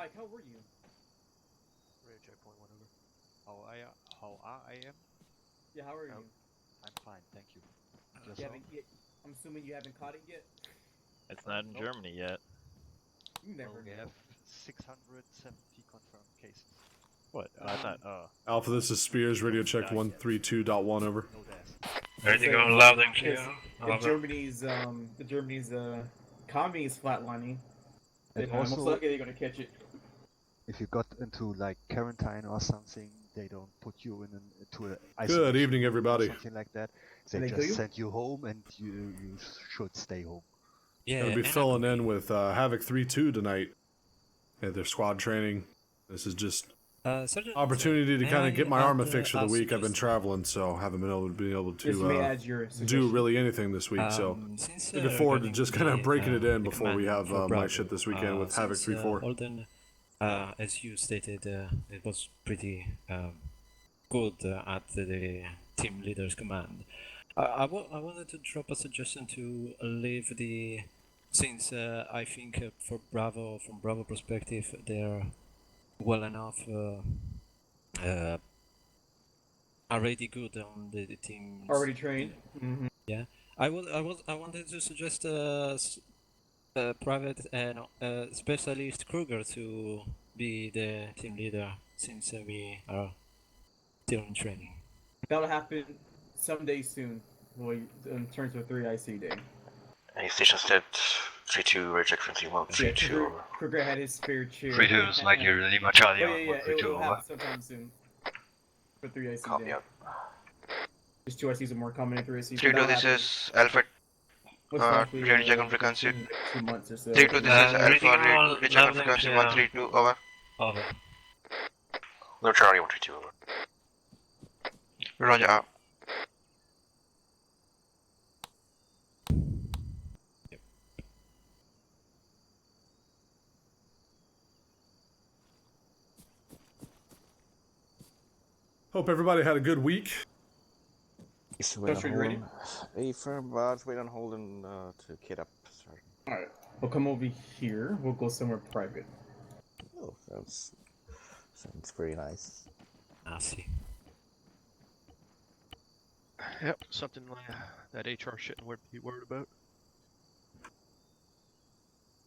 Mike, how were you? Radio checkpoint, whatever. How I am? Yeah, how are you? I'm fine, thank you. You haven't yet, I'm assuming you haven't caught it yet? It's not in Germany yet. You never Well, we know. have 670 confirmed cases. What? I thought, Alpha, this is Spears, radio check 132.1, over. No deaths. Everything going loud and clear. Germany's economy is flatlining. And Most also, likely they're gonna catch it. if you got into like quarantine or something, they don't put you into an Good isolation evening, or everybody. something like that. They They kill just you? send you home, and you should stay home. Yeah, Gonna be filling in with Havoc 3-2 tonight at their squad training. This is just Sergeant, opportunity to may kind I of get my Arma add, fixed for the ask week. I've been just- traveling, so haven't been able Yes, you may to add your do suggestion. really anything this week. So since, looking forward to regarding just kind of the, breaking it in the before we command have for my Bravo, shit this weekend with Havoc since, 3-4. Holden, as you stated, it was pretty good at the team leader's command. I wanted to drop a suggestion to leave the, since I think for Bravo, from Bravo perspective, they're well enough already good on the team. Already trained. Mm-hmm. Yeah, I wanted to suggest Private and Specialist Kruger to be the team leader since we are still in training. That'll happen someday soon. Well, in terms of 3 IC day. Any stations that 3-2, reject from 3-1, 3-2. Kruger had his fair share. 3-2 is like your Lima Charlie Oh, yeah, it will happen sometime soon. For 3 IC Copy day. up. There's 2 ICs are more common in 3 IC. 3-2, this is Alpha. Radio check on frequency. in 2 months or so. 3-2, this is reading all Alpha. Radio check on loud and frequency clear. 132, over. Over. No Charlie 132, over. Roger out. Hope everybody had a good week. So wait on Joshua, you ready? Holden. Affirm, but wait on Holden to kit up. Sorry. Alright, we'll come over here. We'll go somewhere private. Oh, sounds very nice. I see. Yep, something like that HR shit and be worried about.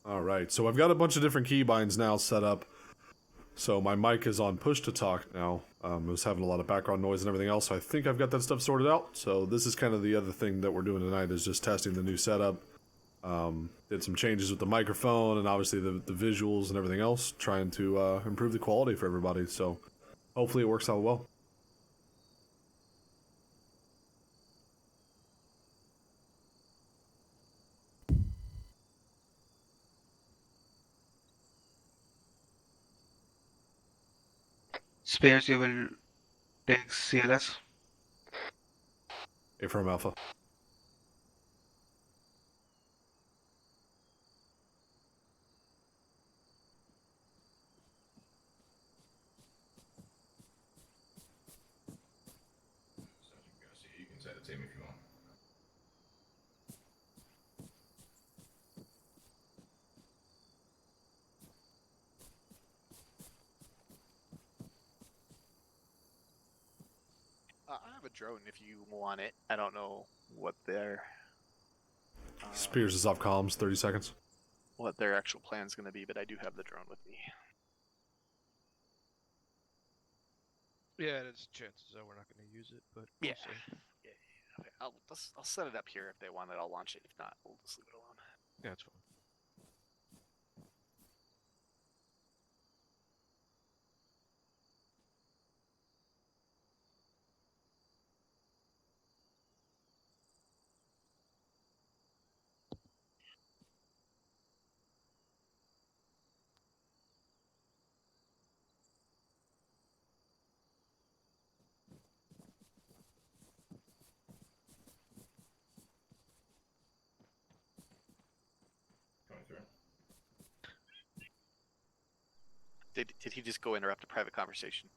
All right, so I've got a bunch of different keybinds now set up. So my mic is on push to talk now. I was having a lot of background noise and everything else, so I think I've got that stuff sorted out. So this is kind of the other thing that we're doing tonight is just testing the new setup. Did some changes with the microphone and obviously the visuals and everything else, trying to improve the quality for everybody. So hopefully it works out well. Spares, you will take CLS. Affirm Alpha. You can set the team if you want. I have a drone if you want it. I don't know what their Spears is off comms, 30 seconds. what their actual plan's going to be, but I do have the drone with me. Yeah, there's chances that we're not going to use it, but we'll Yeah. see. Yeah. Okay, I'll set it up here if they want it. I'll launch it. If not, we'll just leave it alone. Yeah, that's fine. Coming through. Did he just go interrupt a private conversation?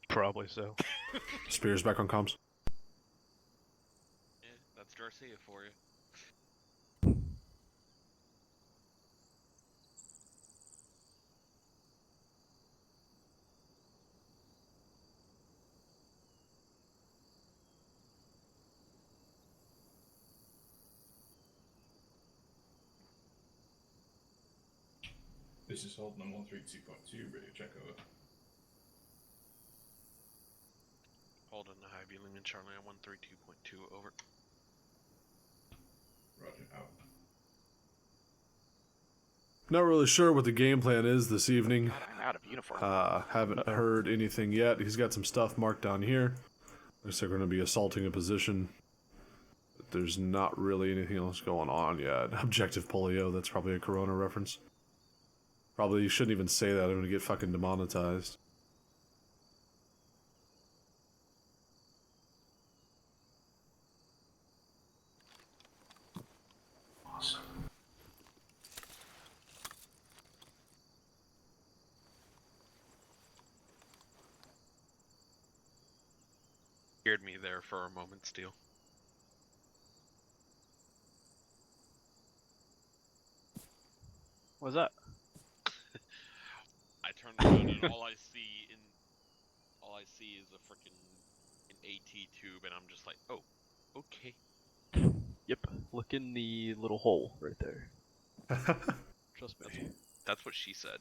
Probably so. Spears back on comms. Yeah, that's Garcia for you. This is Holden on 132.2, radio check over. Holden, hi, B Lehman Charlie on 132.2, over. Roger, out. Not really sure what the game plan is this evening. God, I'm out of uniform. Haven't heard anything yet. He's got some stuff marked down here. Looks like we're going to be assaulting a position. But there's not really anything else going on yet. Objective polio, that's probably a Corona reference. Probably shouldn't even say that. I'm going to get fucking demonetized. Awesome. Scared me there for a moment, Steel. What's that? I turned around and all I see is a freaking AT tube, and I'm just like, oh, okay. Yep. Look in the little hole right there. Trust me. That's what she said.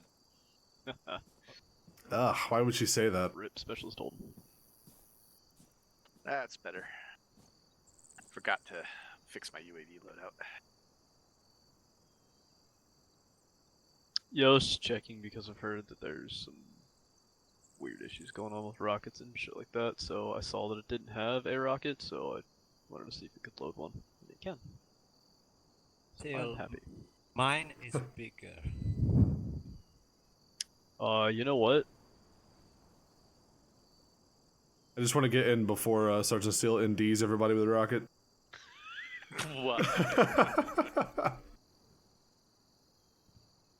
Ugh, why would she say that? Rip specialist Holden. That's better. Forgot to fix my UAV loadout. Yeah, I was just checking because I've heard that there's some weird issues going on with rockets and shit like that, so I saw that it didn't have a rocket, so I wanted to see if it could load one. And it can. So I'm happy. Mine is bigger. You know what? I just want to get in before Sergeant Steele NDs everybody with a rocket. What?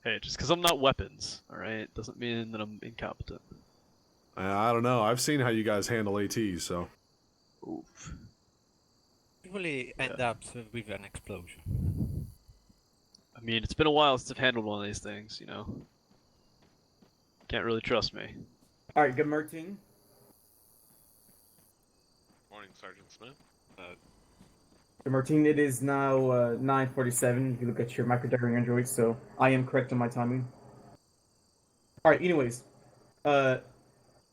Hey, just because I'm not weapons, alright, doesn't mean that I'm incompetent. I don't know. I've seen how you guys handle ATs, so. Oof. Usually end up with an explosion. I mean, it's been a while since I've handled one of these things, you know. Can't really trust me. Alright, good Martin. Morning, Sergeant Smith. Good Martin, it is now 9:47. If you look at your micro-diary Android, so I am correct on my timing. Alright, anyways. So,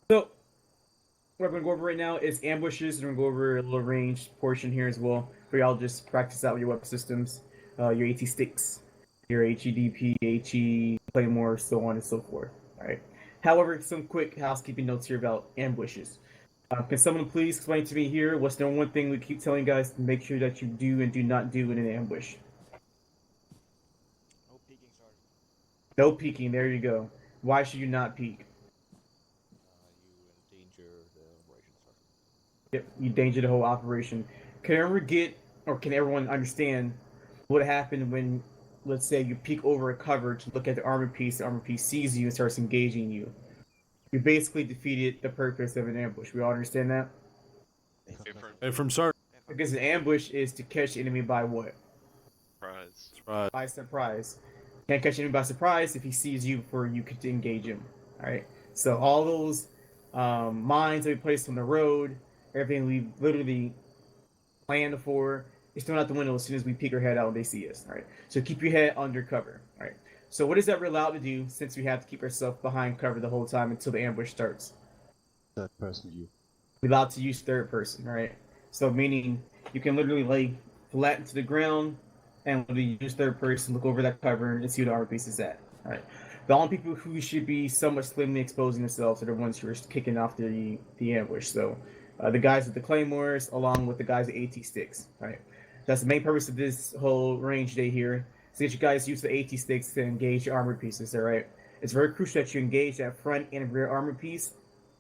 what we're going to go over right now is ambushes. We're going to go over a little range portion here as well, for y'all just practice out with your weapon systems, your AT sticks, your HEDP, HE, Claymore, so on and so forth. Alright. However, some quick housekeeping notes here about ambushes. Can someone please explain to me here what's the one thing we keep telling you guys to make sure that you do and do not do in an ambush? No peeking, Sergeant. No peeking, there you go. Why should you not peek? You endanger the operation, Sergeant. Yep, you endanger the whole operation. Can everyone get, or can everyone understand what happened when, let's say, you peek over a cover to look at the armor piece sees you and starts engaging you? You basically defeated the purpose of an ambush. We all understand that? And from Sergeant. Because an ambush is to catch the enemy by what? Surprise. By surprise. Can't catch enemy by surprise if he sees you before you could engage him. Alright? So all those mines that we placed on the road, everything we literally planned for, is thrown out the window as soon as we peek our head out and they see us. Alright? So keep your head under cover. Alright? So what is that we're allowed to do since we have to keep ourselves behind cover the whole time until the ambush starts? Third person view. We're allowed to use third person, right? So meaning you can literally lay flat into the ground and literally use third person, look over that cover and see where the armor piece is at. All right. The only people who should be somewhat slimly exposing themselves are the ones who are kicking off the ambush. So the guys with the claymores along with the guys with AT sticks, right? That's the main purpose of this whole range day here. So get you guys use the AT sticks to engage your armor pieces, all right? It's very crucial that you engage that front and rear armor piece,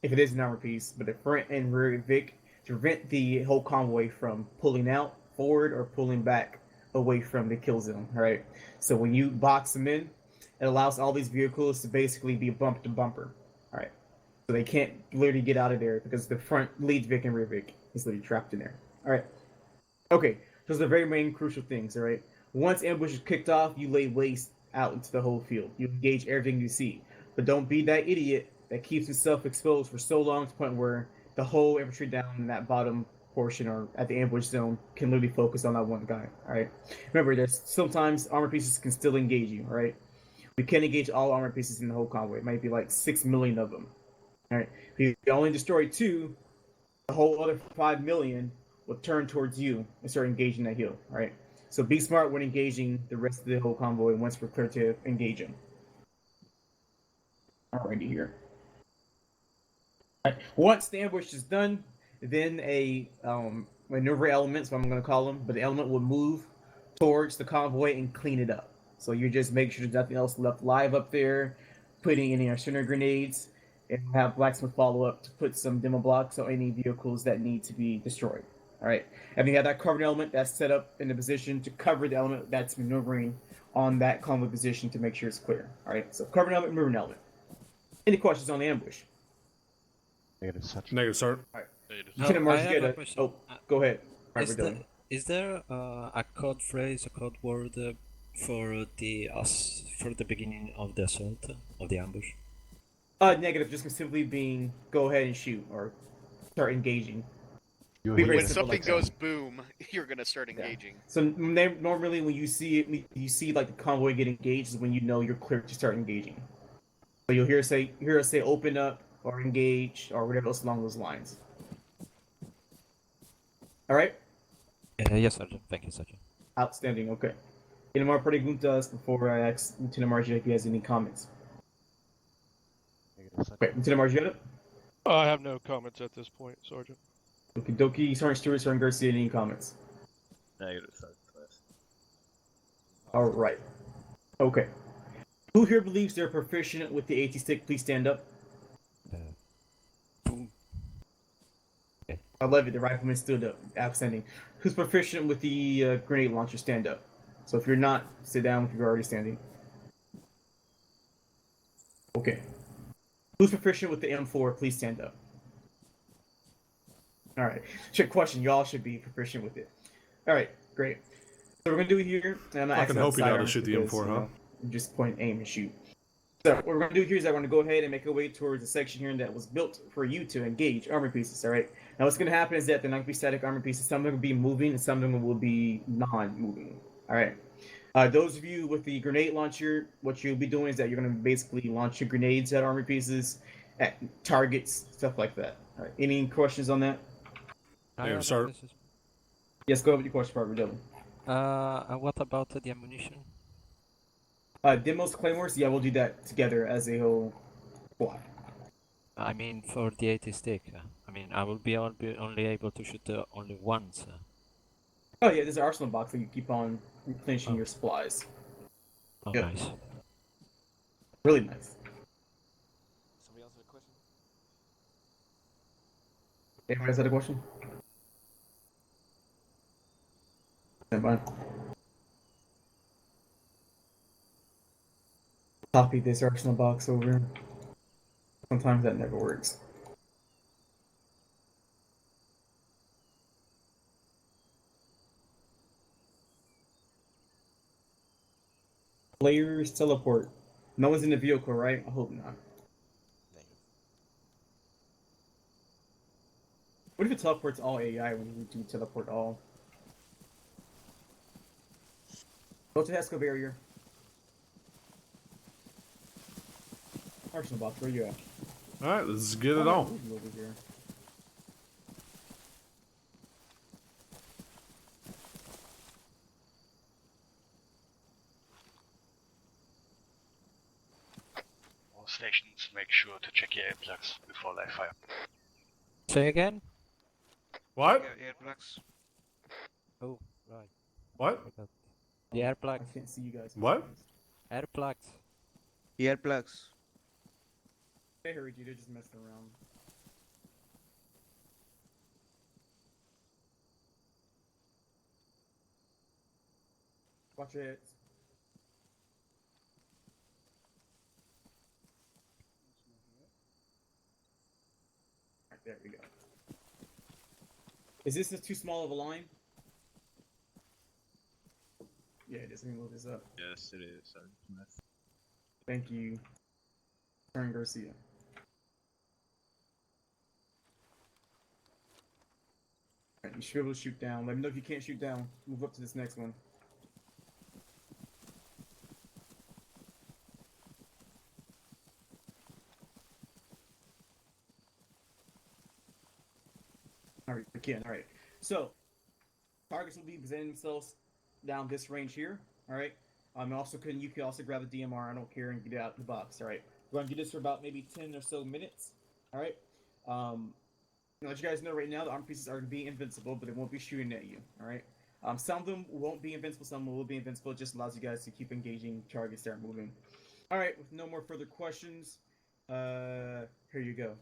if it is an armor piece, but the front and rear VIC to prevent the whole convoy from pulling out forward or pulling back away from the kill zone, all right? So when you box them in, it allows all these vehicles to basically be bumper to bumper, all right? So they can't literally get out of there because the front lead VIC and rear VIC is literally trapped in there, all right? Okay, those are the very main crucial things, all right? Once ambush is kicked off, you lay waste out into the whole field. You engage everything you see. But don't be that idiot that keeps himself exposed for so long to the point where the whole infantry down in that bottom portion or at the ambush zone can literally focus on that one guy, alright? Remember, there's sometimes armor pieces can still engage you, alright? You can't engage all armor pieces in the whole convoy. It might be like 6 million of them. All right. If you only destroy 2, the whole other 5 million will turn towards you and start engaging that hill. All right. So be smart when engaging the rest of the whole convoy once we're clear to engage them. Alrighty here. All right. Once the ambush is done, then a maneuver element, so I'm going to call them, but the element will move towards the convoy and clean it up. So you just make sure there's nothing else left live up there, putting any artillery grenades, and have Blacksmith follow up to put some demo blocks on any vehicles that need to be destroyed. All right. And you have that covered element that's set up in the position to cover the element that's maneuvering on that convoy position to make sure it's clear. All right. So covered element, moving element. Any questions on the ambush? Negative, Sergeant. Negative, sir. All right. No, Lieutenant Marsh, I you have get a a- question. Oh, go ahead. All right, Is we're done. is there a code phrase, a code word for the beginning of the assault of the ambush? Negative, just simply being go ahead and shoot or start engaging. You're Be here. very When simple something like that. goes boom, you're gonna start engaging. So normally when you see it, you see like the convoy get engaged is when you know you're clear to start engaging. So you'll hear us say open up or engage or whatever else along those lines. All right, Yes, Sergeant. Thank you, Sergeant. outstanding. Okay. Any more preguntas before I ask Lieutenant Margie if he has any comments? Negative, Sergeant. Okay, Lieutenant Margie, you got it? I have no comments at this point, Sergeant. Okie dokie. Sergeant Stewart, Sergeant Garcia, any comments? Negative, Sergeant. All right. Okay. Who here believes they're proficient with the AT stick? Please stand up. Boom. I love it. The rifleman stood up. Outstanding. Who's proficient with the grenade launcher? Stand up. So if you're not, sit down if you're already standing. Okay. Who's proficient with the M4? Please stand up. All right. Trick question. Y'all should be proficient with it. All right. Great. So we're gonna do here. And I'm not Fucking asking hope you know how to sidearms shoot the because, M4, huh? Just point, aim, and shoot. So what we're gonna do here is I'm gonna go ahead and make our way towards the section here that was built for you to engage armor pieces. All right. Now what's gonna happen is that they're not gonna be static armor pieces. Some of them will be moving, and some of them will be non-moving. All right. Those of you with the grenade launcher, what you'll be doing is that you're gonna basically launch your grenades at armor pieces, at targets, stuff like that. All right. Any questions on that? Negative, sir. Yes. Go ahead with your question, Barbara Dillon. What about the ammunition? Demos, claymores. Yeah, we'll do that together as a whole squad. I mean, for the AT stick. I mean, I will be only able to shoot only once. Oh yeah, there's an arsenal box that you keep on replenishing your supplies. Oh, Good. nice. Really nice. Somebody else have a question? Anybody else had a question? Stand by. Copy this arsenal box over. Sometimes that never works. Players teleport. No one's in the vehicle, right? I hope not. Negative. What if it teleports all AI when you do teleport all? Go to the Esco barrier. Arsenal box, where you at? Alright, let's get it Oh, on. move you over here. All stations, make sure to check your plugs before live fire. Say again? What? Earplugs. Oh, right. What? Forgot. The air I plugs. can't see you guys. What? Air plugs. Earplugs. I heard you, they're just messing around. Watch your heads. Alright, there we go. Is this too small of a line? Yeah, it is. Let me move this up. Yes, it is, Sergeant. Thank you, Karen Garcia. Alright, you should be able to shoot down. Let me know if you can't shoot down. Move up to this next one. All right, we can. All right. So targets will be presenting themselves down this range here. All right. You can also grab the DMR. I don't care, and get it out of the box. All right. We're gonna do this for about maybe 10 or so minutes. All right. Let you guys know right now, the armor pieces are gonna be invincible, but they won't be shooting at you. All right. Some of them won't be invincible. Some will be invincible. It just allows you guys to keep engaging targets that are moving. All right. With no more further questions, here you go.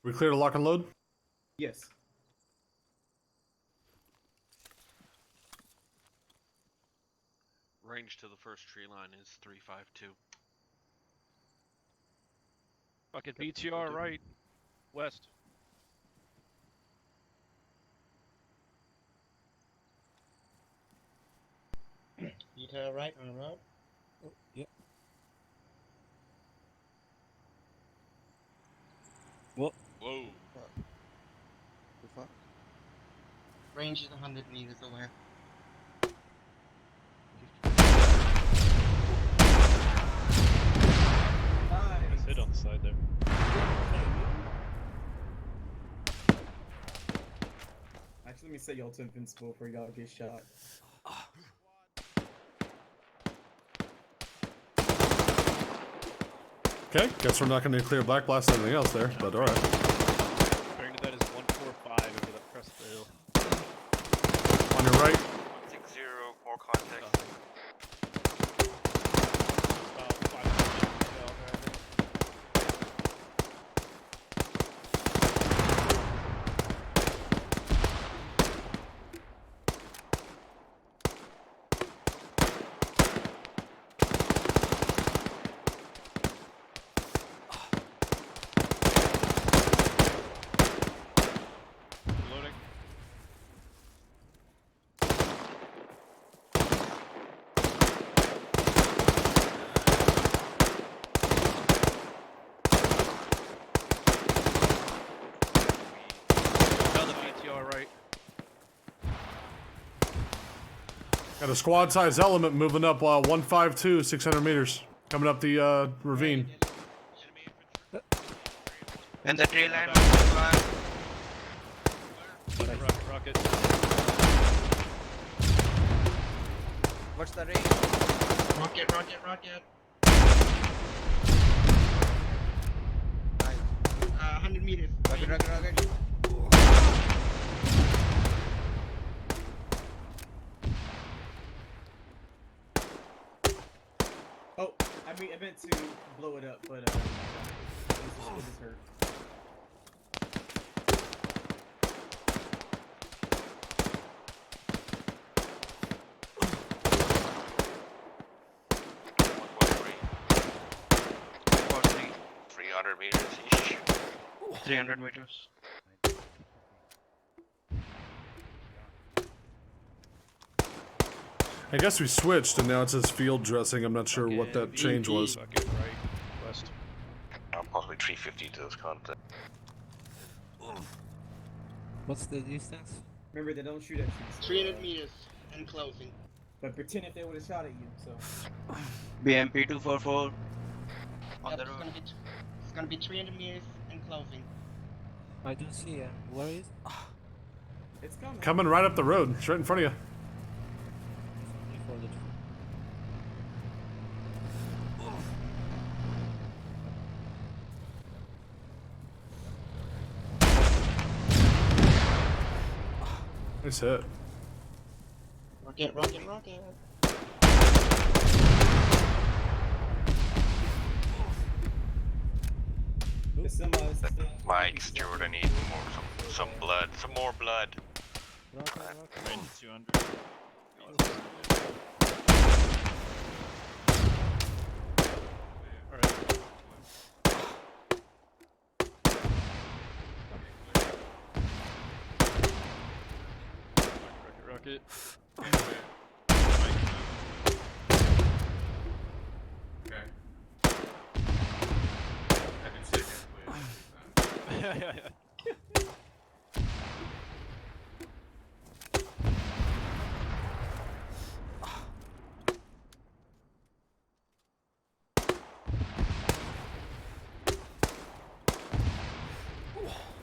We clear to lock and load? Yes. Range to the first tree line is 352. Fucking BTR right. West. BTR right on the road. Oh, yeah. What? Whoa. The fuck? Range is 100 meters away. Nice hit on the side there. Actually, let me set y'all to invincible before y'all get shot. Okay, guess we're not going to clear Black Blast or anything else there, but alright. Comparing to that is 145 over the crest of the hill. On your right. 160, more contact. About 500 meters down there, I think. Reloading. Down the BTR right. Got a squad size element moving up 152, 600 meters. Coming up the ravine. And the tree line. Rocket. What's the range? Rocket. Nice. 100 meters. Rocket. Oh, I meant to blow it up, but this hurt. About 300 meters each. 300 meters. I guess we switched and now it says field dressing. I'm not sure what that change was. Bucket right. West. Possibly 350 to this contact. What's the distance? Remember, they don't shoot at you. So, 300 meters and closing. But pretend if they would have shot at you. So. BMP 244. On Yep, the road. It's gonna be 300 meters and closing. I don't see it. Where is? It's coming. Coming right up the road. It's right in front of you. Before the Nice hit. Rocket. Mike, Stewart, I need some blood. Some more blood. Range 200. Alright. Rocket.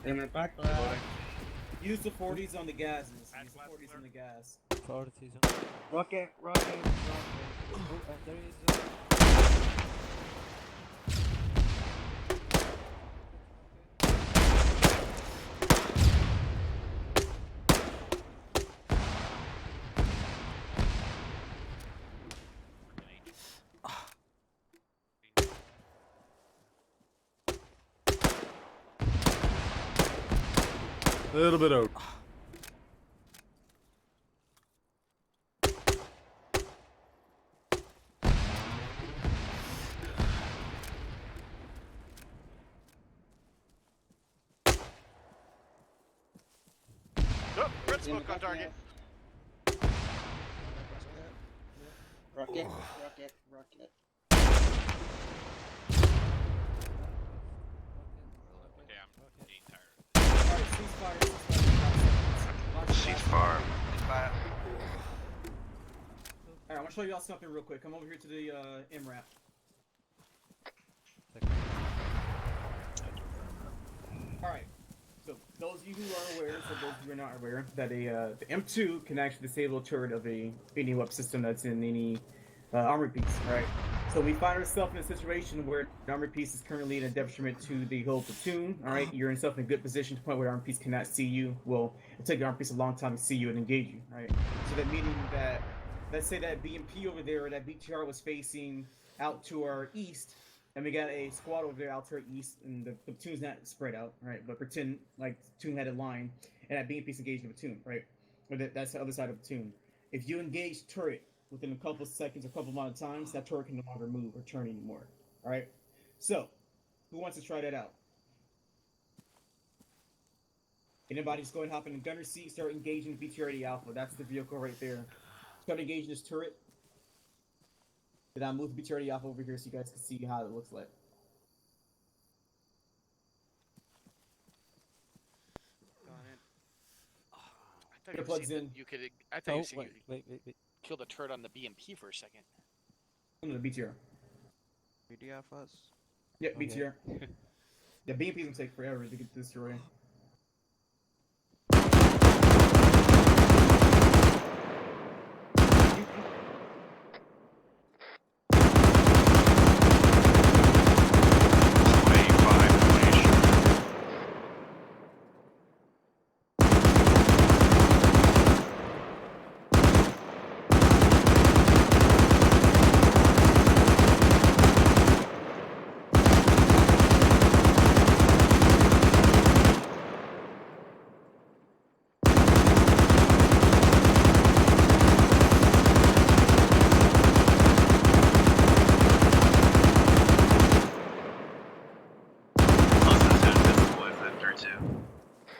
In my back blast. Use the 40s on the gases. Use the 40s on the gas. 40s on. Rocket. Oh, And there is. A little bit out. Oh, red smoke on target. Rocket. Okay, I'm getting tired. Alright, ceasefire. Fire. Alright, I'm gonna show y'all something real quick. Come over here to the MRAP. Alright, so those of you who are aware, so those of you who are not aware, that the M2 can actually disable a turret of any weapon system that's in any armor piece, right? So we find ourselves in a situation where the armor piece is currently in a detriment to the whole platoon, alright? You're in yourself in a good position to the point where the armor piece cannot see you. Well, it'll take the armor piece a long time to see you and engage you, right? So that meaning that, let's say that BMP over there, or that BTR was facing out to our east, and we got a squad over there out to our east, and the platoon's not spread out, right? But pretend like the platoon had a line, and that BMP's engaged the platoon, right? Or that's the other side of the platoon. If you engage turret within a couple of seconds or a couple amount of times, that turret can no longer move or turn anymore, alright? So, who wants to try that out? Anybody just go ahead and hop in the gunner seat, start engaging the BTR Alpha. That's the vehicle right there. Start engaging this turret. Then I'll move the BTR Alpha over here so you guys can see how it looks like. I thought It plugs in. you could. I thought you said you Wait. kill the turret on the BMP for a second. No, the BTR. BDR first. Yeah, Okay. BTR. The BMP's gonna take forever to get destroyed.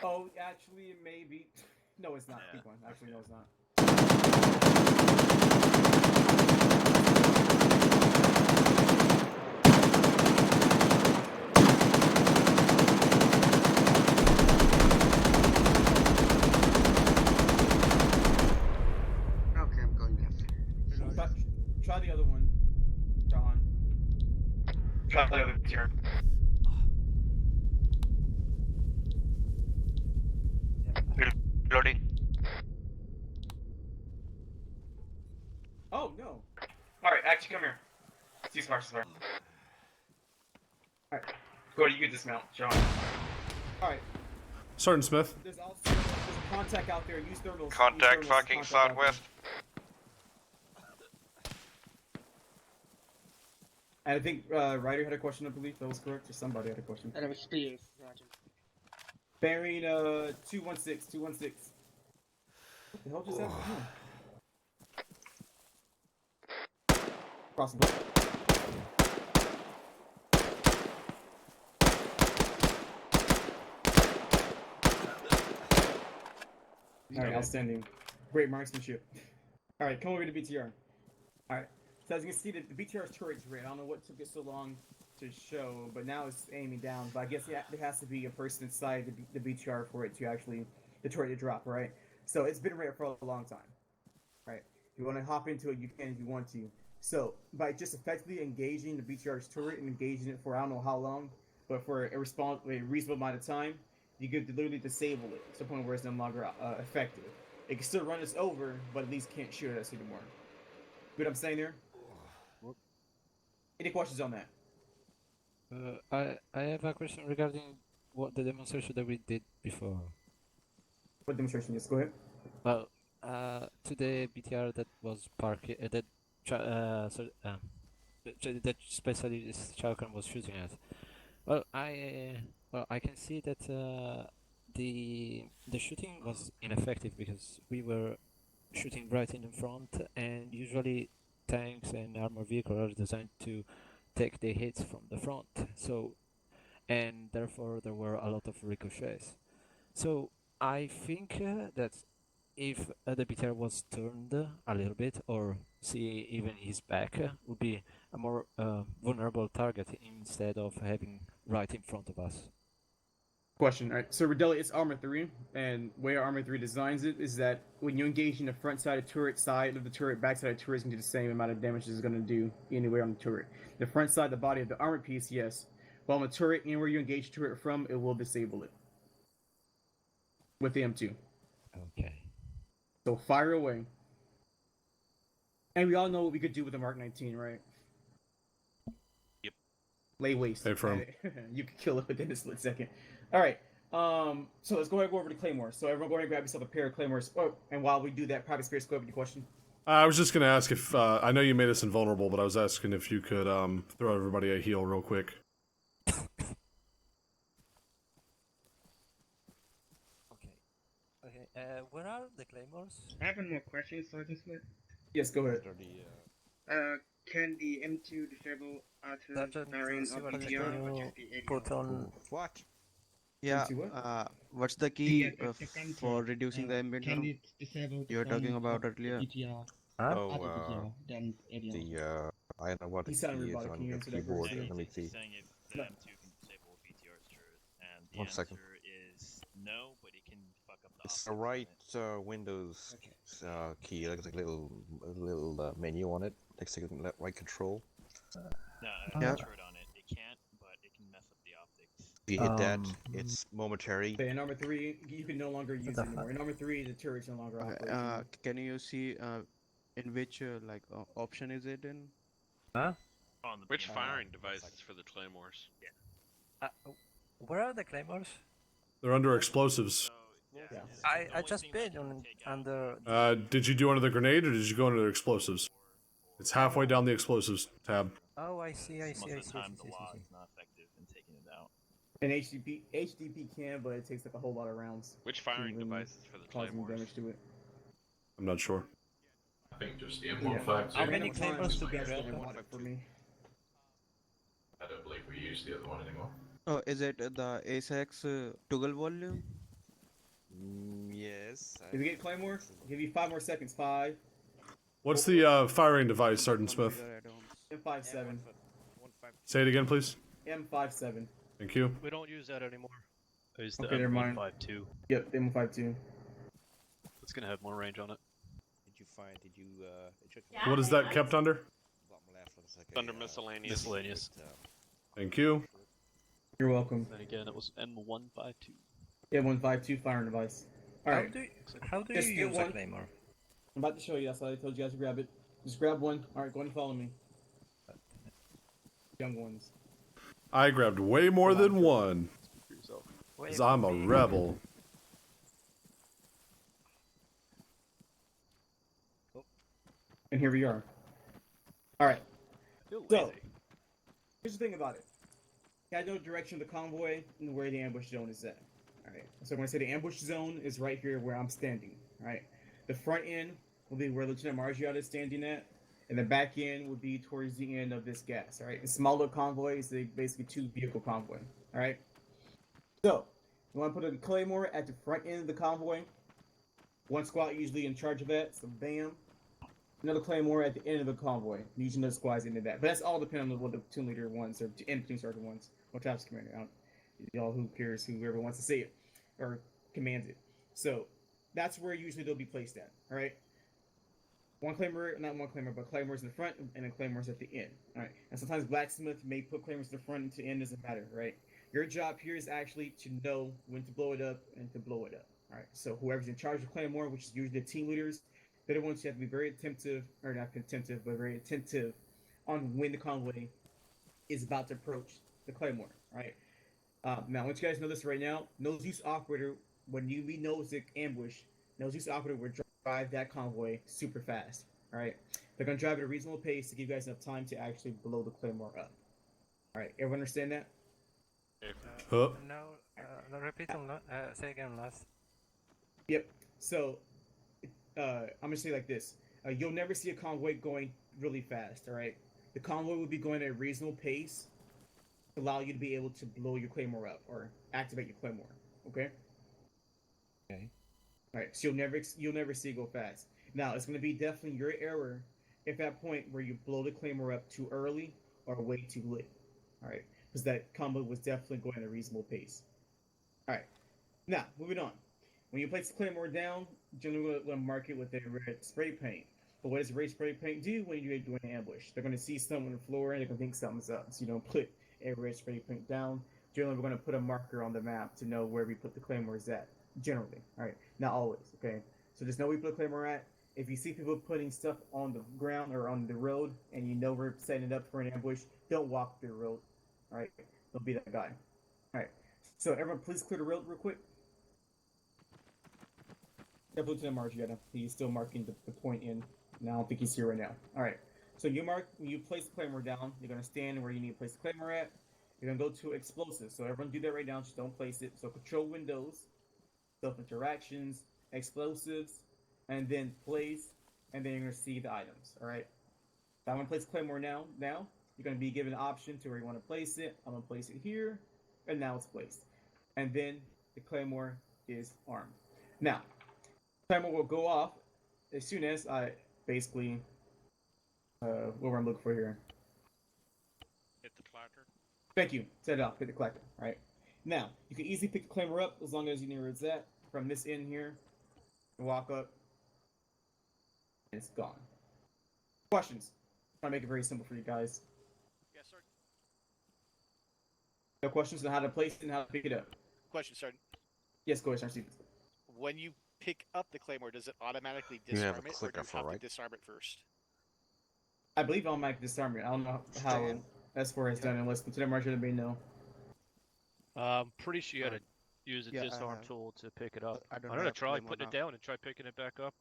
Oh, actually, it may be. No, it's not. Keep going. Actually, no, it's not. Okay, I'm going there. Try the other one, John. Try the other BTR. Reloading. Oh, no. Alright, actually, come here. Ceasefire. Alright. Go, you get dismount, John. Alright. Sergeant Smith. There's also there's a contact out there. Use thermals. Contact Use thermals. fucking Contact out southwest. And I think Ryder had a question, I believe. That was correct. Or somebody had a question. And it was Spears, Sergeant. Bearing 216. What the hell just happened here? Crossing. Alright, outstanding. Great marksmanship. Alright, come over to BTR. Alright, so as you can see, the BTR's turret's red. I don't know what took it so long to show, but now it's aiming down. But I guess there has to be a person inside the BTR for it to actually, the turret to drop, right? So it's been red for a long time, right? If you want to hop into it, you can if you want to. So by just effectively engaging the BTR's turret and engaging it for I don't know how long, but for a reasonable amount of time, you could literally disable it to the point where it's no longer effective. It can still run us over, but at least can't shoot at us anymore. You know what I'm saying there? Any questions on that? I have a question regarding what the demonstration that we did before. What demonstration? Yes, go ahead. Well, to the BTR that was that specialist Chalcon was shooting at. Well, I can see that the shooting was ineffective because we were shooting right in the front, and usually tanks and armored vehicles are designed to take the hits from the front. So, and therefore there were a lot of ricochets. So I think that if the BTR was turned a little bit, or see even his back, would be a more vulnerable target instead of having right in front of us. Question. All right. So Redeli, it's Arma 3, and way Arma 3 designs it is that when you engage in the front side of turret, side of the turret, back side of the turret is going to do the same amount of damage it's going to do anywhere on the turret. The front side, the body of the armored piece, yes. But on the turret, anywhere you engage the turret from, it will disable it. With the M2. Okay. So fire away. And we all know what we could do with the Mark 19, right? Yep. Lay waste. Hey, From. You could kill it within a split second. All right. So let's go ahead and go over to Claymores. So everyone go ahead and grab yourself a pair of Claymores. Oh, and while we do that, Private Spirit Scope, any question? I was just going to ask if, I know you made us invulnerable, but I was asking if you could throw everybody a heal real quick. Okay, where are the Claymores? I have one more question, so just let. Yes, go ahead. Can the M2 disable auto firing of BTR or just the ADR? Put on what? Yeah, what's the key for reducing the ambient Can sound? it disable You were talking about earlier. BTR? Oh, Then ADR. I don't know what the He sounded key is robotic. on Can you the answer that keyboard. question? Let me see. He's saying if the M2 can disable BTR's turret, and the One answer second. is no, but it can fuck up the It's optics the on right it. Windows key. There's like a little menu on it. Takes a right control. No, Yeah. turret on it. It can't, but it can mess up the optics. If you hit that, it's momentary. Okay, in Arma 3, you can no longer use it anymore. In Arma 3, the turret's no longer operational. Can you see in which option is it in? On the Which BM. firing devices for the Claymores? Yeah. Where are the Claymores? They're under explosives. Yeah. I just been under. Did you do under the grenade, or did you go under the explosives? It's halfway down the explosives tab. Oh, I see. Most of the time, the law is not effective in taking it out. And HDP can, but it takes like a whole lot of rounds. Which firing devices for the causing Claymores? damage to it. I'm not sure. I think just the M152. How many Claymores to be grabbed? For me. I don't believe we use the other one anymore. Oh, is it the ASX toggle volume? Yes. If you get Claymore, I'll give you 5 more seconds. 5. What's the firing device, Sergeant Smith? M57. Say it again, please. M57. Thank you. We don't use that anymore. I used the Okay, never mind. M152. Yep, the M52. It's gonna have more range on it. Did you What is that kept under? Under miscellaneous. Miscellaneous. Thank you. You're welcome. Then again, it was M152. Yeah, 152 firing device. Alright. How do Just you get use one. a Claymore? I'm about to show you. That's why I told you guys to grab it. Just grab one. Alright, go ahead and follow me. Young ones. I grabbed way more than one. Because I'm a rebel. And here we are. Alright. So, here's the thing about it. You gotta know the direction of the convoy and where the ambush zone is at. Alright. So when I say the ambush zone is right here where I'm standing. Alright. The front end will be where Lieutenant Margiot is standing at. And the back end would be towards the end of this gas. Alright. The smaller convoy is basically 2 vehicle convoy. Alright. So, you want to put a Claymore at the front end of the convoy. 1 squad usually in charge of that. So bam. Another Claymore at the end of the convoy. Usually another squad's into that. But that's all depending on what the platoon leader wants, or platoon sergeant wants, or task commander. Y'all, who cares, whoever wants to say it, or commands it. So, that's where usually they'll be placed at, alright? 1 Claymore, not 1 Claymore, but Claymores in the front, and then Claymores at the end, alright? And sometimes Blacksmith may put Claymores at the front and to the end, doesn't matter, right? Your job here is actually to know when to blow it up and to blow it up. All right. So whoever's in charge of Claymore, which is usually the team leaders, they're the ones who have to be very attentive, or not attentive, but very attentive on when the convoy is about to approach the Claymore. All right. Now, I want you guys to know this right now. Nose use operator, when you be nose ambush, nose use operator will drive that convoy super fast. All right. They're gonna drive at a reasonable pace to give you guys enough time to actually blow the Claymore up. All right. Everyone understand that? No, repeat on say again, last. Yep. So, I'm gonna say like this: you'll never see a convoy going really fast. All right. The convoy will be going at a reasonable pace to allow you to be able to blow your Claymore up or activate your Claymore. Okay. Okay. All right. So you'll never see it go fast. Now it's gonna be definitely your error at that point where you blow the Claymore up too early or way too late. All right. Because that combo was definitely going at a reasonable pace. All right. Now, moving on. When you place the Claymore down, generally we'll mark it with a red spray paint. But what does red spray paint do when you're doing an ambush? They're going to see something on the floor and they're going to think something's up. So you don't put a red spray paint down. Generally, we're going to put a marker on the map to know where we put the Claymores at. Generally. All right. Not always. Okay. So just know where we put the Claymore at. If you see people putting stuff on the ground or on the road and you know we're setting it up for an ambush, don't walk through the road. All right, don't be that guy. All right, so everyone, please clear the road real quick. Lieutenant Margietta, he's still marking the point in. Now I don't think he's here right now. All right, so you place the Claymore down. You're gonna stand where you need to place the Claymore at. You're gonna go to explosives. So everyone do that right now. Just don't place it. So control windows, self interactions, explosives, and then place, and then you're gonna see the items. All right. So I'm gonna place the Claymore now. You're going to be given an option to where you want to place it. I'm going to place it here, and now it's placed. And then the Claymore is armed. Now, Claymore will go off as soon as I basically, what we're looking for here. Hit the clacker. Thank you. Set it off. Hit the clacker. All right. Now, you can easily pick the Claymore up as long as you know where it's at. From this end here, walk up, and it's gone. Questions? I'm trying to make it very simple for you guys. Yes, sir. No questions on how to place it and how to pick it up. Question, Sergeant. Yes, go ahead, Sergeant Stevens. When you pick up the Claymore, does it automatically You have disarm a it, or clicker do you for, have right? to disarm it first? I believe automatic disarmament. I don't know how S4 has done unless Lieutenant Marshall may know. Pretty sure you had to use a disarm tool to pick it up. I I'm don't gonna have try Claymore putting now. it down and try picking it back up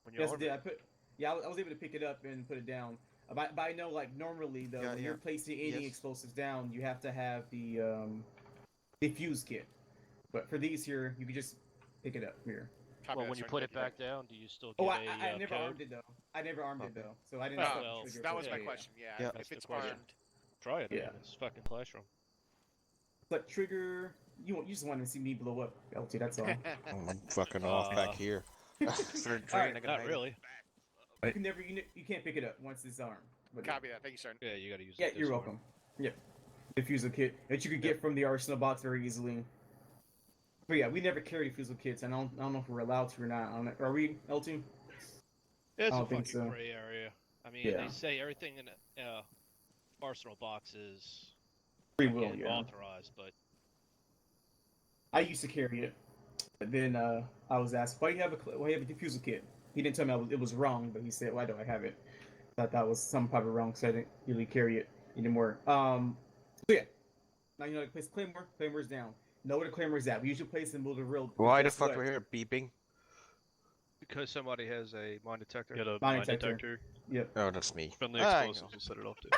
when you Yes, I arm did. it. I was able to pick it up and put it down. But I know, like, normally, though, when you're placing any explosives down, you have to have the fuse kit. But for these here, you can just pick it up here. Well, when you put it back down, do you still get I never code? armed it, though. I never armed it, though. So I didn't start the trigger. That was my question, yeah. If it's armed. Try it, Yeah. man. It's fucking Classroom. But trigger, you just want to see me blow up, LT, that's all. I'm fucking off back here. Not really. You can never, you can't pick it up once it's armed. But Copy that. Thank you, Sergeant. Yeah, you gotta use yeah, the you're disarm. welcome. Yep. Diffuser kit that you could get from the arsenal box very easily. But yeah, we never carry diffuser kits, and I don't know if we're allowed to or not. Are we, LT? It's I a don't think fucking so. gray area. I mean, Yeah. they say everything in arsenal box is Free will, fucking yeah. authorized, but I used to carry it, but then I was asked, "Why do you have a diffuser kit?" He didn't tell me it was wrong, but he said, "Why do I have it?" I thought that was some probably wrong, so I didn't really carry it anymore. So yeah, now you know to place Claymore. Claymore's down. Know where the Claymore's at. We usually place it in the middle of the road. Why the fuck do we hear beeping? because somebody has a mine detector. Get a Mine mine detector. detector. Yep. Oh, that's me. Friendly I explosives know. will set it off too.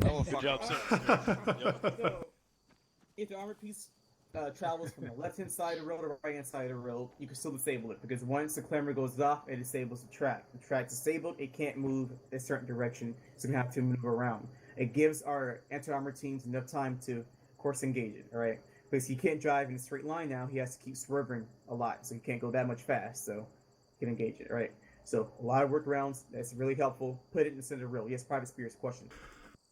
Oh, Good fuck job, off. sir. So, if the armor piece travels from the left-hand side of the road or right-hand side of the road, you can still disable it, because once the Claymore goes off, it disables the track. The track's disabled, it can't move a certain direction, so you have to move around. It gives our anti-armor teams enough time to, of course, engage it, alright? Because he can't drive in a straight line now, he has to keep swerving a lot, so he can't go that much fast, so he can engage it, right? So, a lot of workarounds, that's really helpful. Put it in the center of the road. Yes, Private Spears, question.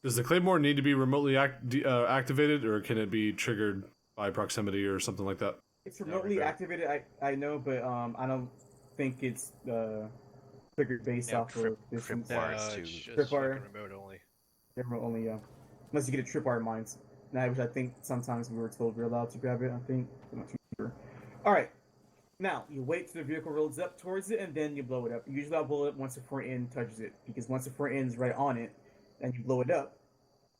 Does the Claymore need to be remotely activated, or can it be triggered by proximity or something like that? It's remotely activated, I know, but I don't think it's triggered based off of distance. It's just Tripwire. fucking remote only. Remote only, yeah. Unless you get a tripwire mines. Now, which I think sometimes we were told we're allowed to grab it. I think. I'm not too sure. All right. Now you wait till the vehicle rolls up towards it, and then you blow it up. Usually, I'll blow it up once the front end touches it, because once the front end is right on it, and you blow it up,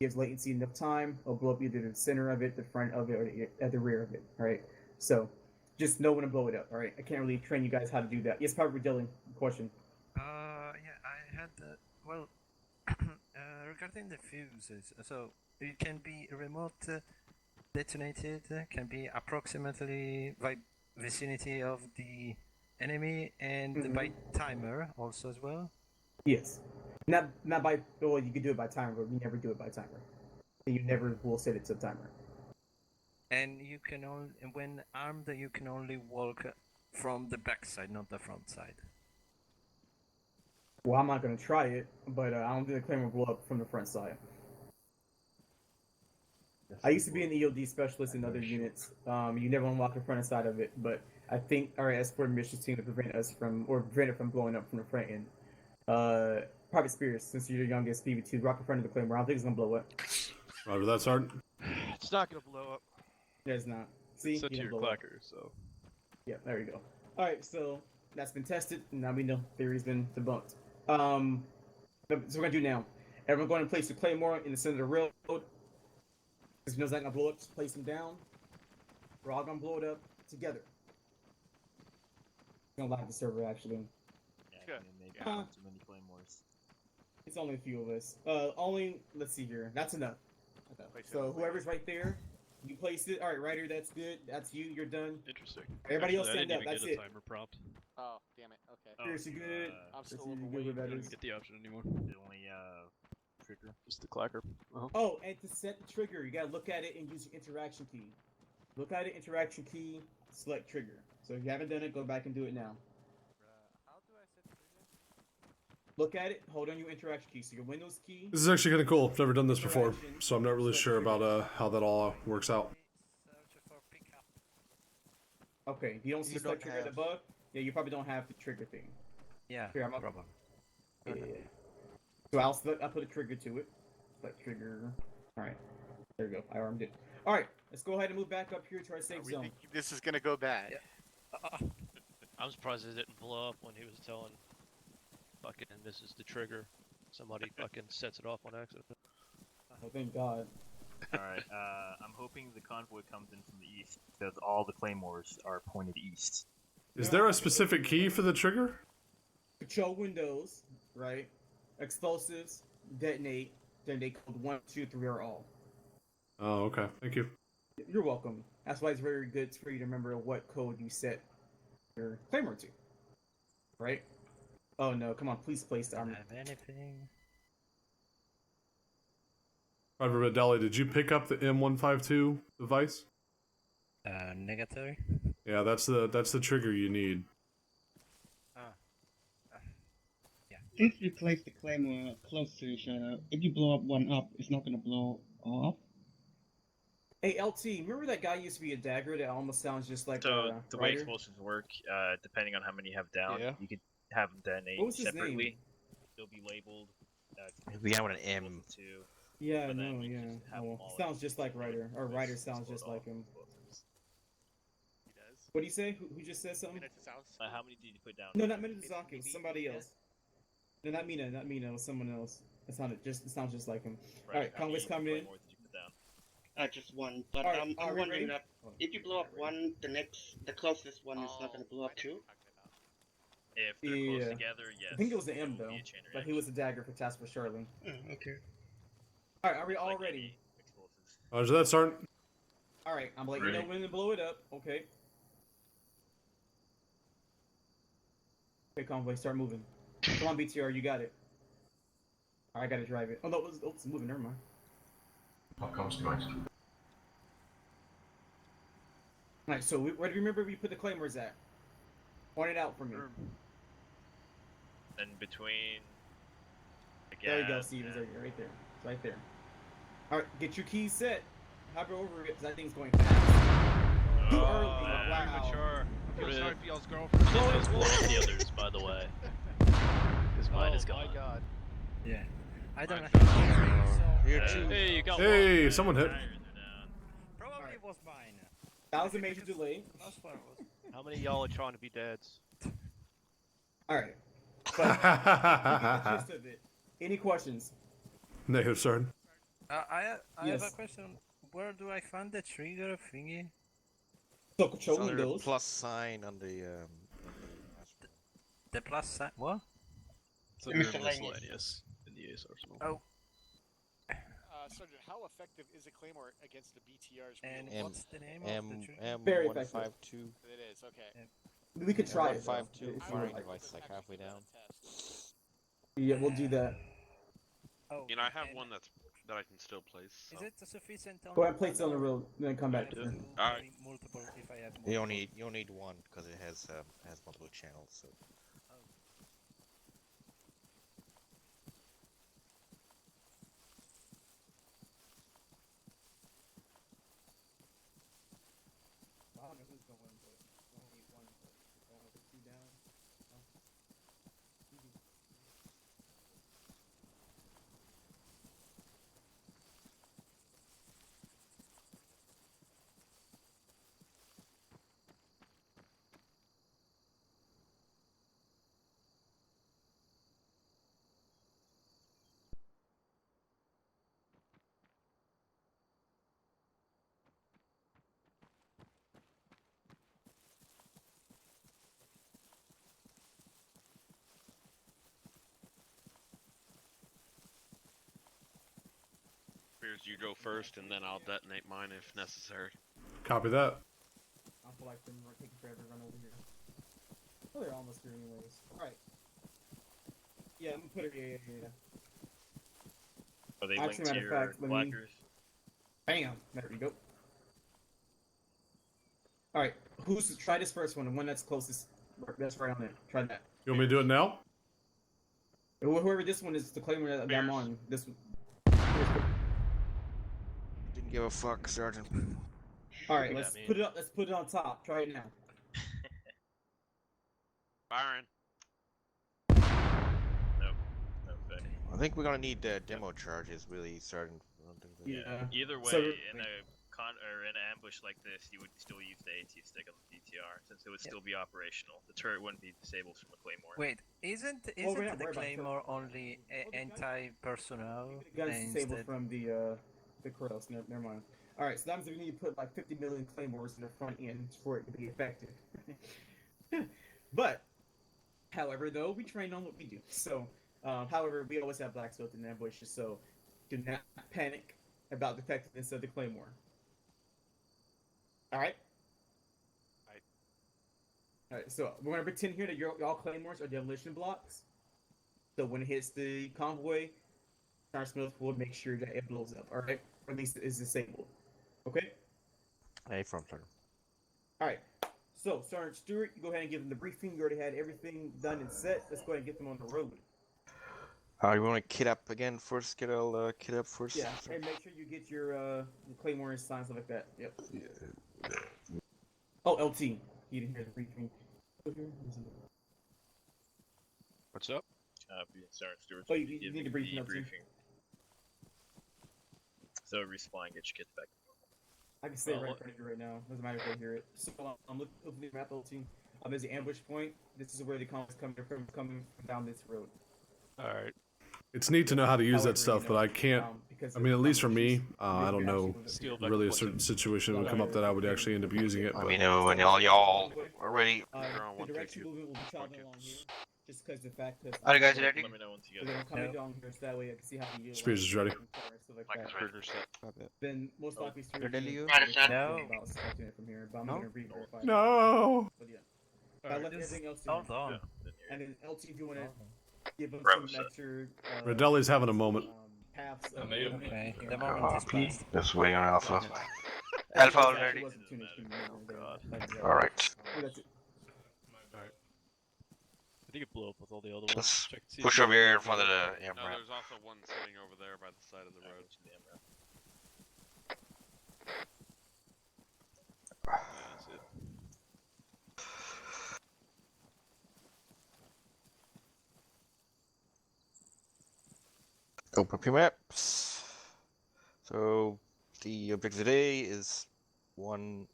it gives latency enough time. It'll blow up either the center of it, the front of it, or at the rear of it. All right. So, just know when to blow it up. All right. I can't really train you guys how to do that. Yes, probably Dylan. Question. Yeah, I had well, regarding the fuses, so it can be remote detonated, can be approximately by vicinity of the enemy, and by timer also as well. Yes. Not by. Well, you can do it by timer, but we never do it by timer. You never will set it to timer. And you can only, when armed, you can only walk from the back side, not the front side. Well, I'm not gonna try it, but I don't think the claimer blow up from the front side. I used to be an EOD specialist in other units. You never unlock the front side of it, but I think our escort missions team to prevent us from, or prevent it from blowing up from the front end. Private Spears, since you're the youngest PV2, rock the front of the claimer. I don't think it's gonna blow up. Roger that, Sergeant. It's not gonna blow up. Yeah, it's not. See, It's up to your clacker, so. Yeah, there you go. All right, so that's been tested. Now we know theory's been debunked. So what we're gonna do now. Everyone going to place the claymore in the center of the railroad. Because he knows not gonna blow up, just place him down. We're all gonna blow it up together. Gonna lock the server actually. Yeah, maybe too many claymores. It's only a few of us. Let's see here. That's enough. Okay. So whoever's right there, you place it. All right, Ryder, that's good. That's you. You're done. Interesting. Everybody else Actually, stand I up. didn't That's even it. get a timer prompt. Oh, damn it. Okay. Pierce, you good? I'm still Pierce, you overweight. good with I that don't is? even get the option anymore. The only trigger. Just the clacker. Oh, and to set the trigger, you gotta look at it and use your interaction key. Look at it, interaction key, select trigger. So if you haven't done it, go back and do it now. How do I set trigger? Look at it, hold on your interaction key. So your Windows key. This is actually kind of cool. I've never done this before, so I'm not really sure about how that all works out. Search for pickup. Okay, you don't see select trigger above? Yeah, you probably don't have the trigger thing. Yeah, Here, I'm up. problem. Yeah. So I'll put a trigger to it. Select trigger. Alright. There we go. I armed it. Alright, let's go ahead and move back up here to our safe We zone. think this is gonna go bad. I'm surprised it didn't blow up when he was telling fucking this is the trigger. Somebody fucking sets it off on accident. Oh, thank God. Alright, I'm hoping the convoy comes in from the east, because all the claymores are pointed east. Is there a specific key for the trigger? Control windows, right? Explosives, detonate, then they code 1, 2, 3 are all. Oh, okay. Thank you. You're welcome. That's why it's very good for you to remember what code you set your claymore to. Right? Oh no, come on, please place the armor. Have anything? Private Medali, did you pick up the M152 device? Negatory. Yeah, that's the trigger you need. Since we placed the claymore close to each other, if you blow up one up, it's not gonna blow all up. Hey LT, remember that guy used to be a dagger that almost sounds just like So the way Ryder? explosives work, depending on how many you have down, Yeah. you could have them detonate What was his separately. name? They'll be labeled. It began with an M. Yeah, but then no, you yeah. just have them Oh, all sounds just like Ryder, or Ryder sounds just like him. He does. What do you say? Who just said something? Minutes house. How many did you put down? No, not Minazaki. It was somebody else. No, not Mina. Not Mina. It was someone else. It sounds just like him. Right, All right, how many convoy's coming in. claymores did you put down? Just one, but Alright, I'm are we wondering ready? that if you blow up one, the closest one is not gonna blow up too. If they're close Yeah. together, yes. I think it was the M there will though, be a chain but he was a dagger for Task Force Charlie. Okay. All right, are we all Like ready? any explosives. Roger that, Sergeant. All right, I'm letting you know when to blow it up. Okay. Okay, convoy, start moving. Come on, BTR, you got it. All right, I gotta drive it. Oh no, it's moving. Never mind. How comes going? All right, so where do you remember we put the claymores at? Point it out for me. Then between. The There you go, gas Steve. It's and- right there. It's right there. All right, get your keys set. Hover over it, because that thing's going fast. Too early. Wow. Mature. I feel Really? sorry for y'all's girlfriend. Let's blow up the others, by the way. Because mine is gone. Oh my god. Yeah. I don't Mine's have. Here too. Hey, you got Hey, one. someone hit. was mine. That was a major delay. Last one was. How many of y'all are trying to be dads? All right. But you get the gist of it. Any questions? Negative, sir. I have a Yes. question. Where do I find the trigger thingy? So It's controlling under a those. plus sign on the The plus sign. What? So they're Miscellaneous. miscellaneous in the Ace Arsenal. Oh, Sergeant, how effective is a claymore against the BTR's and wheels? what's the name of the trigger? Very M152. effective. It is, okay. We could try it. though, 152 if you firing would like. device like halfway down. Yeah, we'll do that. Oh, You know, I have and one that I can still place. So. Is it sufficient? Go ahead and place it on the road, then come back. to Alright. multiple if I have You multiple? don't need one because it has multiple channels. So Spears, you go first, and then I'll detonate mine if necessary. Copy that. I feel like them are taking forever to run over here. Oh, they're almost here anyways. Alright. Yeah, I'm gonna put it here. Are they Actually, linked to matter of your fact, let me- blackers? Bam! There we go. Alright, try this first one, the one that's closest. That's right on it. Try that. You want me to do it now? Whoever this one is, the claimer that I'm on. This one. didn't give a fuck, Sergeant. Alright, let's put it up. Let's put it on top. Try it now. Byron. Nope. Okay. I think we're gonna need demo charges, really, Sergeant. Yeah. Either way, So- in an ambush like this, you would still use the AT stick on the BTR since it would still be operational. The turret wouldn't be disabled from a claymore. Wait, isn't Well, we're not the worried about claymore only anti-personnel? Guns disabled instead? from the Corels. Never mind. Alright, so that means we need to put like 50 million claymores in the front end for it to be effective. But, however, though, we train on what we do. So, however, we always have black spots in ambushes, so do not panic about the effectiveness of the claymore. Alright? Alright, so we're going to pretend here that y'all claymores are demolition blocks. So when it hits the convoy, Sergeant Smith will make sure that it blows up, alright? Or at least it is disabled. Okay? Hey, from Sergeant. Alright. So, Sergeant Stewart, you go ahead and give them the briefing. You already had everything done and set. Let's go ahead and get them on the road. You want to kit up again first? Kit up first. Yeah, and make sure you get your claymore and signs like that. Yep. Oh, LT. You didn't hear the briefing. What's up? Sergeant Stewart. Oh, you need to brief notes, too. So respawn, get your kids back. I can stay right in front of you right now. Doesn't matter if they hear it. So I'm looking at the map, LT. I'm at the ambush point. This is where the comms coming from down this road. Alright. It's neat to know how to use However, that stuff, you but know, I can't. because I mean, at least for me, you I don't know. Really, a certain situation would come up that I would actually end up using it. Let But me know when y'all are ready. The direction movement will be traveling along here, just because the fact that. Are you guys ready? Let me know once you They're guys. coming down here, so that way I can see how you. Spears is ready. Trigger set. Then most likely. Cornelio? No. About selecting it from here, but I'm gonna re-verify. No. But yeah. I left everything else in. Hold on. And then LT, if you want to give them Bravo some set. extra. Redeli's having a moment. Paths. Okay, the moment is passed. Just waiting on Alpha. Alpha already. Alright. That's it. I think it blew up with all the other ones. Just Check to see push if- over here in front of the No, AMRAP. there's also one sitting over there by the side of the road. That's it. Open up your maps. So the objective today is one,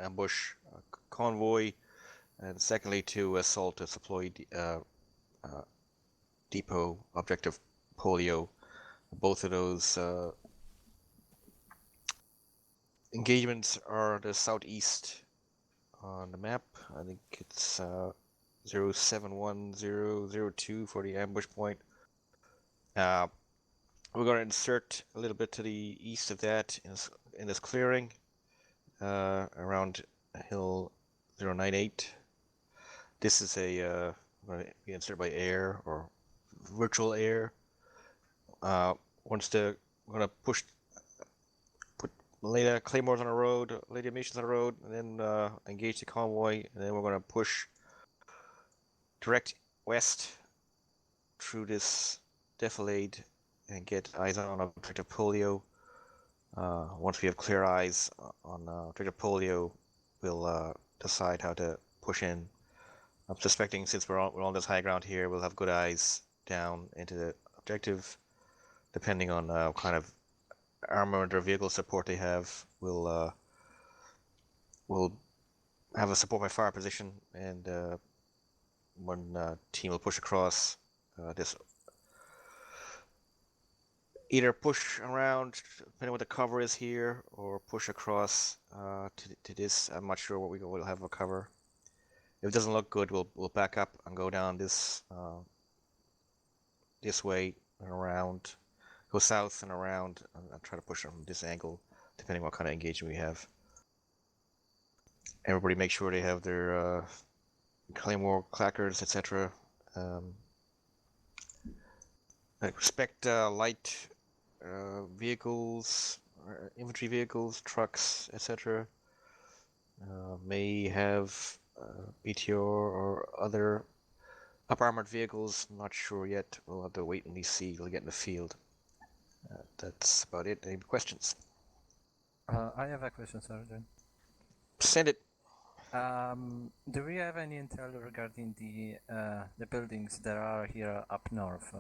ambush convoy, and secondly to assault a supply depot objective polio. Both of those engagements are the southeast on the map. I think it's 071002 for the ambush point. We're going to insert a little bit to the east of that in this clearing around hill 098. This is going to be inserted by air or virtual air. We're going to lay the claymores on the road, lay the missions on the road, and then engage the convoy, and then we're going to push direct west through this defilade and get eyes on objective polio. Once we have clear eyes on objective polio, we'll decide how to push in. I'm suspecting since we're on this high ground here, we'll have good eyes down into the objective. Depending on what kind of armored or vehicle support they have, we'll have a support by fire position, and one team will push across this. Either push around, depending on what the cover is here, or push across to this. I'm not sure what we'll have a cover. If it doesn't look good, we'll back up and go down this way and around, go south and around, and try to push from this angle, depending on what kind of engagement we have. Everybody make sure they have their claymore clackers, etc. Expect light vehicles, infantry vehicles, trucks, etc. May have BTR or other up armored vehicles. Not sure yet. We'll have to wait and see. We'll get in the field. That's about it. Any questions? I have a question, Sergeant. Send it. Do we have any intel regarding the buildings that are here up north?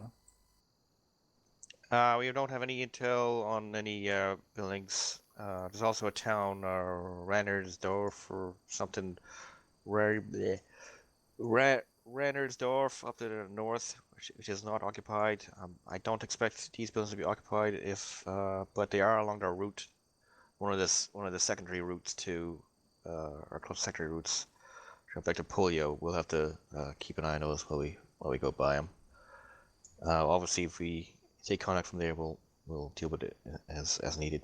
We don't have any intel on any buildings. There's also a town, Rannersdorf or something. Rannersdorf up to the north, which is not occupied. I don't expect these buildings to be occupied, but they are along our route, one of the secondary routes to our close secondary routes. Back to Polio, we'll have to keep an eye on those while we go by them. Obviously, if we take contact from there, we'll deal with it as needed.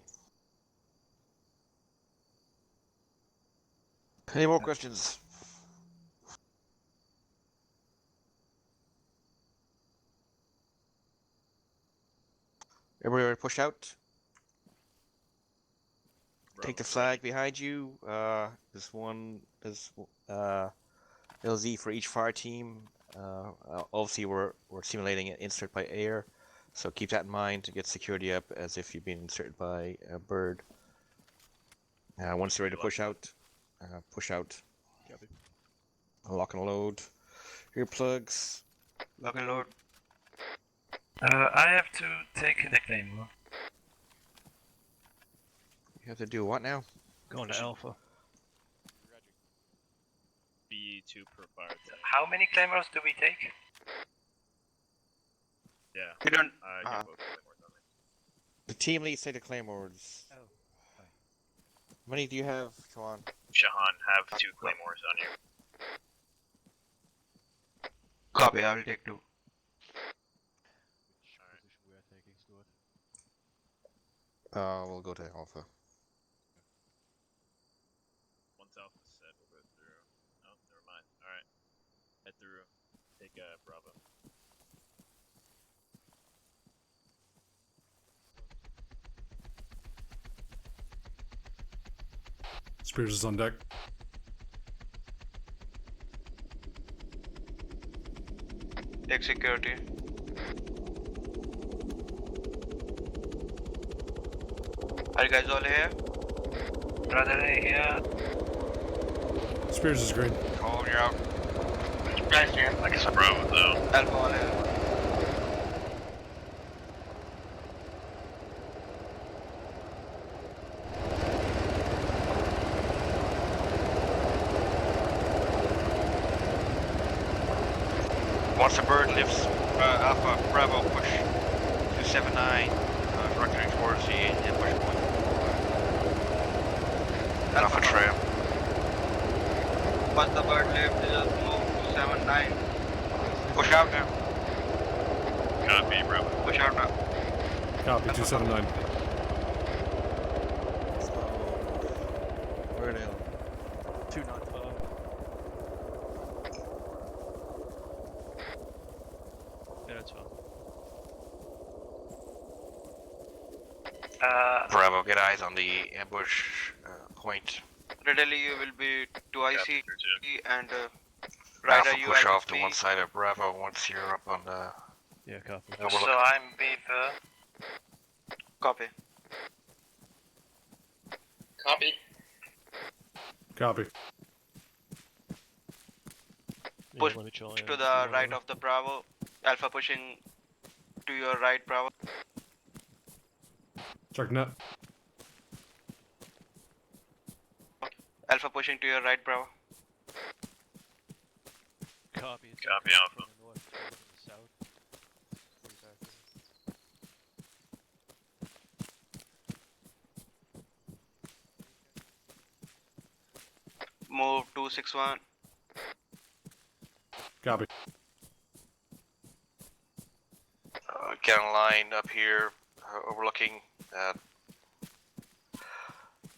Any more questions? Everybody push out. Take the flag behind you. There's LZ for each fire team. Obviously, we're simulating an insert by air, so keep that in mind to get security up as if you've been inserted by a bird. Once you're ready to push out, push out. Lock and load. Earplugs. Lock and load. I have to take the claymore. You have to do what now? Going to Alpha. B2 per fire tank. How many claymores do we take? Yeah. We don't. I get both claymores on me. The team leads take the claymores. Oh. How many do you have, Kawan? Shahan, have 2 claymores on you. Copy, I will take 2. We'll go to Alpha. Once Alpha's set, we'll go through. Oh, never mind. Alright. Head through. Take Bravo. Spears is on deck. Take security. Are you guys all here? Brother here. Spears is green. Oh, you're out. Right here. I guess I'm Bravo though. Alpha all here. Once the bird lifts, Alpha Bravo push 279 directly towards the ambush point. Alpha Trail. Once the bird lift, just move 279. Push out now. Copy, Bravo. Push out now. Copy, 279. Where are they? 295. Yeah, that's fine. Bravo, get eyes on the ambush point. Readily you will be to IC and Alpha Rider you push are off with to me. one side of Bravo once you're up on the... Yeah, copy. So I'm Beaver. Copy. Copy. Copy. Push to the right of the Bravo. Alpha pushing to your right, Bravo. Check net. Alpha pushing to your right, Bravo. Copy. Copy, Alpha. North, south. Move 261. Copy. Get in line up here, overlooking.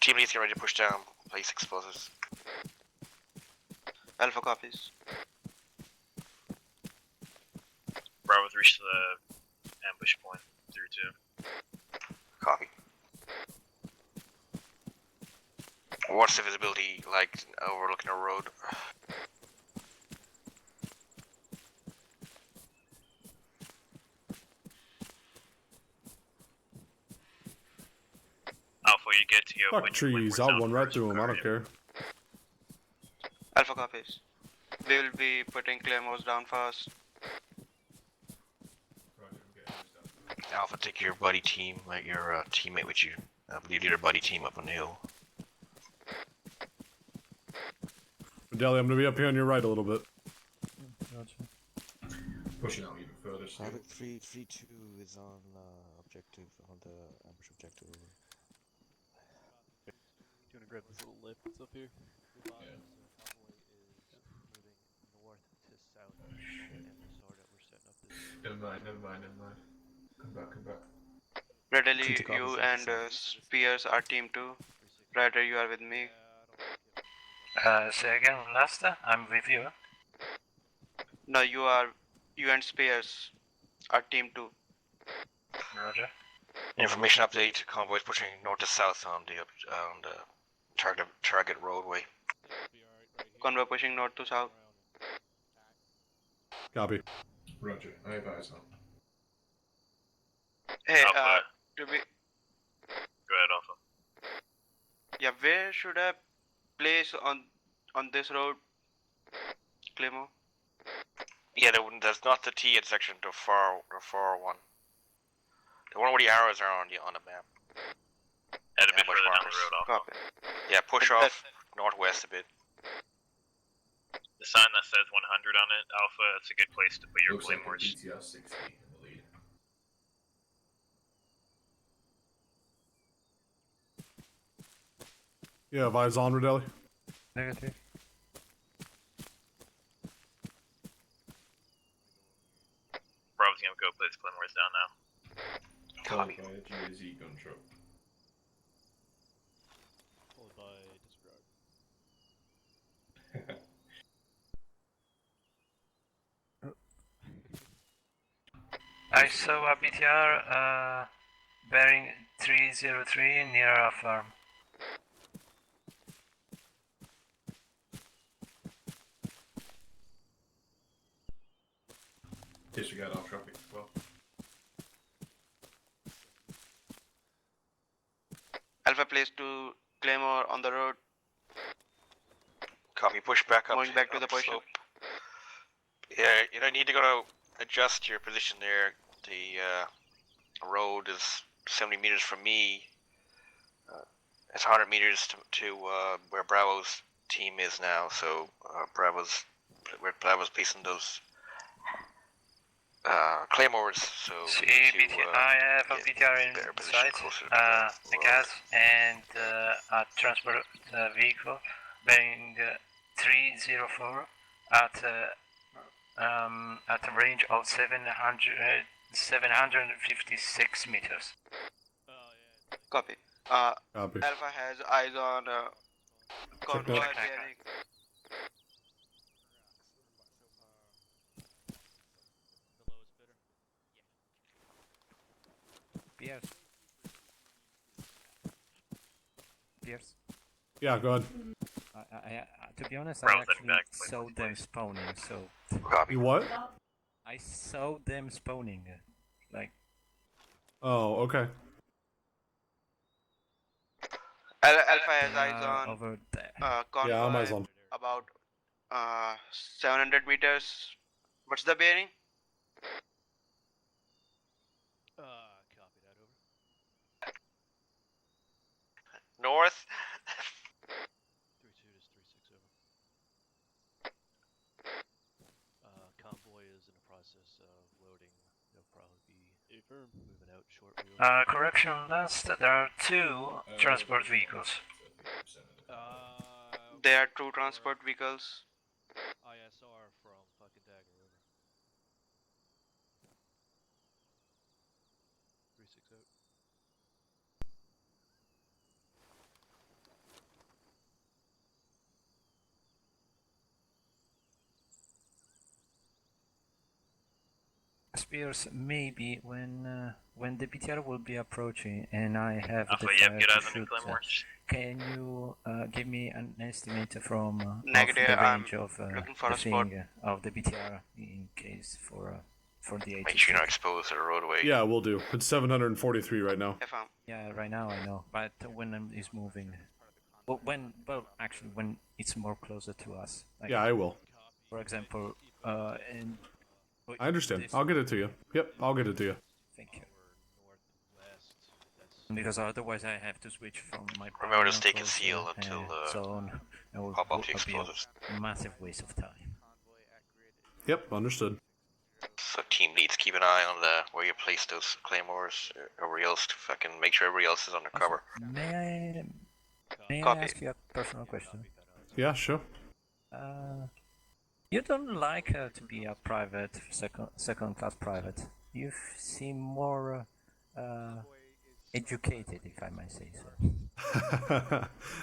Team leads get ready to push down. Place explosives. Alpha copies. Bravo's reached the ambush point through 2. Copy. What's the visibility like overlooking a road? Alpha, you get to go. Fuck trees, I'll run right through them, I don't care. Alpha copies. We will be putting claymores down fast. Alpha, take your buddy team, let your teammate with you. Lead your buddy team up on the hill. Deli, I'm gonna be up here on your right a little bit. Pushing out even further. So. Havoc 332 is on objective, on the ambush objective. Do you want to grab this little lip that's up here? Yeah. Convoy is moving north to south and the sword that we're setting up this. Never mind. Come back. Readily you and Spears are team 2. Rider you are with me. Say again, Lasta? I'm with you. No, you and Spears are team 2. Roger. Information update: convoys pushing north to south on the target roadway. Convoy pushing north to south. Copy. Roger. I have eyes on. Hey, Alpha. to be... Go ahead, Alpha. Yeah, where should I place on this road, Claymore? Yeah, there's not the T intersection, the far one. The one where the arrows are on the map. Head a bit further down the road, Alpha. Copy. Yeah, push off northwest a bit. The sign that says 100 on it, Alpha, that's a good place to put your Looks like a claymores. BTR 60 in the lead. You have eyes on, Rodelli? Negative. Bravo's gonna go place claymores down now. Copy. By a GAZ gun truck. Followed by disregard. I saw a BTR bearing 303 near our farm. Disregard our traffic as well. Alpha place to Claymore on the road. Copy. Push back up. Going back to up the position. slope. Yeah, you don't need to go to adjust your position there. The road is 70 meters from me. It's 100 meters to where Bravo's team is now. So Bravo's placing those claymores. So See, we need to, I have a get BTR in better position sight, closer to the road. gas, and a transport vehicle bearing 304 at a range of 756 meters. Copy. Copy. Alpha has eyes on convoy that. bearing. Pierce. Yeah, go ahead. To be honest, Round I actually back, saw them spawning, so... You what? I saw them spawning, like... Oh, okay. Alpha has eyes on over there. convoy Yeah, I'm eyes on. about 700 meters. What's the bearing? Copy that over. North. 3-2 is 3-6 over. Convoy is in the process of loading. They'll probably be moving out shortly. Correction, last, there are 2 transport vehicles. There are 2 transport vehicles. ISR from fucking Dagger over. 3-6 out. Spears, maybe when the BTR will be approaching and I have the yep, fire get to eyes on the shoot, claymores. can you give me an estimate from of Negative, the I'm range of looking for the a spot. thing of the BTR in case for the 80? Make sure you're not exposed to the roadway. Yeah, we'll do. It's 743 right now. Yeah, right now I know, but when it's moving, when it's more closer to us. Like, Yeah, I will. For example, in. I understand. I'll get it to you. Yep, I'll get it to you. Thank you. Because otherwise I have to switch from my Remember to stay primary concealed course, until so on. It will pop up the be explosives. a massive waste of time. Yep, understood. So team leads, keep an eye on where you place those claymores. Everybody else to fucking make sure everybody else is under cover. May I Copy. ask you a personal question? Yeah, sure. You don't like to be a private, second class private. You seem more educated, if I may say so.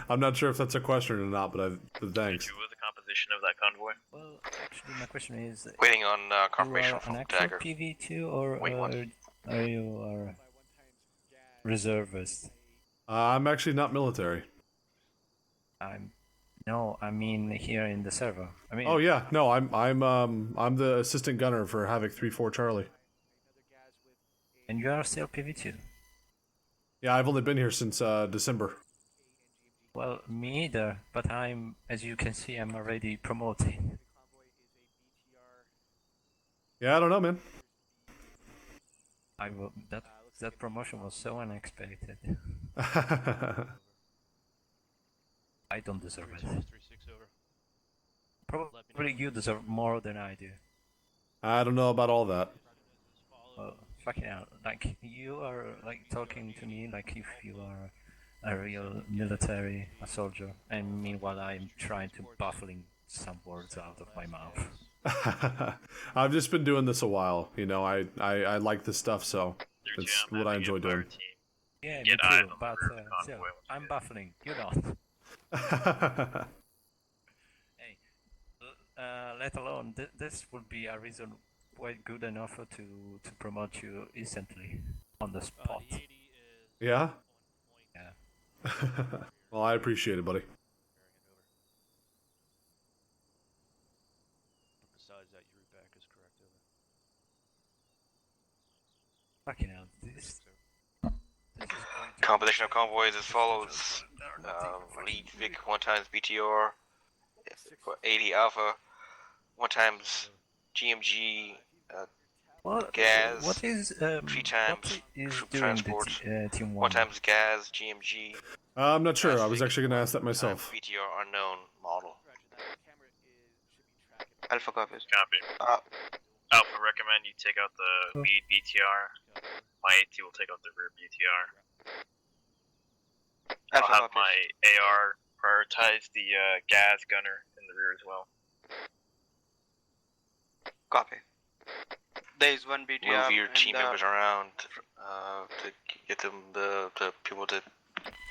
I'm not sure if that's a question or not, but thanks. Who was the composition of that convoy? Well, actually, my question is: Waiting on confirmation you are from an actual Dagger. PV2 or Wait, what? are you reservist? I'm actually not military. No, I mean here in the server. I mean. Oh yeah, no, I'm the assistant gunner for Havoc 3-4 Charlie. And you are still PV2. Yeah, I've only been here since December. Well, me either, but as you can see, I'm already promoting. Yeah, I don't know, man. That promotion was so unexpected. I don't deserve it. 3-6 over. Probably you deserve more than I do. I don't know about all that. Well, fucking hell. Like, you are like talking to me like if you are a real military, a soldier, and meanwhile I'm trying to baffling some words out of my mouth. I've just been doing this a while, you know. I like this stuff, so that's what I enjoy doing. Yeah, me too, but still, I'm baffling. You don't. Hey, let alone this would be a reason quite good enough to promote you instantly on the spot. Yeah? Yeah. Well, I appreciate it, buddy. Besides that, your route back is correct over. Fucking hell, this is Composition of convoys as follows. Lead Vic 1 times BTR, 80 Alpha, 1 times GMG, gas, what is 3 times troop transport, Team 1 times gas, GMG. I'm not sure. I was actually going to ask that myself. BTR unknown model. Alpha copies. Copy. Alpha, recommend you take out the lead BTR. My AT will take out the rear BTR. I'll have my AR prioritize the gas gunner in the rear as well. Copy. There is one BTR. Move your team members around to get them the people to.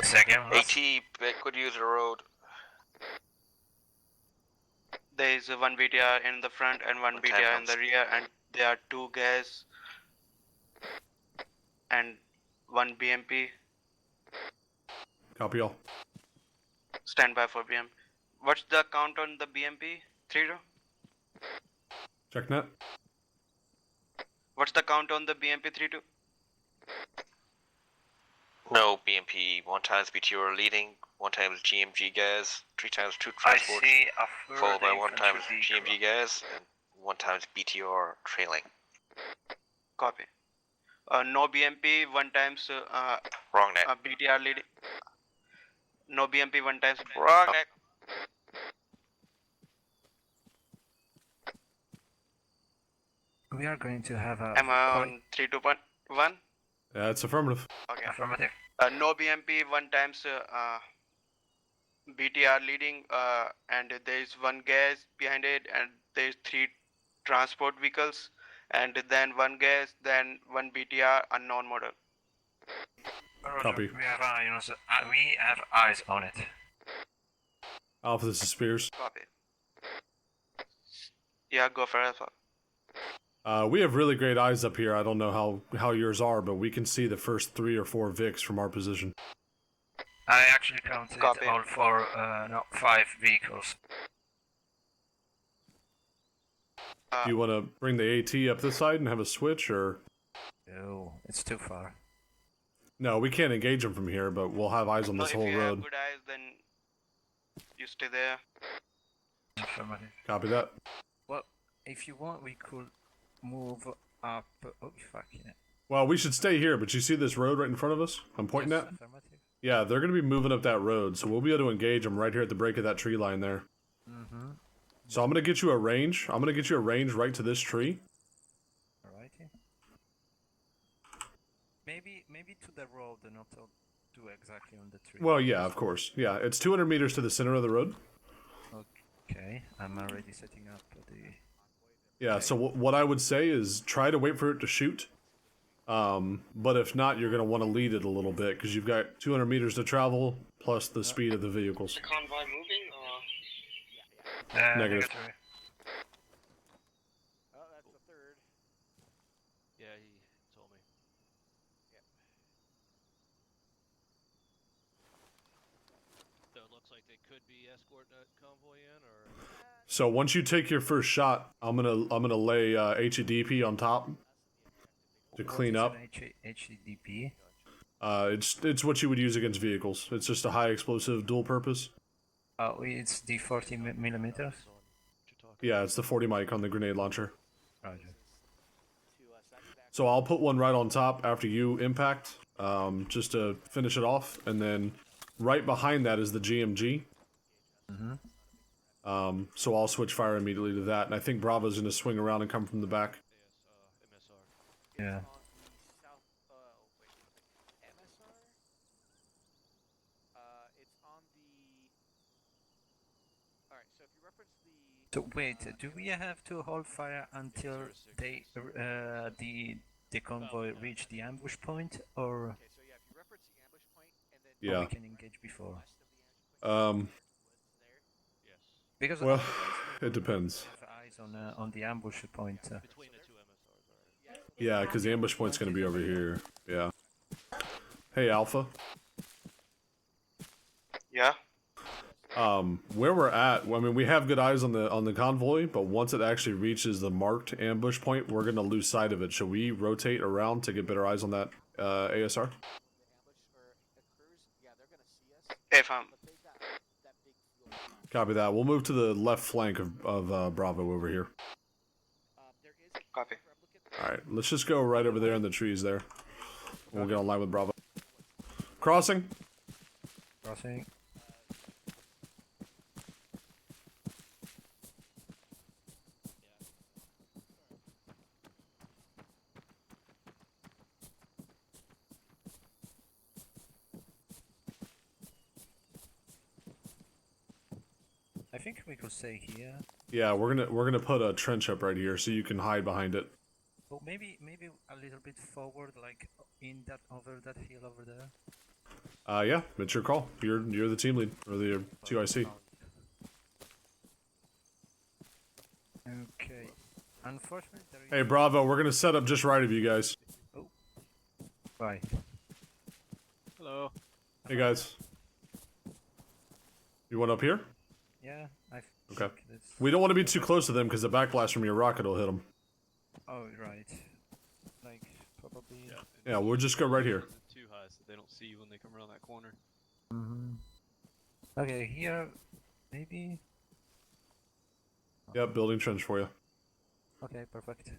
Second. AT, could use the road. There is one BTR in the front and one BTR in the rear, and there are 2 gas and 1 BMP. Copy all. Stand by for BM. What's the count on the BMP? 3-2? Check net. What's the count on the BMP 3-2? No BMP. 1 times BTR leading. 1 times GMG gas. 3 times 2 transports. I see a followed by further 1 times infantry GMG gas and 1 times BTR trailing. Copy. No BMP 1 times Wrong net. BTR leading. No BMP 1 times. Wrong net. We are going to have a. Am I on 3-2.1? Yeah, it's affirmative. Okay. Affirmative. No BMP 1 times BTR leading, and there is 1 gas behind it, and there is 3 transport vehicles, and then 1 gas, then 1 BTR unknown model. Copy. We have eyes on it. Alpha, this is Spears. Copy. Yeah, go for Alpha. We have really great eyes up here. I don't know how yours are, but we can see the first 3 or 4 VICs from our position. I actually counted all 5 vehicles. Do you want to bring the AT up this side and have a switch, or? No, it's too far. No, we can't engage them from here, but we'll have eyes on this whole If you road. have good eyes, then you stay there. Affirmative. Copy that. Well, if you want, we could move up. Oh, fucking it. Well, we should stay here, but you see this road right in front of us? I'm pointing at? Affirmative. Yeah, they're going to be moving up that road, so we'll be able to engage them right here at the break of that tree line there. Mm-hmm. So I'm going to get you a range. I'm going to get you a range right to this tree. Alrighty. Maybe to the road and not to exactly on the tree. Well, yeah, of course. Yeah, it's 200 meters to the center of the road. Okay, I'm already setting up the... Yeah, so what I would say is try to wait for it to shoot. But if not, you're going to want to lead it a little bit, because you've got 200 meters to travel, plus the speed of the vehicles. The convoy moving, or? Negative. Oh, that's the third. Yeah, he told me. Yep. So it looks like they could be escorting that convoy in, or? So once you take your first shot, I'm gonna lay HEDP on top to clean up. HEDP? It's what you would use against vehicles. It's just a high explosive dual purpose. Oh, it's the 40 millimeters? Yeah, it's the 40 mic on the grenade launcher. Roger. So I'll put one right on top after you impact, just to finish it off, and then right behind that is the GMG. Mm-hmm. So I'll switch fire immediately to that, and I think Bravo's gonna swing around and come from the back. Yeah. So wait, do we have to hold fire until they the convoy reach the ambush point, or? Yeah. Or we can engage before. Because well, it depends. Have eyes on the ambush point. Yeah, because the ambush point's gonna be over here. Yeah. Hey, Alpha. Yeah. Where we're at, I mean, we have good eyes on the convoy, but once it actually reaches the marked ambush point, we're gonna lose sight of it. Should we rotate around to get better eyes on that ASR? If I'm... Copy that. We'll move to the left flank of Bravo over here. Copy. Alright, let's just go right over there in the trees there. We'll get online with Bravo. Crossing. Crossing. think we could stay here. Yeah, we're gonna put a trench up right here so you can hide behind it. Or maybe a little bit forward, like in that that hill over there. Yeah, it's your call. You're the team lead or the 2IC. Okay. Unfortunately, there is... Hey, Bravo, we're gonna set up just right of you guys. Oh. Bye. Hello. Hey guys. You want up here? Yeah, Okay. We don't want to be too close to them because the backlash from your rocket will hit them. Oh, right. Like, probably... Yeah, we'll just go right here. Too high so they don't see you when they come around that corner. Okay, here, maybe... Yep, building trench for you. Okay, perfect.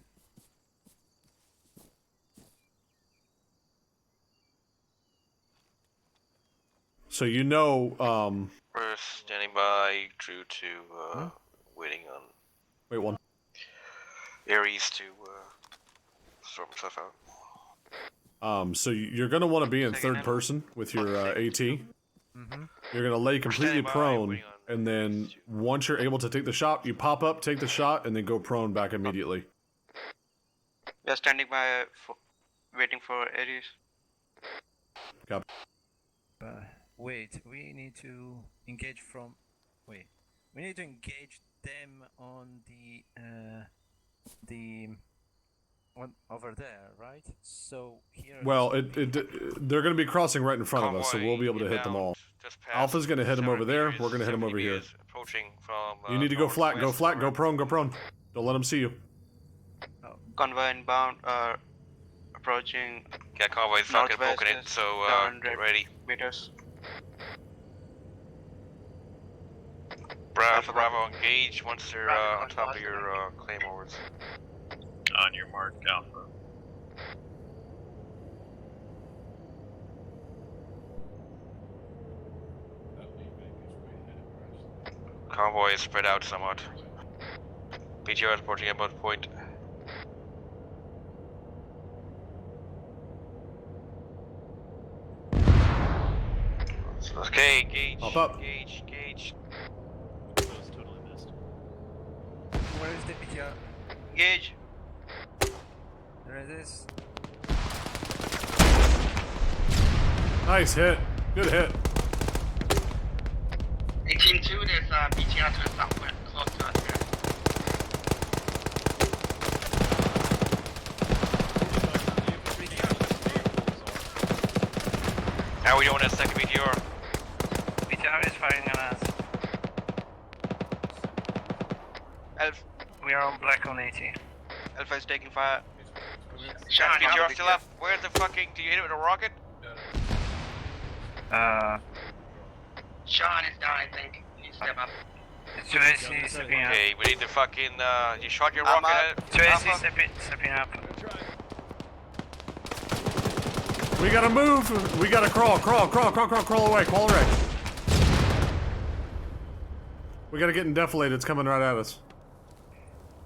So you know, We're standing by, Drew to, waiting on... Wait, one. Ares to, sort himself out. So you're gonna want to be in third person with your AT. You're gonna lay completely prone, and then once you're able to take the shot, you pop up, take the shot, and then go prone back immediately. We are standing by, waiting for Ares. Copy. Wait, we need to engage from... Wait. We need to engage them on the one over there, right? So here... Well, they're gonna be crossing right in front of us, so we'll be able to hit them all. Alpha's gonna hit him over there. We're gonna hit him over here. Approaching from, You need to go flat, go flat, go prone, go prone. Don't let them see you. Convoy inbound, approaching. Yeah, convoy's fucking poking it, so get ready. Meters. Bravo, engage once they're on top of your claymores. On your mark, Alpha. Convoy is spread out somewhat. BTR is approaching about point. Okay, engage, Pop up. engage. Totally missed. Where is the BTR? Engage. There it is. Nice hit. Good hit. Hey, Team 2, there's BTR to the southwest, close to us here. Now we don't want a second BTR. BTR is firing on us. Alpha. We are on black on 80. Alpha is taking fire. Sean, BTR still up. Where's the fucking... Do you hit it with a rocket? Sean is down, I think. He's step up. It's 2AC stepping up. Okay, we need the fucking... you shot your rocket at it? 2AC stepping up. We gotta move. We gotta crawl away. We gotta get in defilade. It's coming right at us.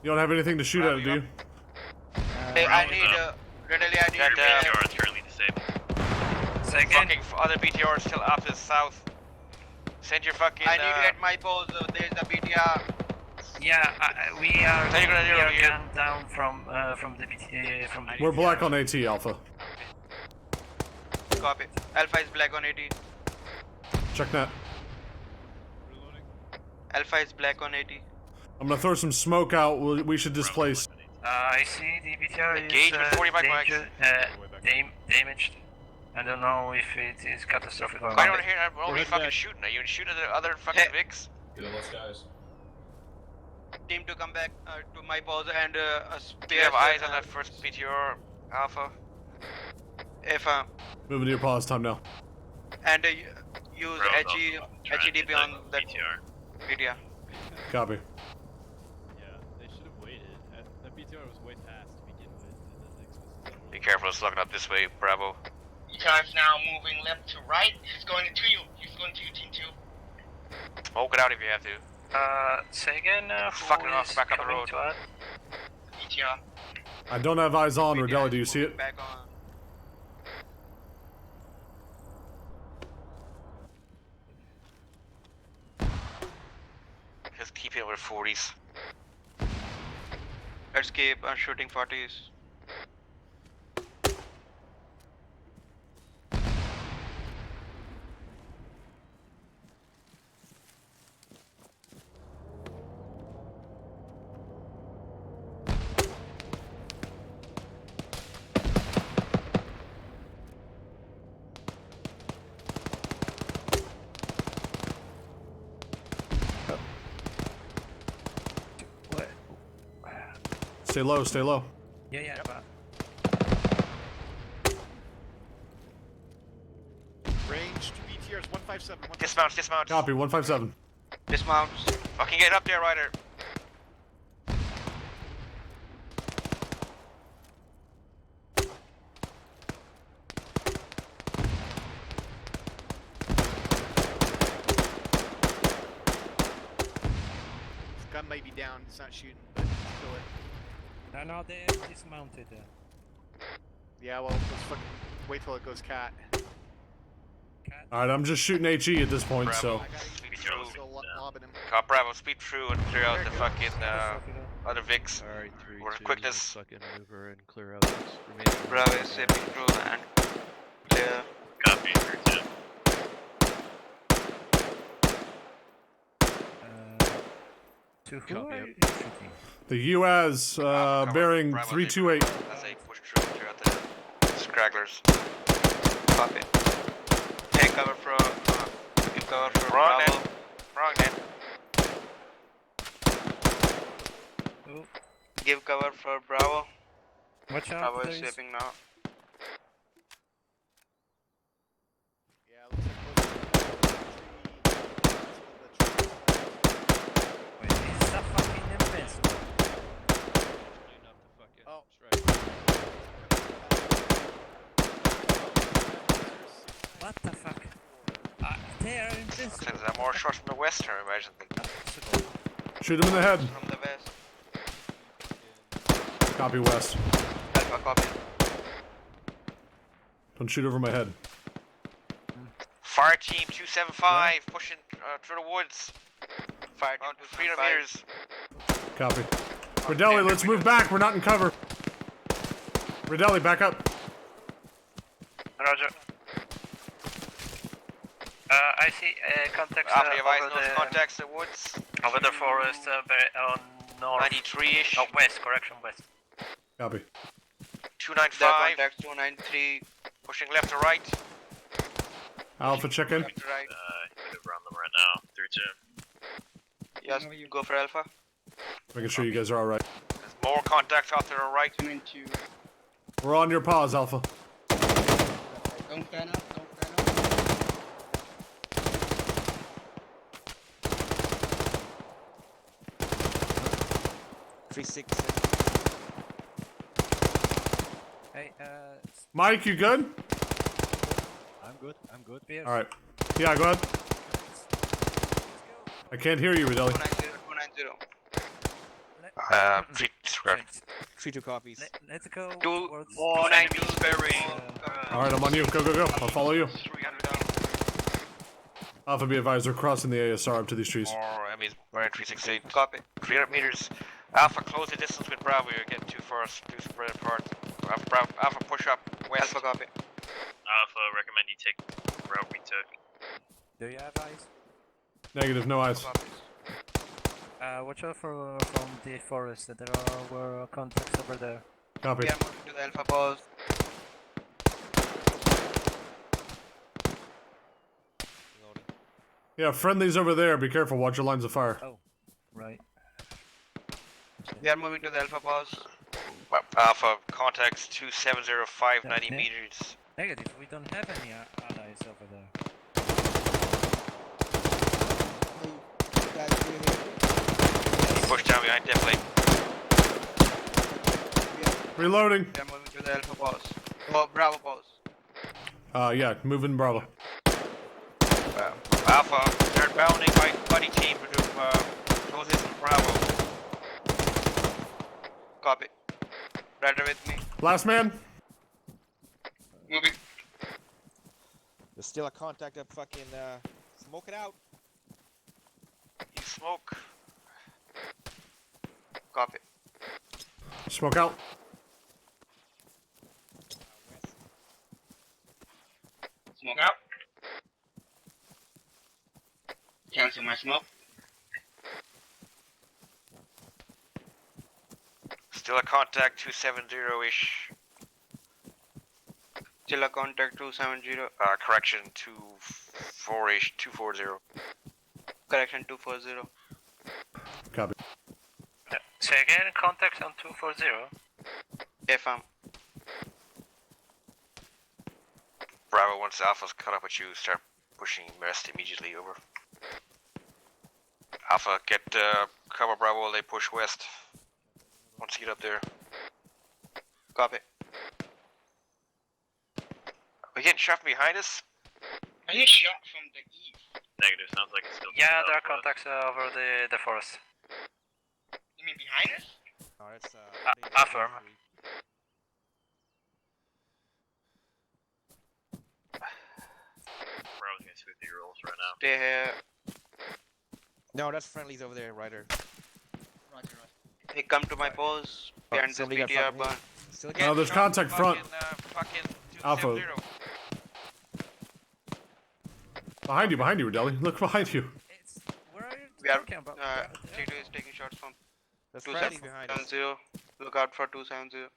You don't have anything to shoot at it, do you? Hey, I need readily I need BTR is currently disabled. Second. Fucking other BTR still up to the south. Send your fucking... I need to get my pose, there's a BTR. Yeah, we are here. gunned down from the BT, from the We're black on AT, Alpha. Copy. Alpha is black on 80. Check that. Alpha is black on 80. I'm gonna throw some smoke out. We should displace. I see the BTR Engage with 40 damaged. I don't know if it is catastrophic or I not. don't hear. I'm already fucking shooting. Are you shooting at the other fucking Vics? Let's guys. Team to come back to my pose and a Do you have eyes on that first BTR, Alpha? If Moving to your pause time now. and use HEDP on that BTR. Copy. Yeah, they should have waited. That BTR was way fast to begin with. Be careful, it's looking up this way, Bravo. BTR is now moving left to right. He's going to you. He's going to you, Team 2. Smoke it out if you have to. Say again, fucking off back on the road. BTR. I don't have eyes on Rodella. Do you see it? Back on. 40s. Escape and shooting 40s. Stay low, stay low. Yeah, but Range to BTRs 157. Dismount. Copy, 157. Dismount. Fucking get up there, Ryder. This gun might be down. It's not shooting, but kill it. no, they're dismounted. Yeah, well, let's fucking wait till it goes cat. Alright, I'm just shooting HE at this point, so. Cop Bravo, speed through and clear out the fucking other VICs. Alright, 3, We're 2, quickness. fucking maneuver and clear out this remaining. Bravo is zipping through and clear. Copy, 3, 2. To who Copy, are yep. you shooting? The UAS, bearing 328. As I push through and clear out the scragglers. Copy. Take cover from. Give cover from Wrong Bravo. net. Wrong net. Oh, Give cover for Bravo. watch out, Bravo there is is... zipping now. Wait, is that fucking invincible? Oh. What the fuck? They are invincible. Looks like there are more shots from the west here, I imagine. Shoot him in the head. From the west. Copy west. Alpha copy. Don't shoot over my head. Fire team 275 pushing through the woods. Fire team On 300 meters. Copy. Radelli, let's move back. We're not in cover. Radelli, back up. Roger. I see contacts After you advise over those the contacts in the woods. over the forest on north. 93-ish. Oh, west. Correction, west. Copy. 295. Contacts 293. Pushing left to right. Alpha, check in. Right. Maneuver on them right now. 3-2. Yes, go for Alpha. Making sure you guys are alright. There's more contacts off to the right. 292. We're on your paws, Alpha. Don't stand up. Don't stand up. 3-6. Hey, Mike, you good? I'm good. I'm good. Alright. Yeah, go ahead. I can't hear you, Radelli. 290. 3-2 copies. Let's go. 290 sparing. Alright, I'm on you. Go, go, go. I'll follow you. 300 down. Alpha, be advised, we're crossing the ASR up to these trees. More enemies bearing 368. Copy. 300 meters. Alpha, close the distance with Bravo. You're getting too far. Too spread apart. Alpha, push up. West. Alpha copy. Alpha, recommend you take the route we took. Do you have eyes? Negative, no eyes. Watch out for from the forest. There were contacts over there. Copy. We are moving to the Alpha pause. Yeah, friendlies over there. Be careful. Watch your lines of fire. Oh, right. We are moving to the Alpha pause. Alpha, contacts 2705, 90 meters. Negative. We don't have any allies over there. Push down behind, definitely. Reloading. We are moving to the Alpha pause. Oh, Bravo pause. Yeah, moving Bravo. Alpha, they're bounding by buddy team to close this with Bravo. Copy. Rider with me. Last man. Moving. There's still a contact up fucking, smoke it out. You smoke. Copy. Smoke out. Smoke out. Cancel my smoke. Still a contact 270-ish. Still a contact 270. Correction 24-ish, 240. Correction 240. Copy. Say again, contact on 240. FM. Bravo, once Alpha's caught up with you, start pushing West immediately over. Alpha, get cover Bravo while they push West. Once you get up there. Copy. Are we getting shot from behind us? I get shot from the east. Negative, sounds like it's still. Yeah, there are contacts over the forest. You mean behind us? No, it's Affirm. Bro's gonna sweep the rolls right now. Stay here. No, that's friendlies over there, Ryder. Roger. Hey, come to my pose. Behind this somebody got BTR fucking bar. hit. Still No, there's contact front. Fucking Alpha. Behind you, Redeli. Look behind you. Where are you We are. talking about? T2 is taking shots from There's friendlies behind us. 270. Look out for 270.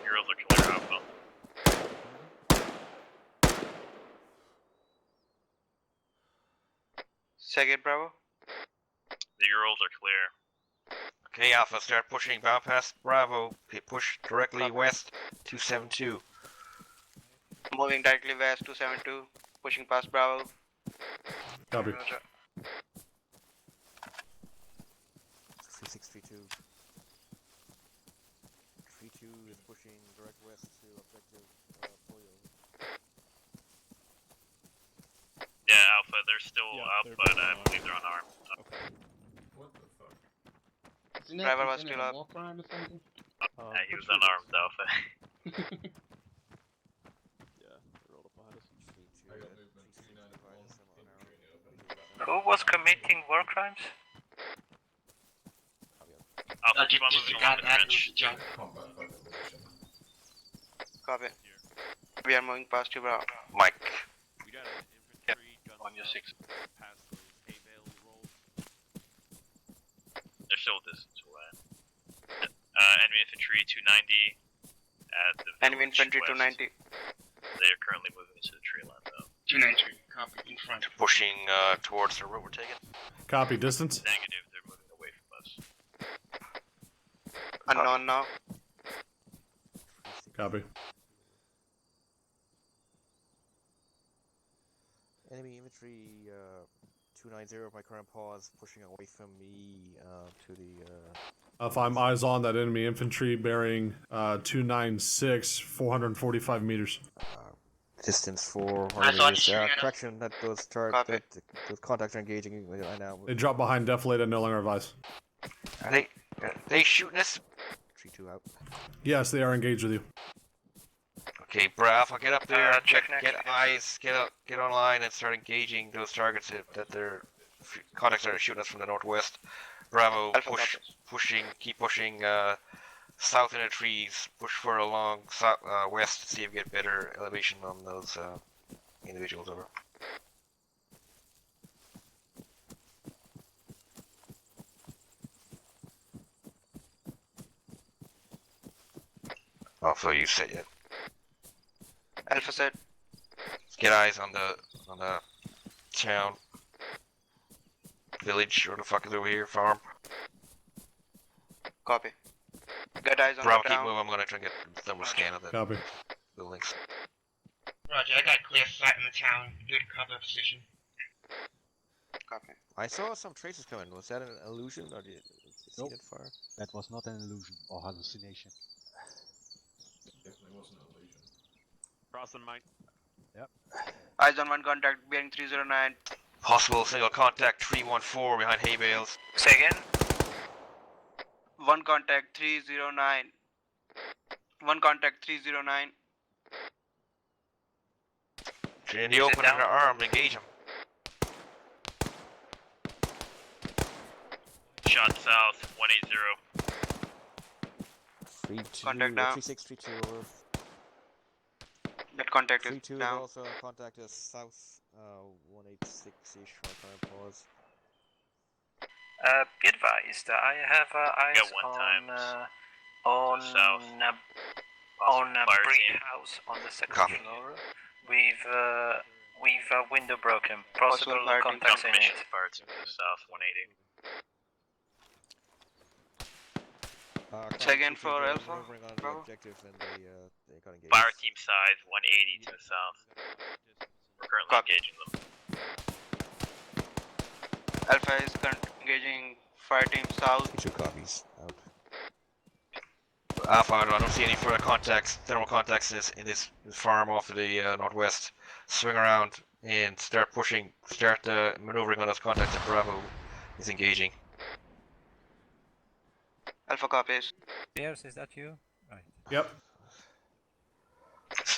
Your rolls are clear, Alpha. Second Bravo. The rolls are clear. Okay, Alpha, start pushing bound past Bravo. Okay, push directly west, 272. Moving directly west 272. Pushing past Bravo. Copy. 3632. 32 is pushing direct west to objective Polio. Yeah, Alpha, they're still up, but I believe they're unarmed. What the fuck? Isn't that Driver was considered still a up. war crime or something? Yeah, he was unarmed, Alpha. Yeah, they rolled up behind us. I got movement 39 Who was committing war crimes? Alpha, keep on moving along the trench. combat fucking position. Copy. We are moving past you, Bravo. Mike. We got an infantry gun On your 6. past those hay bale rolls. They're still a distance away. Enemy infantry 290 at the Enemy village infantry west. 290. They are currently moving into the tree line though. 293. Copy. In front. Pushing towards the route we're taking. Copy. Distance. Negative, they're moving away from us. Unknown now. Copy. Enemy infantry 290, my current pause, pushing away from me to the. If I'm eyes on that enemy infantry bearing 296, 445 meters. Distance 400 I thought meters. you were gonna- Correction, that those those contacts are engaging right now. They drop behind defilade and no longer advise. Are they shooting us? 3-2 out. Yes, they are engaged with you. Okay, Alpha, get up there, check get next. eyes, get online and start engaging those targets that their contacts are shooting us from the northwest. Bravo, Alpha pushing, keep pushing south in the trees, push further along west to see if we get better elevation on those individuals over. Alpha, you said yet. Alpha said. Get eyes on the town, village, or the fuck is over here, farm. Copy. Get eyes on Bravo, the keep town. moving. I'm gonna try and get a thermal scan of the Copy. buildings. Roger, I got clear sight in the town. Good cover position. Copy. I saw some traces coming. Was that an illusion, or did you see Nope. that far? That was not an illusion or hallucination. Definitely wasn't an illusion. Crossing Mike. Yep. Eyes on one contact bearing 309. Possible single contact 314 behind hay bales. Say again? One contact 309. One contact 309. They're in the open and they're armed, engage them. Shot south, 180. 3-2, Contact down. 3632 over. That contact is 3-2 is down. also contact us south, 186-ish, right time pause. Be advised, I have eyes on a brick house on the second floor with a window broken. Possible contacts in it. Fire team to the south, 180. Check in for Alpha. Maneuvering on the objective and they got engaged. Fire team size, 180 to the south. We're currently engaging them. Alpha is engaging fire team south. 2 copies. Out. Alpha, I don't see any further contacts, thermal contacts in this farm off to the northwest. Swing around and start pushing, maneuvering on those contacts at Bravo is engaging. Alpha copies. Pierce, is that you? Right. Yep.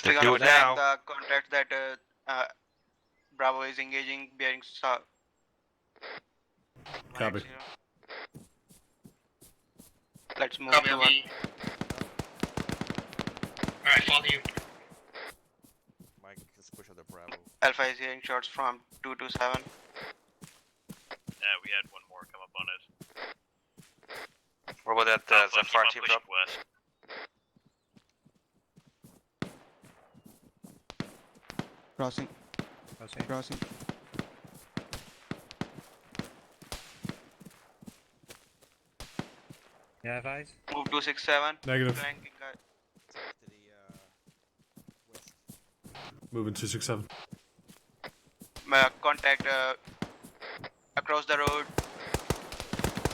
We're Do gonna it now. flag the contact that Bravo is engaging bearing south. Copy. Let's move Copy, to one. Alright, follow you. Mike, let's push on the Bravo. Alpha is hearing shots from 227. Yeah, we had one more come up on it. What about that fire team drop? West. Crossing. Crossing. Yeah, advise? Move 267. Negative. Flanking guy. Moving 267. Contact across the road.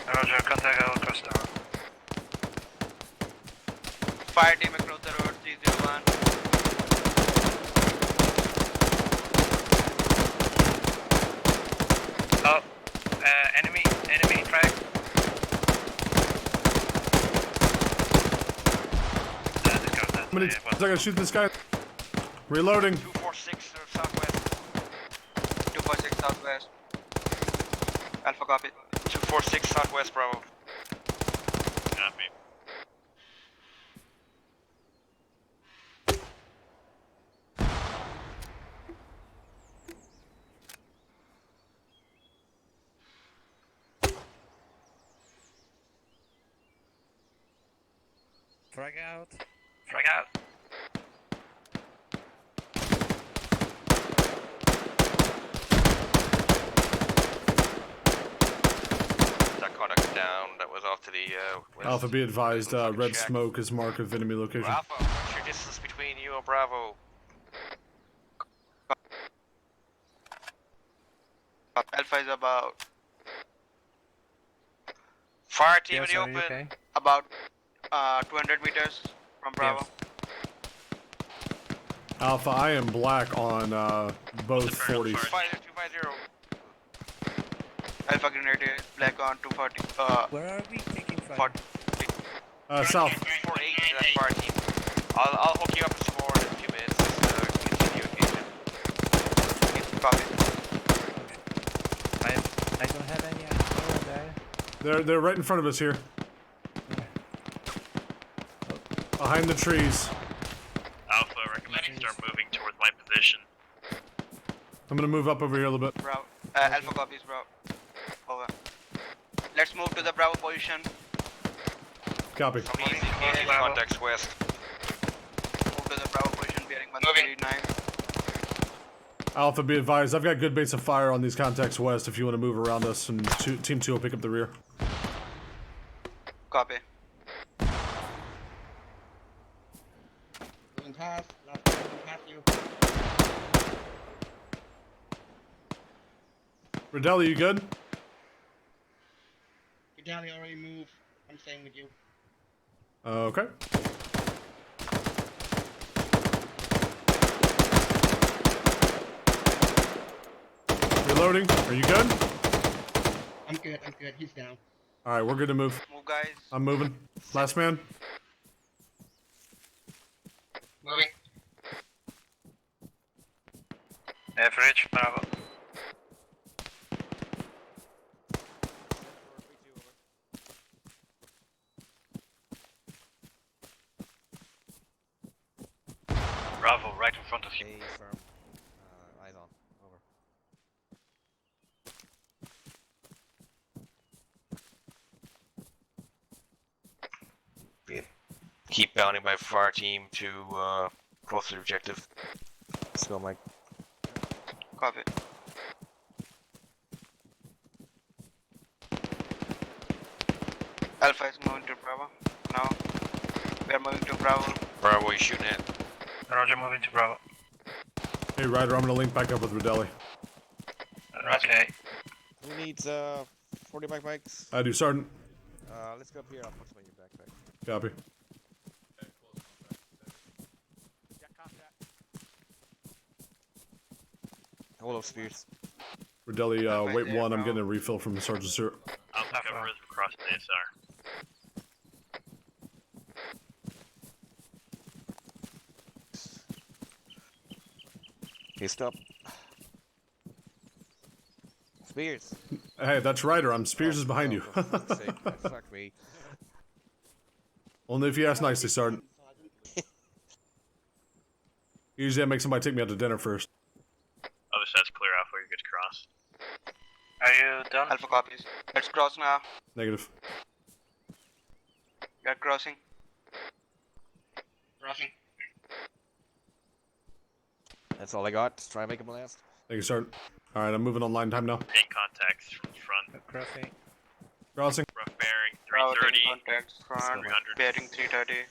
Roger, contact across the road. Fire team across the road, 301. Oh, enemy track. I gotta shoot this guy. Reloading. 246 southwest. 246 southwest. Alpha copy. 246 southwest, Bravo. Copy. Frag out. Frag out. That contact down, that was off to the west. Alpha, be advised, red smoke is mark of enemy location. Alpha, what's your distance between you and Bravo? Alpha is about fire team Yes, in the are you open. okay? about 200 meters from Bravo. Alpha, I am black on both 40s. 250. Alpha Grenadier black on 240. Where are we taking fire? 40. South. 480 to that fire team. I'll hook you up with some more in a few minutes. Continue engagement. Copy. I don't have any idea there. They're right in front of us here. Behind the trees. Alpha, recommending start moving towards my position. I'm gonna move up over here a little bit. Bravo. Alpha copies, bro. Over. Let's move to the Bravo position. Copy. Engaging contacts west. Move to the Bravo position bearing 139. Alpha, be advised, I've got good baits of fire on these contacts west if you want to move around us, and Team 2 will pick up the rear. Copy. Moving past. Moving past you. Riddell, you good? Vidali already moved. I'm staying with you. Okay. Reloading. Are you good? I'm good. He's down. Alright, we're good to move. Move, guys. I'm moving. Last man. Moving. Average, Bravo. Bravo, right in front of you. A firm. Eyes on. Over. Keep bounding my fire team to cross the objective. Let's go, Mike. Copy. Alpha is moving to Bravo. Now we are moving to Bravo. Bravo, you shooting at? Roger, moving to Bravo. Hey, Ryder, I'm gonna link back up with Rodelli. Okay. Who needs 40 mics? I do, Sergeant. Let's go up here. I'll put some in your backpack. Copy. Hold up, Spears. Rodelli, wait one. I'm getting a refill from the Sergeant Sir. I'll cover rhythm across the ASR. Okay, stop. Spears. Hey, that's Ryder. I'm Spears is behind you. For fuck's sake. Fuck me. Only if you ask nicely, Sergeant. Usually I make somebody take me out to dinner first. Other side's clear off where you're good to cross. Are you done? Alpha copies. Let's cross now. Negative. We are crossing. Crossing. That's all I got. Try and make him last. Thank you, Sergeant. Alright, I'm moving on line time now. Taking contacts from the front. Crossing. Crossing. Rough bearing, Bravo, 330. taking contacts front. 300. Bearing 330.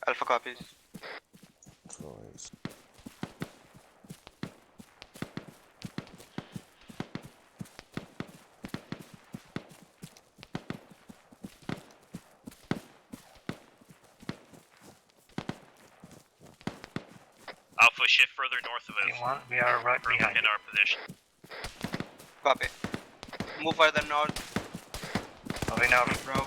Alpha copies. Alpha, shift further north of us. We are right behind. In our position. Copy. Move further north. Moving out. Bravo.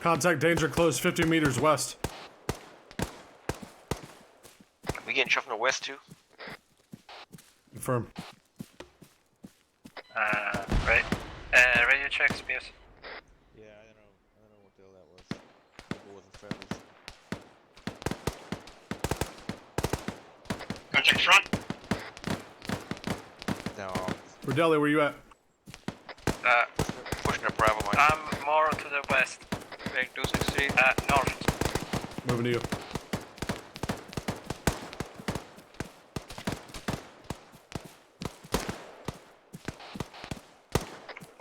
Contact danger close 50 meters west. We getting shot from the west too? Confirm. Right. Radio check, Spears. Yeah, I don't know what the hell that was. Hope it wasn't friendly. Contact front. No. Rodelli, where you at? Pushing up Bravo, Mike. I'm more to the west. Bearing 263. North. Moving to you.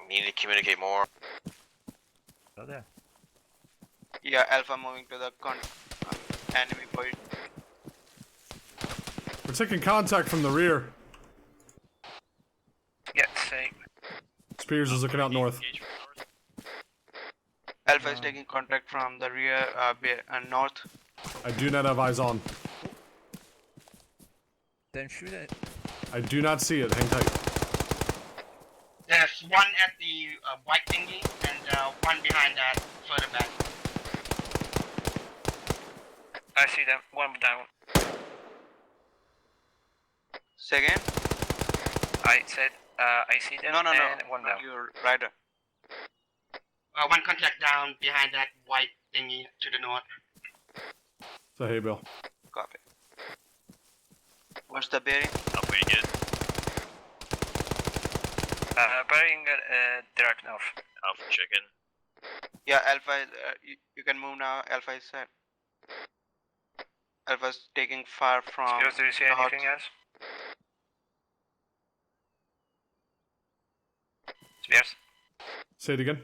We need to communicate more. Oh, there. Yeah, Alpha moving to the enemy point. We're taking contact from the rear. Yeah, same. Spears is looking out north. Alpha is taking contact from the rear north. I do not have eyes on. Then shoot it. I do not see it. Hang tight. There's one at the white thingy and one behind that further back. I see them. One down. Second? I said, I see them. No. And one down. You're rider. One contact down behind that white thingy to the north. So hey, Bill. Copy. What's the bearing? How pretty good. Bearing direct north. Alpha chicken. Yeah, Alpha is, you can move now. Alpha is set. Alpha's taking fire from Spears, do you see north. anything else? Spears, Say it again.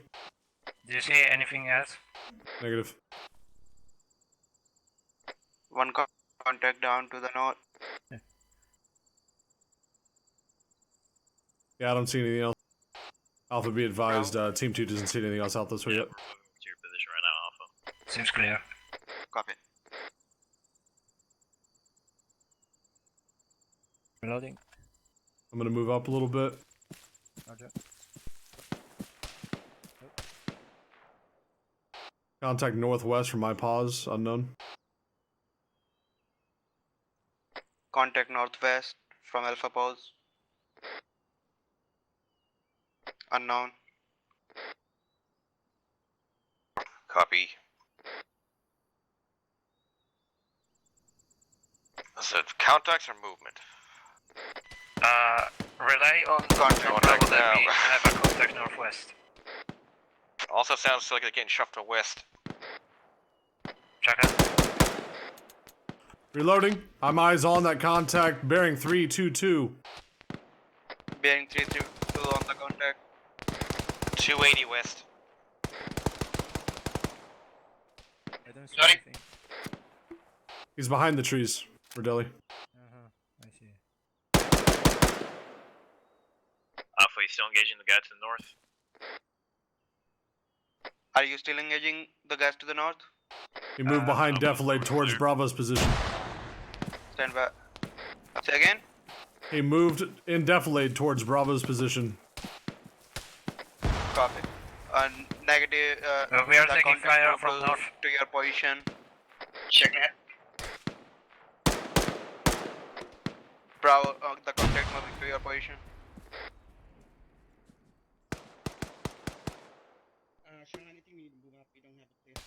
do you see anything else? Negative. One contact down to the north. Yeah, I don't see anything else. Alpha, be advised, Team 2 doesn't see anything else out this way yet. We're moving to your position right now, Alpha. Seems clear. Copy. Reloading. I'm gonna move up a little bit. Roger. Contact northwest from my pause, unknown. Contact northwest from Alpha Pause. Unknown. Copy. So contacts or movement? Relay on Contact Bravo, now. let me have a contact northwest. Also sounds like they're getting shoved to west. Check it. Reloading. I'm eyes on that contact, bearing 322. Bearing 332 on the contact. 280 west. I don't see Sorry? anything. He's behind the trees, Rodelli. I see. Alpha, you still engaging the guy to the north? Are you still engaging the guys to the north? He moved behind Defilade towards Bravo's position. Stand by. Say again? He moved in Defilade towards Bravo's position. Copy. Negative. We are the taking contact fire moved from north. to your position. Check that. Bravo, the contact moving to your position. Sean, anything we need to move up? We don't have a place.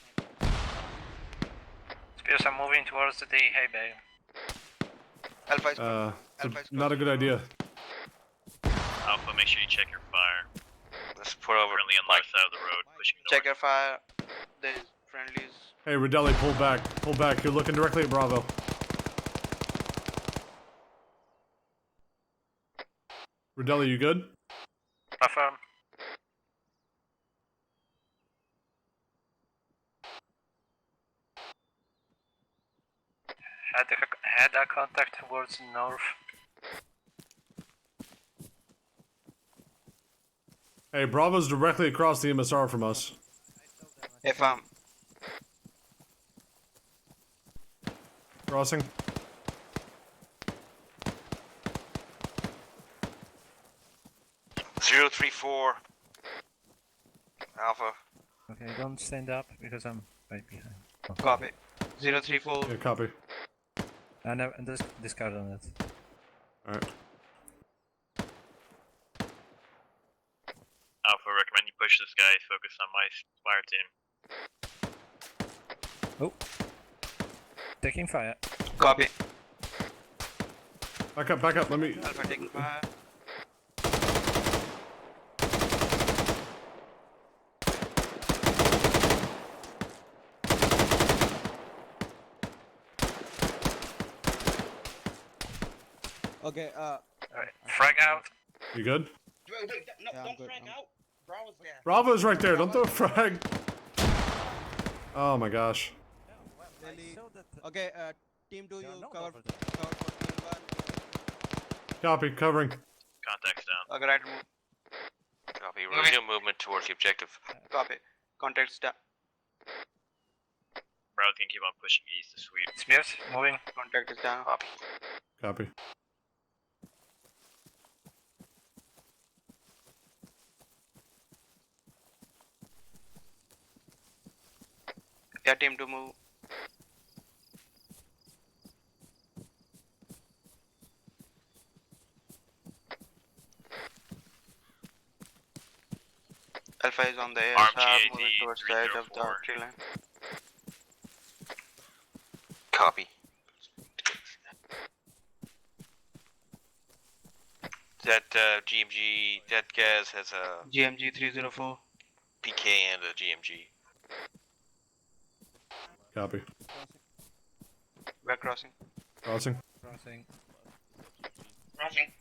Spears are moving towards the hay bay. Alpha is Not a good idea. Alpha, make sure you check your fire. Let's put over. Currently on the north side of the road, pushing north. check your fire. There's friendlies. Hey, Rodelli, pull back. Pull back. You're looking directly at Bravo. Rodelli, you good? Affirm. Had a contact towards north. Hey, Bravo's directly across the MSR from us. If Crossing. Zero 034 Alpha. Okay, don't stand up because I'm right behind. Oh. Copy. 034. Yeah, copy. And discard on it. Alright. Alpha, recommend you push this guy, focus on my fire team. Oh. Taking fire. Copy. Back up, let me... Alpha taking fire. Okay, Alright, frag out. You good? Wait, no, Yeah, I'm don't good. frag out. Bravo's there. Bravo's right there, don't throw a frag. Oh my gosh. Okay, team 2, you cover for team 1. Copy, covering. Contacts down. Okay, right move. Copy. Resume movement towards the objective. Copy. Contacts down. Bravo can keep on pushing east to sweep. Spears moving. Contact is down. Copy. Copy. Yeah, team 2 move. Alpha is on the air, Arm so GAD moving towards the edge of the 304. tree line. Copy. That GMG, that gas has a GMG 304. PK and a GMG. Copy. We're crossing. Crossing. Crossing. Crossing.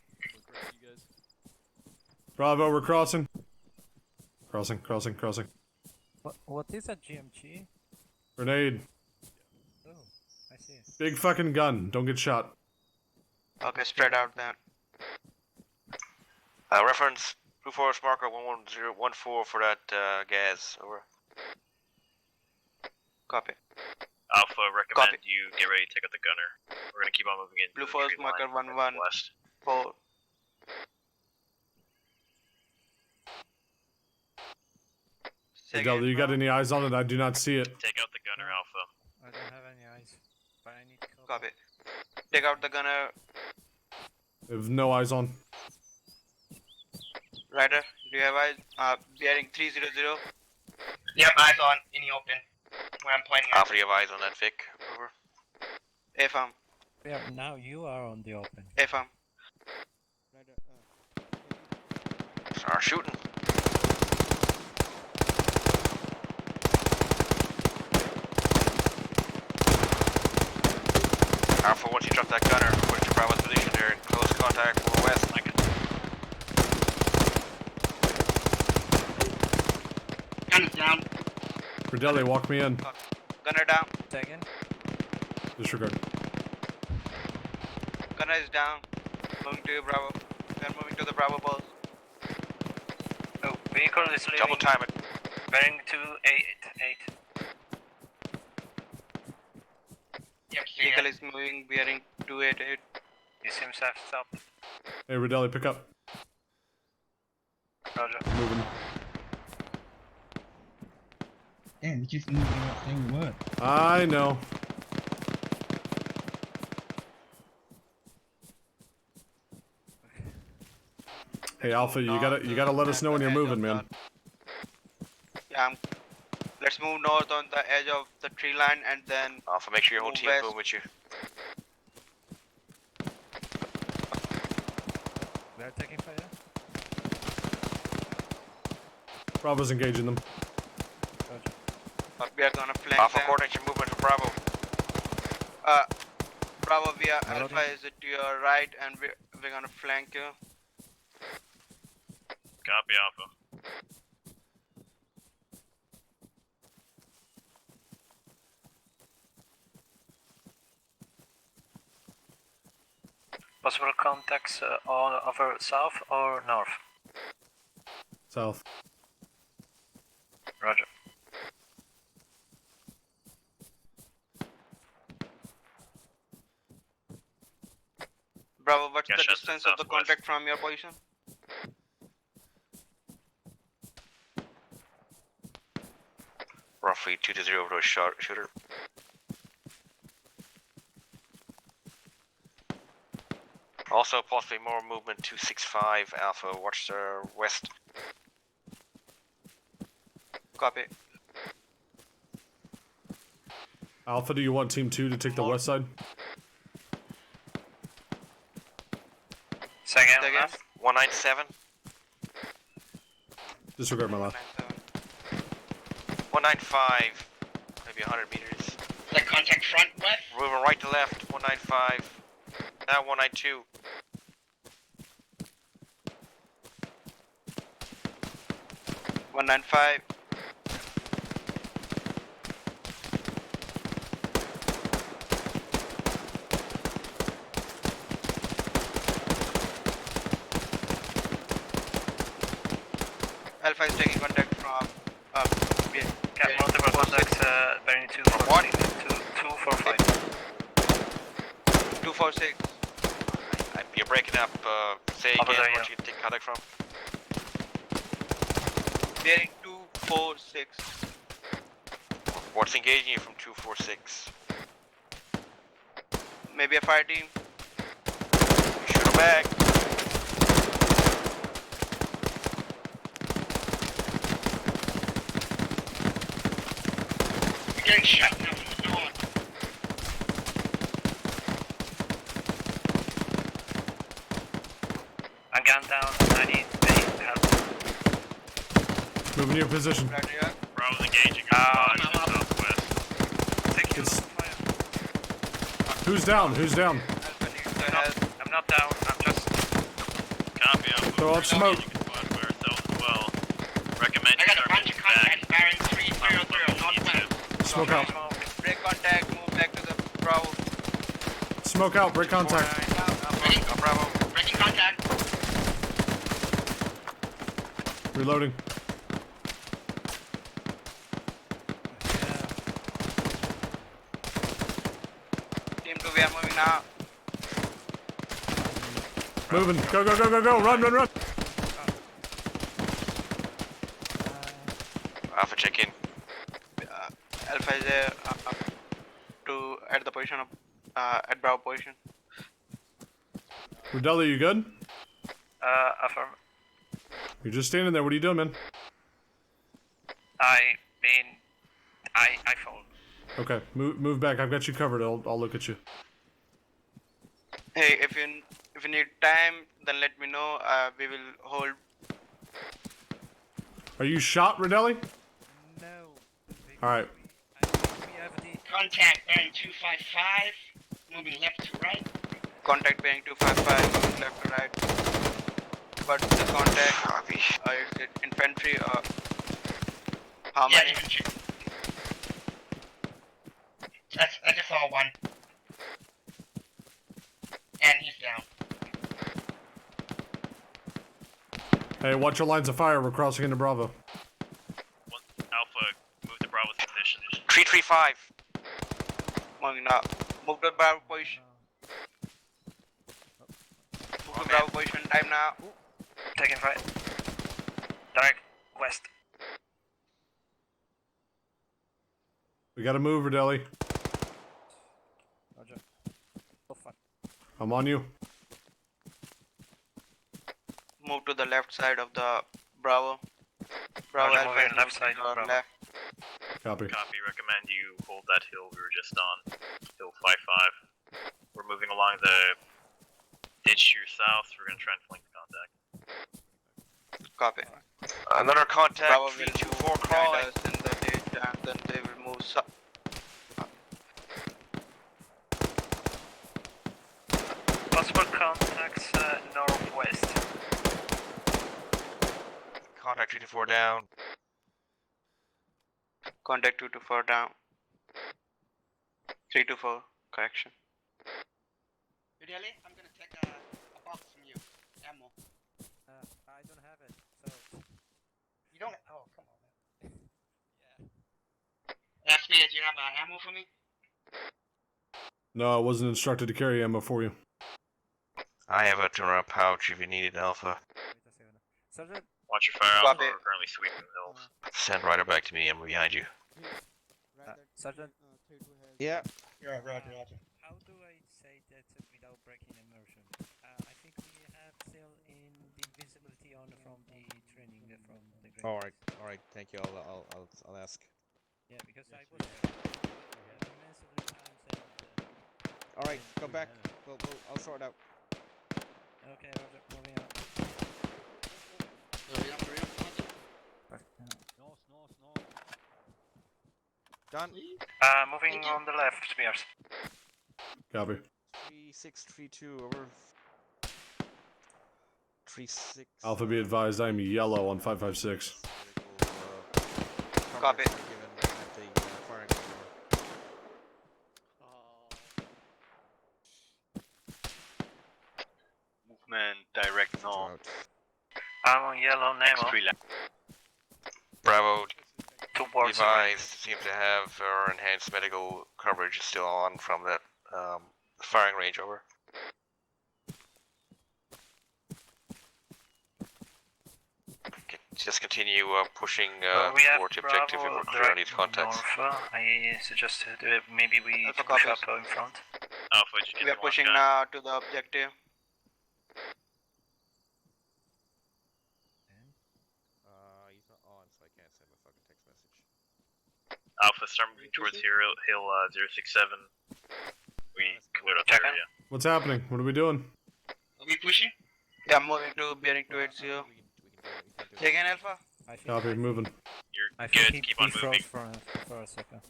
Bravo, we're crossing. Crossing. What is a GMG? Grenade. Oh, I see. Big fucking gun. Don't get shot. Okay, spread out then. Reference Blue Forest marker 11014 for that gas. Over. Copy. Alpha, recommend Copy. you get ready to take out the gunner. We're gonna keep on moving in. Blue Forest marker 114. West. Adele, you got any eyes on it? I do not see it. Take out the gunner, Alpha. I don't have any eyes, but I need cover. Copy. Take out the gunner. I have no eyes on. Ryder, do you have eyes? Bearing 300. Yep, eyes on, in the open. Where I'm pointing at. Alpha, do you have eyes on that Vic? Over. AFM. Yeah, now you are on the open. AFM. Start shooting. Alpha, once you drop that gunner, what is your Bravo's position there? In close contact over west. I can. Gunner's down. Predele, walk me in. Gunner down. Second. Disregard. Gunner is down. Moving to Bravo. They're moving to the Bravo balls. Oh, vehicle is leaving. Double time it. Bearing 288. Yep, Vehicle is moving, bearing 288. He seems to have stopped. Hey, Predele, pick up. Roger. Moving. Damn, you just moved without saying a word. I know. Hey, Alpha, you gotta let us know when you're moving, man. Yeah, let's move north on the edge of the tree line and then Alpha, make sure your whole team west. move with you. They're taking fire. Bravo's engaging them. We are gonna flank Alpha, them. coordinate your movement for Bravo. Bravo, we are Alpha is to your right and we're gonna flank you. Copy, Alpha. Possible contacts all over south or north? South. Roger. Bravo, what's Yeah, the just distance of the southwest. contact from your position? Roughly 2 to 0 to a shooter. Also, possibly more movement 265 Alpha. Watch the west. Copy. Alpha, do you want Team 2 to take the west side? Second. 197. Disregard my last. 195. Maybe 100 meters. The contact front west. Moving right to left. 195. Now 192. One 195. Alpha is taking contact from Yeah, multiple contacts bearing 245. 246. You're breaking up. Say Over again there, where yeah. you take contact from. Bearing 246. What's engaging you from 246? Maybe a fire team. Shoot them back. We're getting shot now from the north. I'm gunned down. I need help. Moving your position. Bravo's engaging your squad in the southwest. Take you It's- fire. Who's down? Who's down? I'm not down. I'm just. Copy, Alpha. Throw out smoke. Engaging a squad by ourselves as well. Recommend I you got a start bunch of moving back. contacts bearing 300 northwest. Smoke out. Break contact, move back to the Bravo. Smoke out. Break contact. Bravo. Breaking contact. Reloading. Team 2, we are moving now. Moving. Go, go, go, go, go. Run, run, run. Alpha, check in. Alpha is there at the position of at Bravo position. Rodelli, you good? Affirm. You're just standing there. What are you doing, man? I fall. Okay, move back. I've got you covered. I'll look at you. Hey, if you need time, then let me know. We will hold. Are you shot, Rodelli? No. All right. We have the contact bearing 255, moving left to right. Contact bearing 255, moving left to right. But the contact, is it infantry or how many? Infantry. I just saw one. And he's down. Hey, watch your lines of fire. We're crossing into Bravo. Alpha, move to Bravo's position. 335. Moving now. Move to Bravo position. Move to Bravo position. Time now. Taking right. Direct west. We gotta move, Rodelli. Roger. Oh fuck. I'm on you. Move to the left side of the Bravo. Bravo Roger, Alpha moving is left side to of our Bravo. left. Copy. Copy, recommend you hold that hill we were just on. Hill 5-5. We're moving along the ditch to your south. We're gonna try and flank the contact. Copy. Another contact, Bravo will 324 move crawling. behind us in the ditch and then they will move south. Possible contacts northwest. Contact 324 down. Contact 224 down. 324, correction. Really? I'm gonna take a box from you. Ammo. I don't have it, so... You don't? Oh, come on, man. Yeah. SPS, you have ammo for me? No, I wasn't instructed to carry ammo for you. I have a turnaround pouch if you need it, Alpha. Sergeant? Watch your fire, Alpha. We're currently sweeping the hills. Send Ryder back to me. I'm behind you. Sergeant? Yeah. Yeah, roger. How do I say that without breaking immersion? I think we have still in the invisibility on from the training from the great. All right. Thank you. I'll ask. Yeah, because I was immensely times. All right, go back. I'll sort it out. Okay, Roger. Moving on. Done. Moving on the left, Spears. Copy. 3632 over. 36. Alpha, be advised, I am yellow on 556. Copy. Movement direct north. I'm on yellow Nemo. Bravo. Towards Levi seems to have our enhanced medical coverage still on from that firing range. Over. Just continue pushing towards the objective if we're clear on these contacts. I suggested maybe we push up in front. Alpha, We are pushing now to the objective. He's not on, so I can't send him a fucking text message. Alpha, start moving towards hill 067. We cleared up the area. What's happening? What are we doing? Are we pushing? Yeah, moving to bearing 280. Say again, Alpha. Copy, moving. You're good, keep on moving. For a second.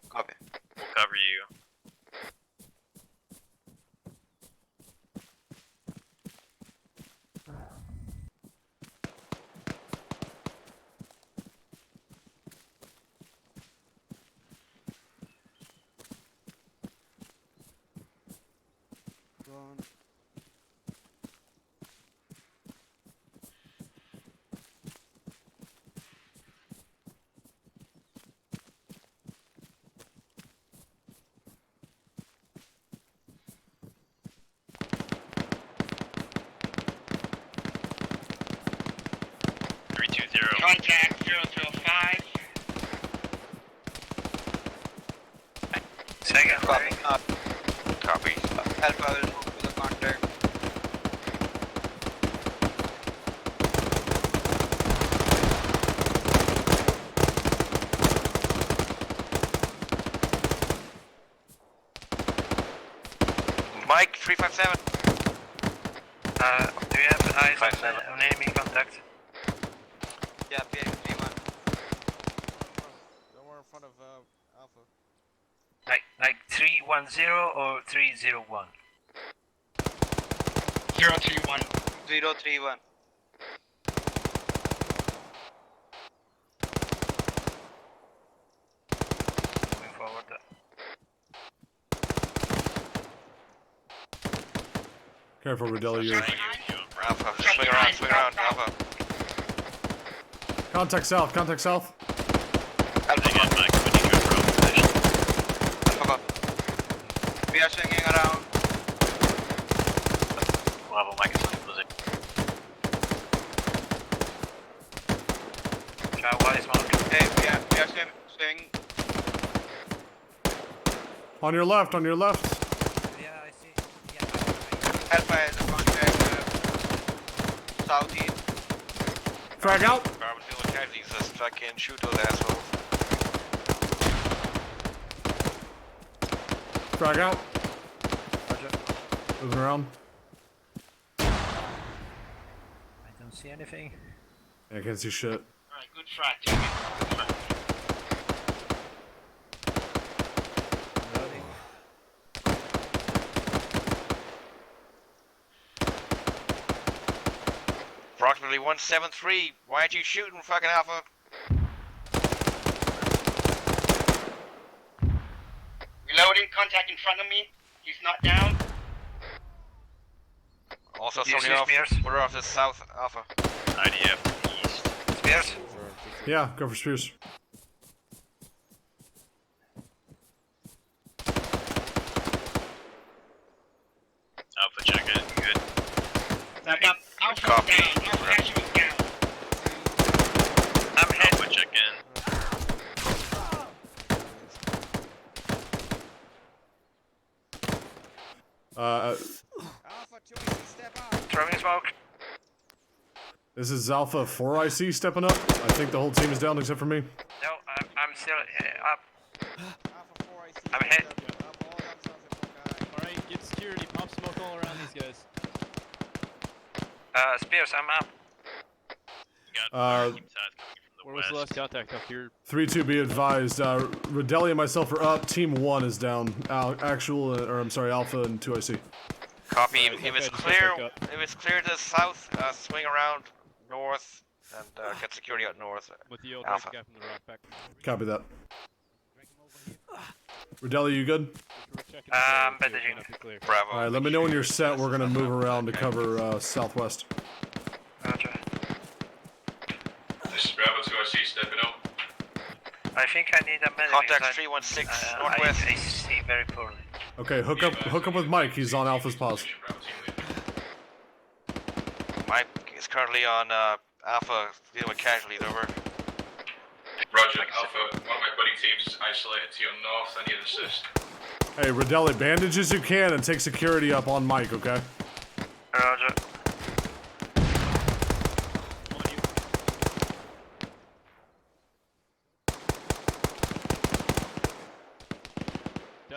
Copy. We'll cover you. Gone. Contact 005. Second. Copy. Copy. Alpha will move to the contact. Mike 357. Do you have eyes on enemy contact? Yeah, PM 31. Somewhere in front of Alpha. Like 310 or 301? 031. 031. Moving forward. Careful, Rodelli, you're... Alpha, swing around, Alpha. Contact south, contact south. We are swinging around. Level Mike is in position. Hey, we are swinging. On your left, on your left. Yeah, I see. Alpha has a contact southeast. Frag out. Carbon field casualties, let's strike in, shoot those assholes. Frag out. Moving around. I don't see anything. I can't see shit. Alright, good frag, Jimmy. Good frag. Approximately 173. Why aren't you shooting, fucking Alpha? Reloading, contact in front of me. He's not down. Also, Do you somebody see off. Spears? We're off the south Alpha. IDF east. Spears? Yeah, go for Spears. Alpha check it. You good? Back up. Alpha Copy. down. Alpha actually down. I'm hit. Alpha check in. Alpha 2 step out. Throwing smoke. This is Alpha 4IC stepping up. I think the whole team is down except for me. No, I'm still up. Alpha 4 IC. I'm hit. Alright, get security. Pop smoke all around these guys. Spears, I'm up. Where was the last contact up here? 3-2, be advised. Rodelli and myself are up. Team 1 is down. Alpha and 2IC. Copy. Alright, If it's okay, just clear, back up. if it's clear to the south, swing around north and get security out north. With the old Alpha. guy from the rock back. Copy that. Rodelli, you good? Bandaging. Bravo. Alright, let me know when you're set. We're gonna move around to cover southwest. Roger. This is Bravo 2IC stepping up. I think I need a medic. Contact 316 northwest. I see very poorly. Okay, hook up with Mike. He's on Alpha's pause. Mike is currently on Alpha dealing with casualties. Over. Roger, Alpha. One of my buddy teams is isolated to your north. I need an assist. Hey, Rodelli, bandage as you can and take security up on Mike, okay? Roger.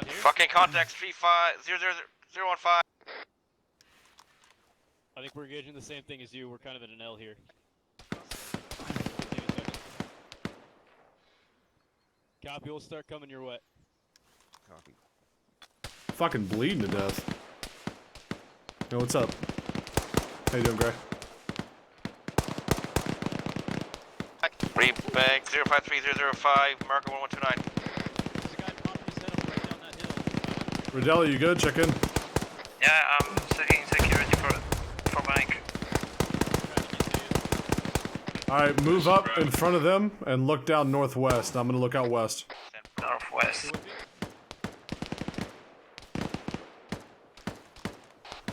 Fucking contact 3500015. I think we're gauging the same thing as you. We're kind of in an L here. Copy, we'll start coming your way. Copy. Fucking bleeding to death. Yo, what's up? How you doing, Gray? Rebag 053005, marker 1129. Rodelli, you good? Check in. Yeah, I'm setting security for Mike. Alright, move up in front of them and look down northwest. I'm gonna look out west. Northwest.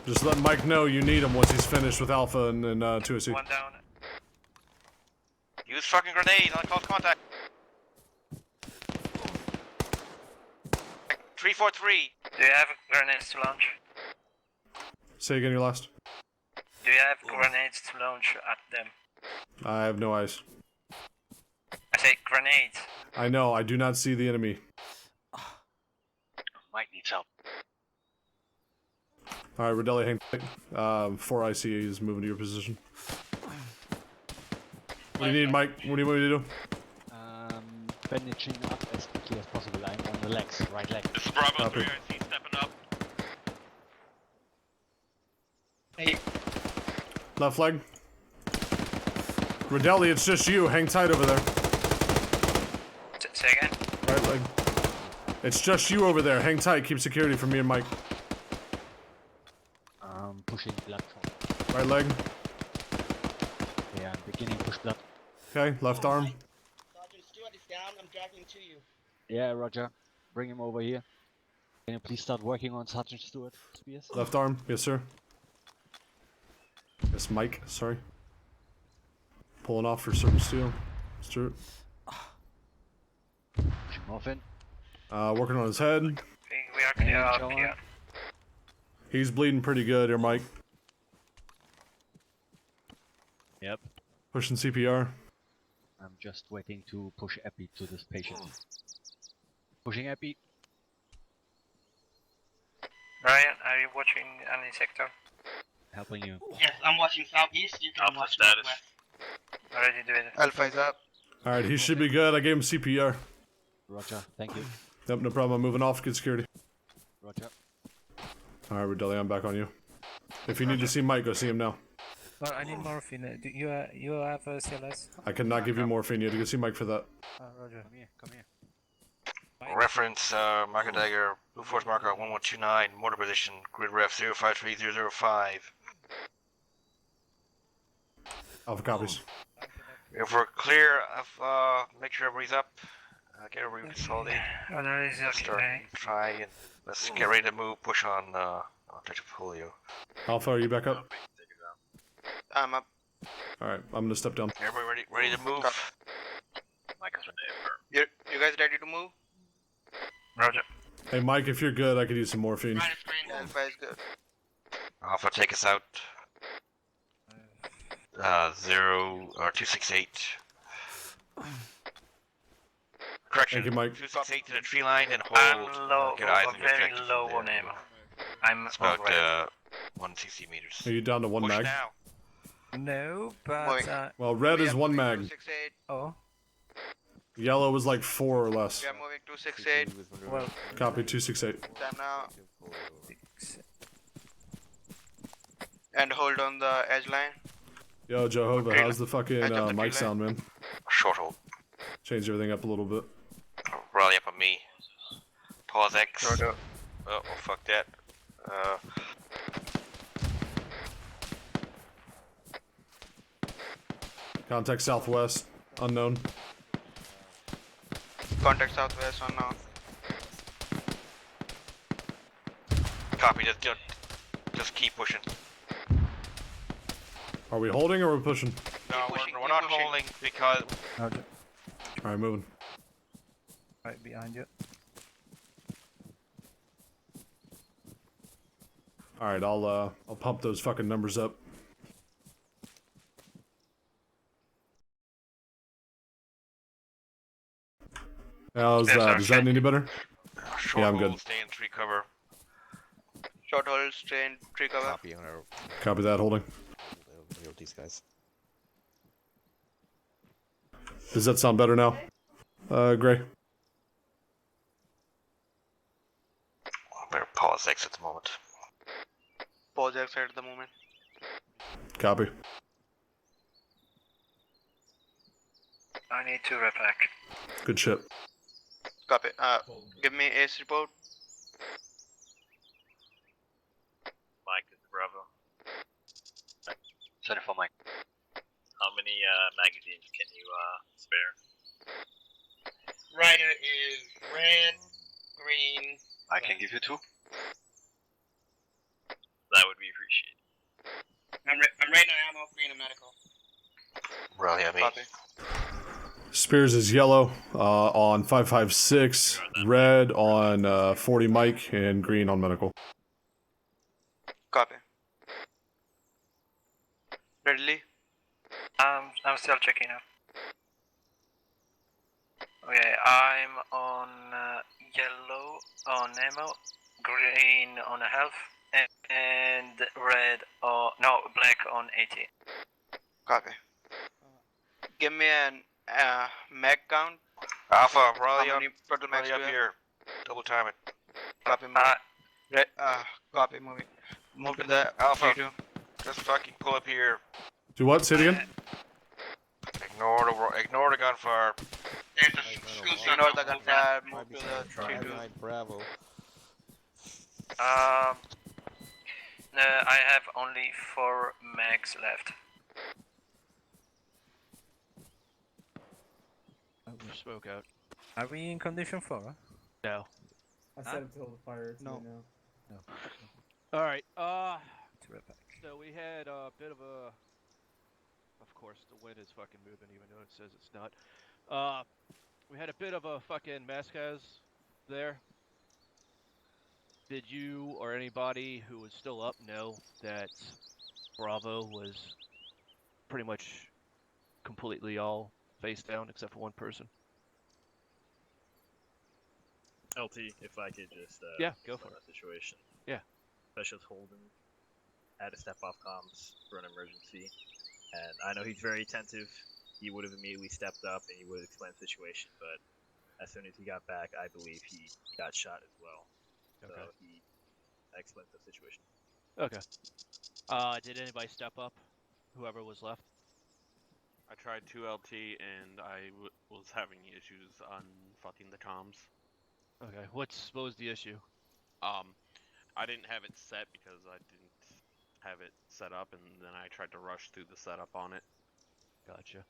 Just let Mike know you need him once he's finished with Alpha and 2C. One down. Use Use fucking grenade on close contact. 343. Do you have grenades to launch? Say again your last. Do you have grenades to launch at them? I have no eyes. I say grenades. I know, I do not see the enemy. Mike needs help. Alright, Rodelli, hang tight. 4 IC is moving to your position. What do you need, Mike? What do you want me to do? Bandaging up as quickly as possible. I'm on the legs, right leg. This is Bravo Copy. 3, I see stepping up. Hey, Left leg. Rodelli, it's just you. Hang tight over there. Say again? Right leg. It's just you over there. Hang tight. Keep security for me and Mike. Pushing blood from. Right leg. Yeah, I'm beginning push blood. Okay, left arm. Sergeant Stewart is down. I'm driving to you. Yeah, Roger. Bring him over here. Can you please start working on Sergeant Stewart, Spears? Left arm. Yes, sir. Yes, Mike. Sorry. Pulling off for Sergeant Steel. Stewart. Push him off in. Working on his head. We are clear up here. He's bleeding pretty good here, Mike. Yep. Pushing CPR. I'm just waiting to push Epi to this patient. Pushing Epi. Ryan, are you watching any sector? Helping you. Yes, I'm watching southeast. You can Alpha watch status. northwest. Already doing it. Alpha is up. Alright, he should be good. I gave him CPR. Roger, thank you. Yep, no problem. I'm moving off. Good security. Roger. Alright, Rodelli, I'm back on you. If you need to see Mike, go see him now. Well, I need morphine. Do you have CLS? I cannot give you morphine. You have to go see Mike for that. Roger. Come here. Reference marker dagger, Blue Force marker 1129, mortar position, grid ref 053005. Alpha copies. If we're clear, make sure everybody's up. Get everybody consolidated. Analysis, okay. Try and let's get ready to move. Push on Objective Julio. Alpha, are you back up? I'm up. Alright, I'm gonna step down. Everybody ready to move? Mike is You guys ready to move? Roger. Hey, Mike, if you're good, I could use some morphine. Alpha is good. Alpha, take us out. 268. Correction. Thank you, Mike. 268 to the tree line and I'm hold. low, Get eyes I'm on your very objective low from on there. ammo. I'm It's about alright. 160 meters. Are you down to one Push mag? now. No, Moving. but Well, red is one mag. 268. oh, Yellow is like 4 or less. We are moving 268. well, Copy 268. Time now. And hold on the edge line. Yo, Jehovah, Okay. how's the fucking Edge of the mic tree sound, man? Short hold. Change everything up a little bit. Rally up on me. Pause X. Roger. Oh, fuck that. Contact southwest. Unknown. Contact southwest on now. Copy. Just keep pushing. Are we holding or are we pushing? No, pushing, we're keep not pushing. holding because Roger. Alright, moving. Right behind you. Alright, I'll pump those fucking numbers up. How's that? Is that any better? short Yeah, I'm hold, good. stay in tree cover. Short hold, stay in tree cover. Copy on our Copy that, holding. these guys. Does that sound better now? Gray. Better pause X at the moment. Pause X at the moment. Copy. I need to repack. Good shit. Copy. Give me ace report. Mike is Bravo. Sorry for Mike. How many magazines can you spare? Rider is red, green. I can give you 2. That would be appreciated. I'm right now ammo, green, and medical. Rally on me. Copy. Spears is yellow on 556, red on 40 Mike, and green on medical. Copy. Redley? I'm still checking out. Okay, I'm on yellow on ammo, green on health, and red or no, black on AT. Copy. Give me an mag count. Alpha, How rally many total mags up do you have? here. Double time it. Copy, move. Copy, moving. Move to the Alpha. 3-2. Just fucking pull up here. Do what? Say it again? Ignore the gunfire. Ignore the gunfire, move to the 3-2. Bravo. I have only 4 mags left. We spoke out. Are we in condition 4? No. I said until the fire. No. No. All right. Terrific. So we had a bit of a. Of course, the wind is fucking moving, even though it says it's not. We had a bit of a fucking maskaz there. Did you or anybody who was still up know that Bravo was pretty much completely all face down except for one person? LT, if I could just yeah, go for the situation. Yeah. Specialist Holden had to step off comms for an emergency, and I know he's very attentive. He would have immediately stepped up and he would have explained the situation, but as soon as he got back, I believe he got shot as well. Okay. So he explained the situation. Okay. Did anybody step up? Whoever was left? I tried 2LT and I was having issues on fucking the comms. Okay. What was the issue? I didn't have it set because I didn't have it set up, and then I tried to rush through the setup on it. Gotcha.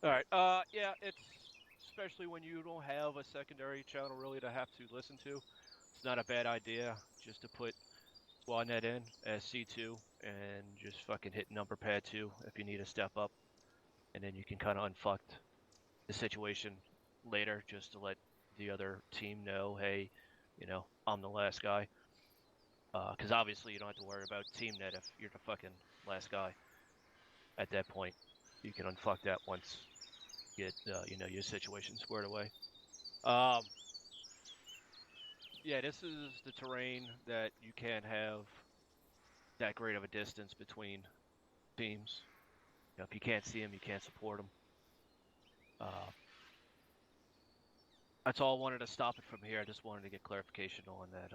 All right. Yeah, it's especially when you don't have a secondary channel really to have to listen to. It's not a bad idea just to put SquadNet in as C2 and just fucking hit number pad 2 if you need to step up, and then you can kind of unfuck the situation later just to let the other team know, hey, you know, I'm the last guy. Because obviously you don't have to worry about TeamNet if you're the fucking last guy. At that point, you can unfuck that once you get, you know, your situation squared away. Yeah, this is the terrain that you can't have that great of a distance between teams. You know, if you can't see them, you can't support them. That's all I wanted to stop it from here. I just wanted to get clarification on that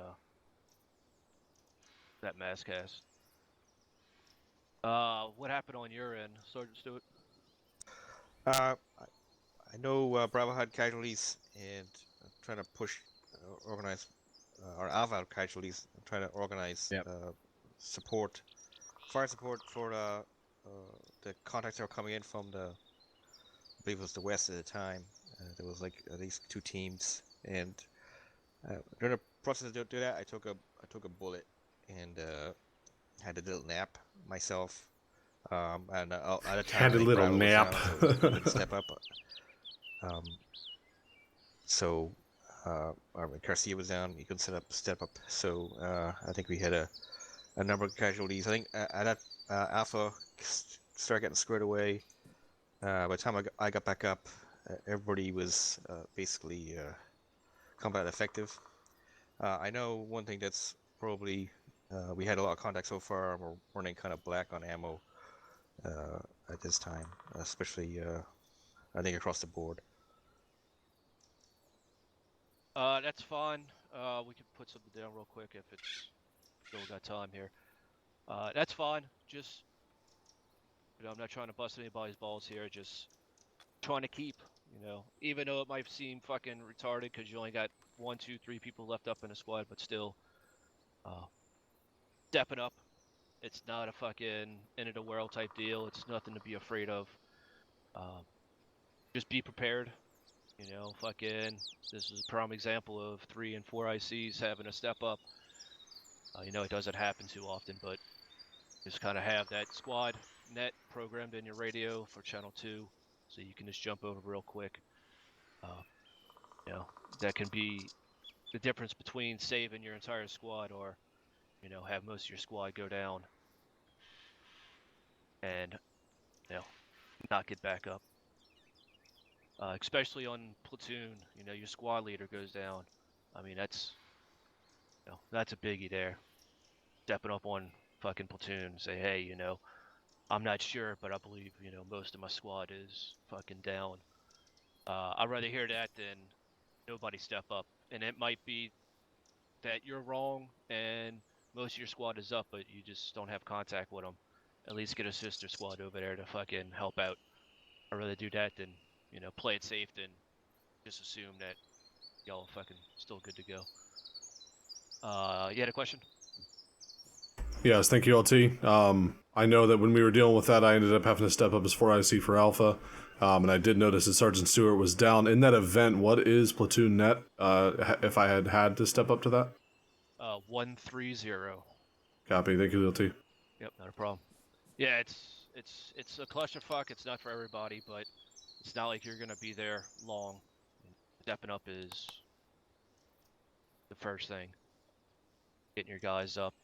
that mass cast. What happened on your end, Sergeant Stewart? I know Bravo had casualties, and I'm trying to push, organize, or Alpha had casualties. I'm trying to organize support, fire support for the contacts that were coming in from the, I believe it was the west at the time. There was like at least 2 teams, and during the process to do that, I took a bullet and had a little nap myself. And at a time Had a little Bravo nap. was down, so he couldn't step up. Garcia was down. He couldn't step up. So I think we had a number of casualties. I think at that Alpha started getting squared away. By the time I got back up, everybody was basically combat effective. I know one thing that's probably we had a lot of contact so far, and we're running kind of black on ammo at this time, especially I think across the board. That's fine. We can put something down real quick if it's still got time here. That's fine. Just, you know, I'm not trying to bust anybody's balls here. Just trying to keep, you know, even though it might seem fucking retarded because you only got 1, 2, 3 people left up in a squad, but still, stepping up. It's not a fucking end of the world type deal. It's nothing to be afraid of. Just be prepared. You know, fucking, this is a prime example of 3 and 4 ICs having to step up. You know, it doesn't happen too often, but just kind of have that squad net programmed in your radio for channel 2 so you can just jump over real quick. You know, that can be the difference between saving your entire squad or, you know, have most of your squad go down and, you know, not get back up. Especially on platoon, you know, your squad leader goes down. I mean, that's, you know, that's a biggie there. Stepping up on fucking platoon and say, hey, you know, I'm not sure, but I believe, you know, most of my squad is fucking down. I'd rather hear that than nobody step up. And it might be that you're wrong and most of your squad is up, but you just don't have contact with them. At least get a sister squad over there to fucking help out. I'd rather do that than, you know, play it safe than just assume that y'all are fucking still good to go. You had a question? Yes, thank you, LT. I know that when we were dealing with that, I ended up having to step up as 4IC for Alpha, and I did notice that Sergeant Stewart was down. In that event, what is platoon net, if I had to step up to that? 130. Copy, thank you, LT. Yep, not a problem. Yeah, it's a clusterfuck. It's not for everybody, but it's not like you're gonna be there long. Stepping up is the first thing. Getting your guys up,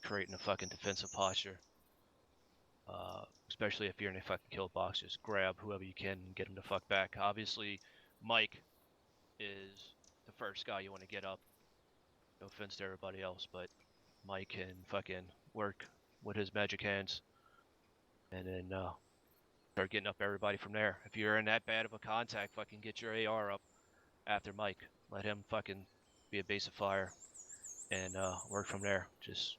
creating a fucking defensive posture. Especially if you're in a fucking kill box, just grab whoever you can and get them to fuck back. Obviously, Mike is the first guy you want to get up. No offense to everybody else, but Mike can fucking work with his magic hands, and then start getting up everybody from there. If you're in that bad of a contact, fucking get your AR up after Mike. Let him fucking be a base of fire, and work from there. Just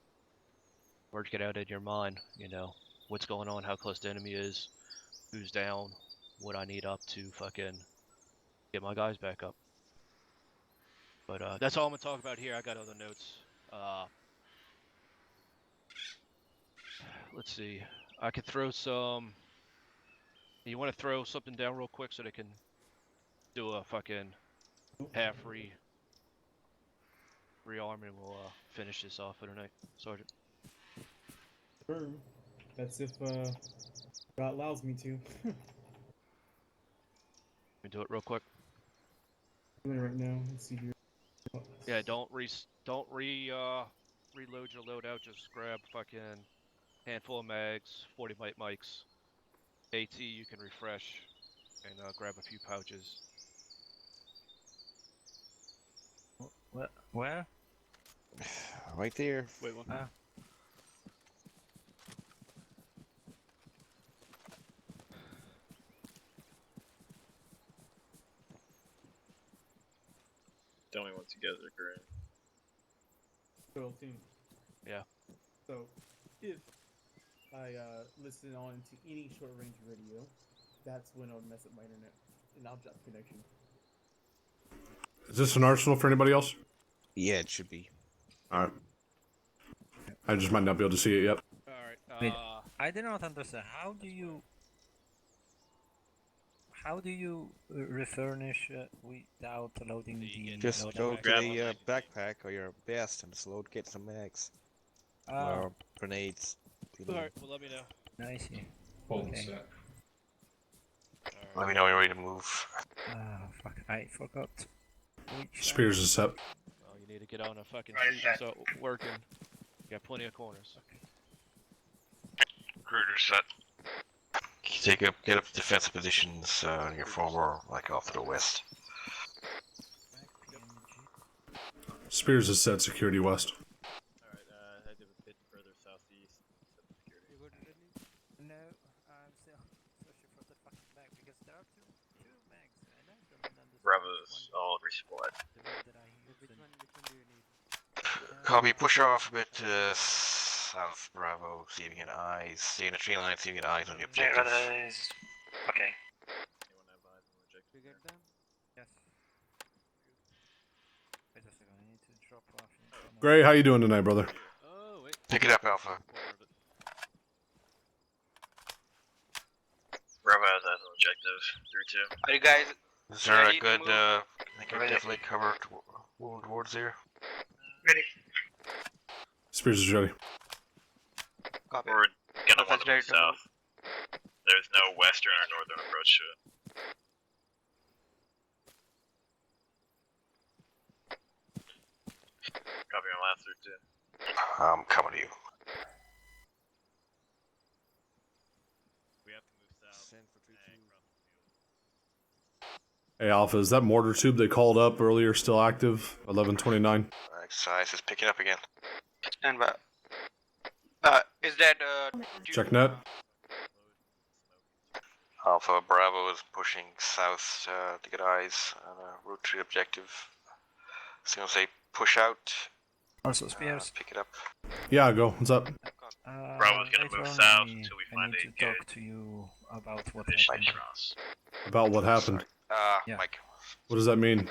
work it out in your mind, you know, what's going on, how close the enemy is, who's down, what I need up to fucking get my guys back up. But that's all I'm gonna talk about here. I got other notes. Let's see. I could throw some. You want to throw something down real quick so they can do a fucking half rearm, and we'll finish this off for tonight, Sergeant. Sure. That's if God allows me to. Let me do it real quick. Doing it right now. Let's see here. Yeah, don't reload your loadout. Just grab fucking handful of mags, 40 mics. AT you can refresh, and grab a few pouches. Where? Right there. Wait one. Tell me when together, Grant. Cool team. Yeah. So, if I listen on to any short range radio, that's when I'll mess up my internet and I'll drop connection. Is this an arsenal for anybody else? Yeah, it should be. Alright. I just might not be able to see it yet. Alright, Wait, I do not understand. How do you refurnish without loading the Just loadout? go to the backpack or your vest and just load, get some mags. Or grenades. Alright, well let me know. I see. Hold Okay. set. Let me know when you're ready to move. Fuck, I forgot. Spears is set. Oh, you need to get on a fucking street and start working. You got plenty of corners. Recruiter set. Get up defensive positions in your former, like off to the west. Spears is set, security west. Alright, head a bit further southeast. Set the security. No, I'm still searching for the fucking mag because there are two mags and I don't understand. Bravo's all respawed. Which one do you need? Copy, push off a bit to south, Bravo. See if you get eyes. Stay in the tree line, see if you get eyes on the objective. Okay. Anyone have eyes on the objective? You get them? Yes. Wait a second, I need to drop off. Gray, how you doing tonight, brother? Oh, wait. Pick it up, Alpha. Bravo has eyes on objective. 3-2. Are you guys Is there a ready to good, move? I can definitely cover wound wards here. Ready. Spears is ready. Copy. We're gonna Alpha's want to ready move to move. south. There's no western or northern approach to it. Copy on last through too. I'm coming to you. We have to move south. Hey, Alpha, is that mortar tube they called up earlier still active? 1129. Exercise is picking up again. Stand by. Is that Check net. Alpha Bravo is pushing south to get eyes on a route to the objective. As soon as they push out, Also, Spears. pick it up. Yeah, go. What's up? Bravo's gonna move south until we find I need to talk to you about what happened. About what happened? Yeah. Mike. What does that mean?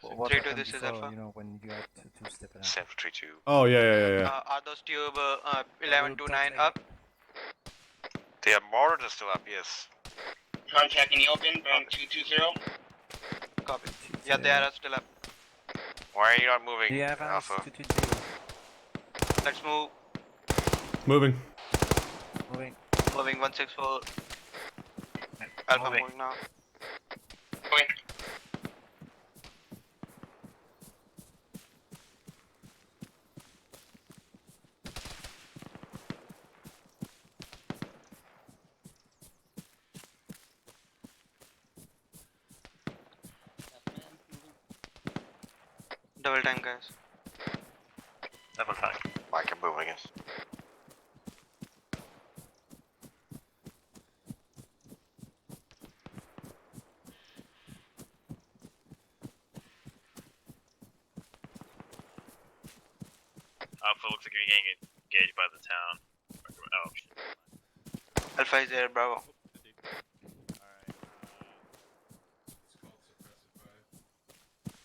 What 3-2, happened this is before, Alpha. you know, when you had to step it out? Send for 3-2. Oh, yeah. Are those tube 1129 up? They have mortar still up, yes. Contact in the open from 220. Copy. Yeah, they are still up. Why are you not moving, Yeah, Alpha? Let's move. Moving. Moving 164. Alpha Moving. moving now. Moving. Double time, guys. Double time. Mike, I'm moving again. Alpha looks like you're getting engaged by the town. Oh shit. Alpha is there, Bravo.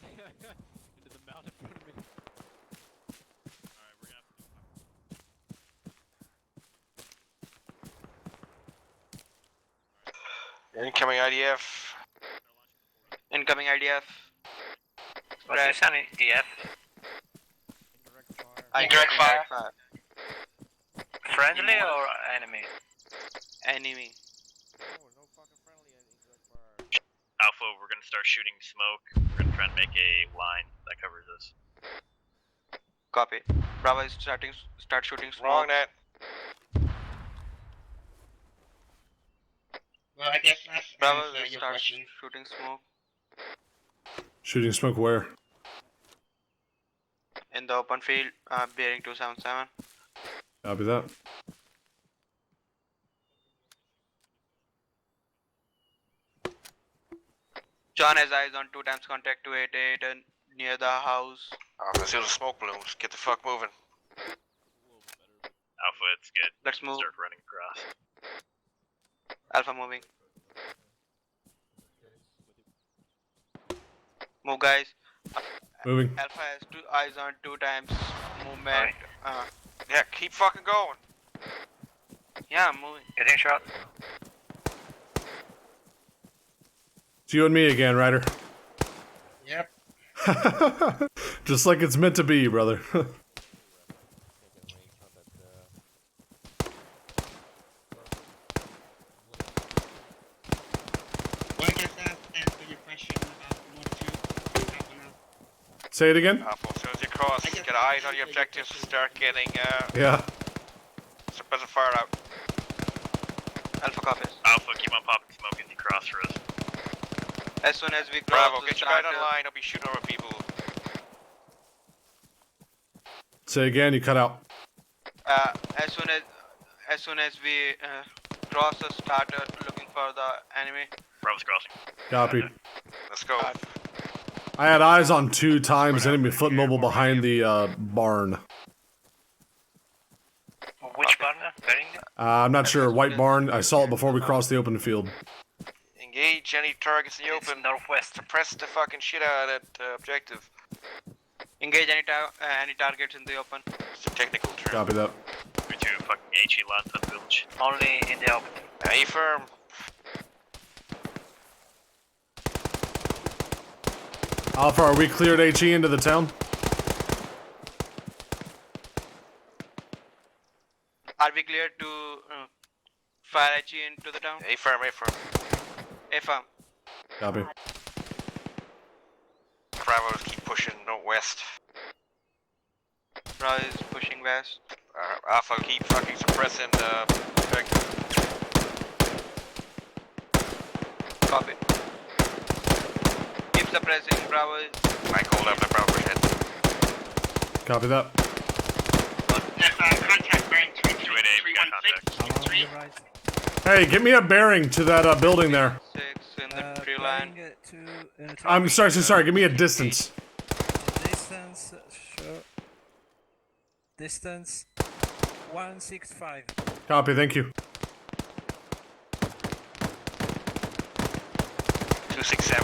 Into the mount in front of me. Incoming IDF. Incoming IDF. What's your sound, EF? Indirect fire. Friendly or enemy? Enemy. Alpha, we're gonna start shooting smoke. We're gonna try and make a line that covers us. Copy. Bravo is start shooting smoke. Wrong net. Well, I guess that's Bravo answer your start question. shooting smoke. Shooting smoke where? In the open field, bearing 277. Copy that. John has eyes on 2 times contact 288 and near the house. Alpha, see the smoke balloons. Get the fuck moving. Alpha, it's good. Let's move. Start running across. Alpha moving. Move, guys. Moving. Alpha has 2 eyes on 2 times movement. Yeah, keep fucking going. Yeah, I'm moving. Getting shot. It's you and me again, Ryder. Yep. Just like it's meant to be, brother. Well, I guess that answers your question about what to happen now. Say it again? Alpha, as soon as you cross, get eyes on your objectives, start getting Yeah. suppressive fire out. Alpha copies. Alpha, keep on popping smoke as you cross for us. As soon as we cross Bravo, the get your guy start, online, don't be shooting over people. Say again, you cut out. as soon as we cross the starter looking for the enemy. Bravo's crossing. Copy. Let's go. I had eyes on 2 times enemy foot mobile behind the barn. Which barn? Beddington? I'm not sure. White barn. I saw it before we crossed the open field. Engage any targets in the open. Northwest. Suppress the fucking shit out of that objective. Engage any targets in the open. It's a technical term. Copy that. We do fucking HE Lantern Village. Only in the open. A firm. Alpha, are we cleared HE into the town? Are we clear to fire HE into the town. A firm. A firm. Copy. Bravo, keep pushing northwest. Bravo is pushing west. Alpha, keep fucking suppressing objective. Copy. Keep suppressing Bravo. Mike, hold up the Bravo push ahead. Copy that. Contact bearing 316. Hey, give me a bearing to that building there. 6 in the tree line. I'm sorry. Give me a distance. Distance, sure. Distance 165. Copy. Thank you. 267.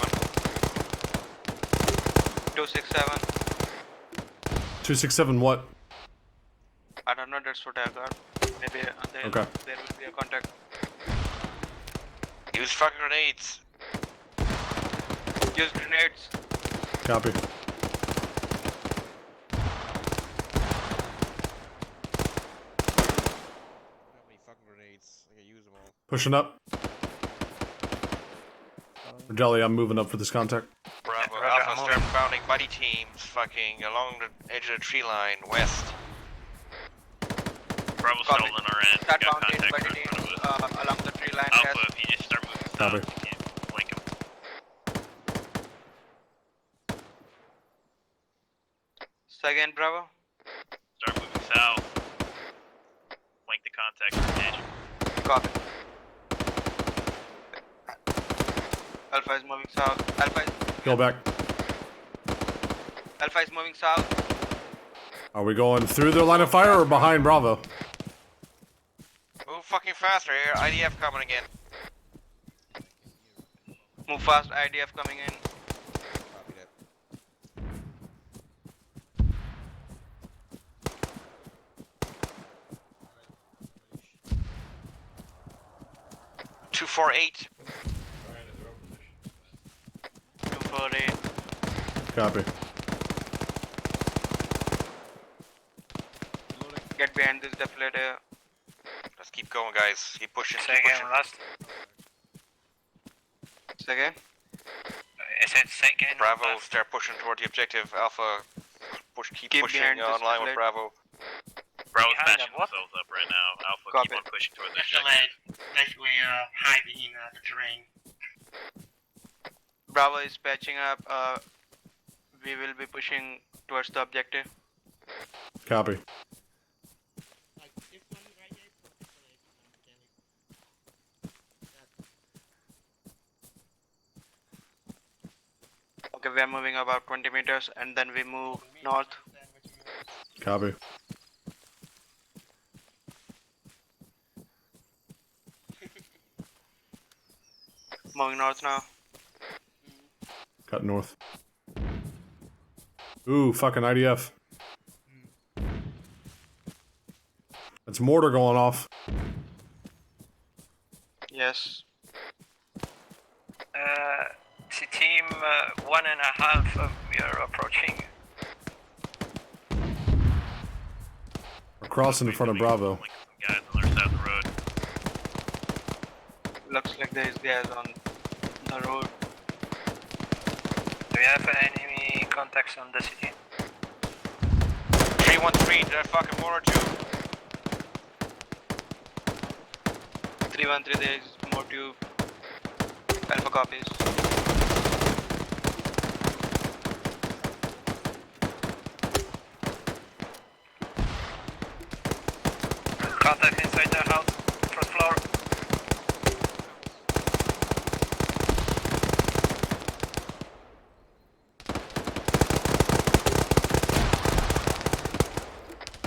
267. 267 what? I don't know, that's what I got. Maybe there will be a contact. Use fucking grenades. Use grenades. Copy. How many fucking grenades? I can use them all. Pushing up. Jelly, I'm moving up for this contact. Bravo, Alpha, start bounding buddy teams fucking along the edge of the tree line, west. Bravo's still on our end. Start Got bounding contact buddy right in teams front of us. along the tree line. Alpha, west. if you just start moving Copy. south, you can flank him. Second Bravo. Start moving south. Flank the contact. Engage. Copy. Alpha is moving south. Go back. Alpha is moving south. Are we going through their line of fire or behind Bravo? Move fucking faster here, IDF coming again. Move fast, IDF coming in. Copy that. 248. 248. Copy. Get behind this deflator. Let's keep going, guys. Keep pushing. Say again, last. Second. I said say again. Bravo, start pushing toward the objective. Alpha, keep pushing behind this online with deflator. Bravo. Bravo's patching themselves up right now. Alpha, Copy. keep on pushing towards the Basically, hiding in the terrain. Bravo is patching up. We will be pushing towards the objective. Copy. Okay, we are moving about 20 meters and then we move north. Copy. Moving north now. Cut north. Ooh, fucking IDF. That's mortar going off. Yes. See team 1.5, we are approaching. We're crossing in front of Bravo. guys on their side of the road. Looks like there's guys on the road. Do we have enemy contacts on the city? 313, they're fucking mortar tube. 313, there is more tube. Alpha copies. Contact inside the house, first floor.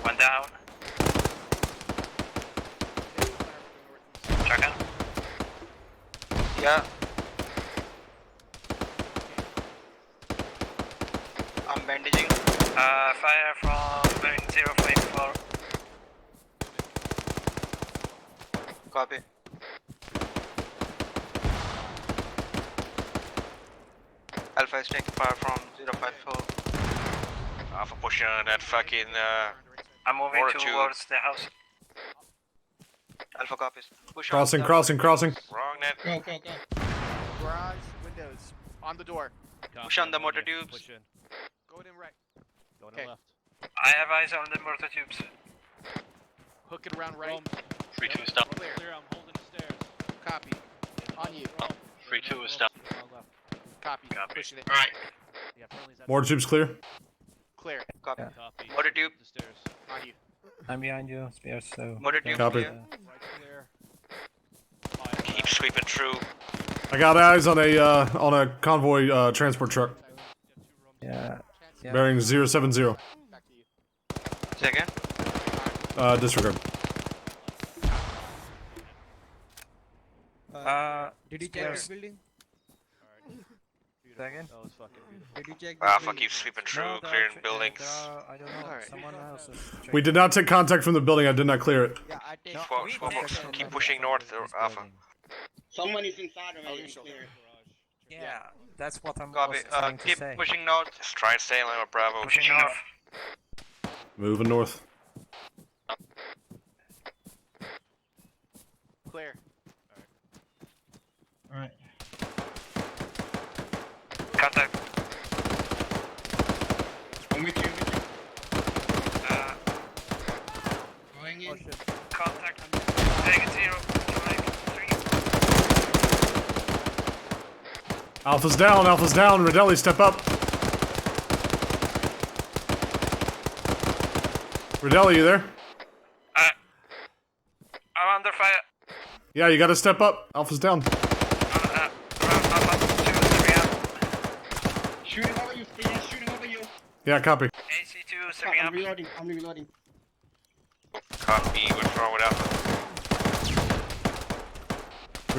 One down. Check in. Yeah. I'm bandaging. Fire from bearing 054. Copy. Alpha is taking fire from 054. Alpha pushing on that fucking I'm moving mortar tube. towards the house. Alpha copies. Push Crossing, on crossing, crossing. Wrong net. Go, go, go. Garage, windows, on the door. Push on the motor tubes. Push in. Going in right. Going Okay. in left. I have eyes on the mortar tubes. Hook it around right. 3-2 stop. Clear. I'm holding the stairs. Copy. On you. 3-2 stop. Copy. Pushing it. Alright. Mortar tubes clear. Clear. Copy. Copy. Motor tube. The stairs. On you. I'm behind you, Spears, so... Motor tube. Copy. Clear. Right clear. Keep sweeping through. I got eyes on a convoy transport truck. Yeah. Bearing 070. Say again? Disregard. Did you check the building? Second? That was fucking beautiful. Did you check the Alpha building? keeps sweeping through, No, clearing there buildings. are, I don't know, someone else is checking. We did not take contact from the building. I did not clear it. Yeah, I take Keep pushing north, Alpha. Someone is inside already and clear. Yeah, that's what I'm Copy. trying to Keep say. pushing north. Just try and stay in line with Bravo. Pushing north. Moving north. Clear. Alright. Contact. I'm with you, Going in. Contact. Negative 0. Alpha's down. Alpha's down. Rodelli, step up. Rodelli, you there? I'm under fire. Yeah, you gotta step up. Alpha's down. Shooting over you, Spears. Shooting over you. Yeah, copy. AC2 stepping I'm up. reloading. I'm reloading. Copy. What's wrong with Alpha?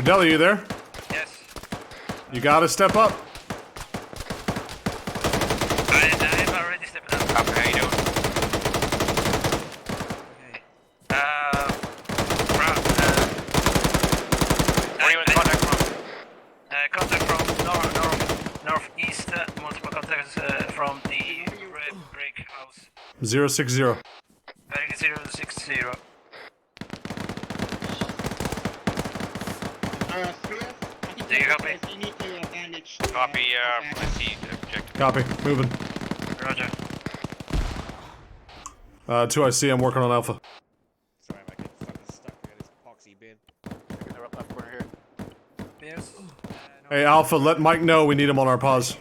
Rodelli, you there? Yes. You gotta step up. I'm already stepping up. Copy. How you doing? Where are you in contact from? Contact from northeast, multiple contacts from the red brick house. 060. Bearing 060. Spears, Do you copy? you need to bandage. Copy. I see the objective. Copy. Moving. Roger. 2IC, I'm working on Alpha. Sorry, my kid's fucking stuck in this epoxy bin. They're up left corner here. Yes. Hey, Alpha, let Mike know we need him on our pause.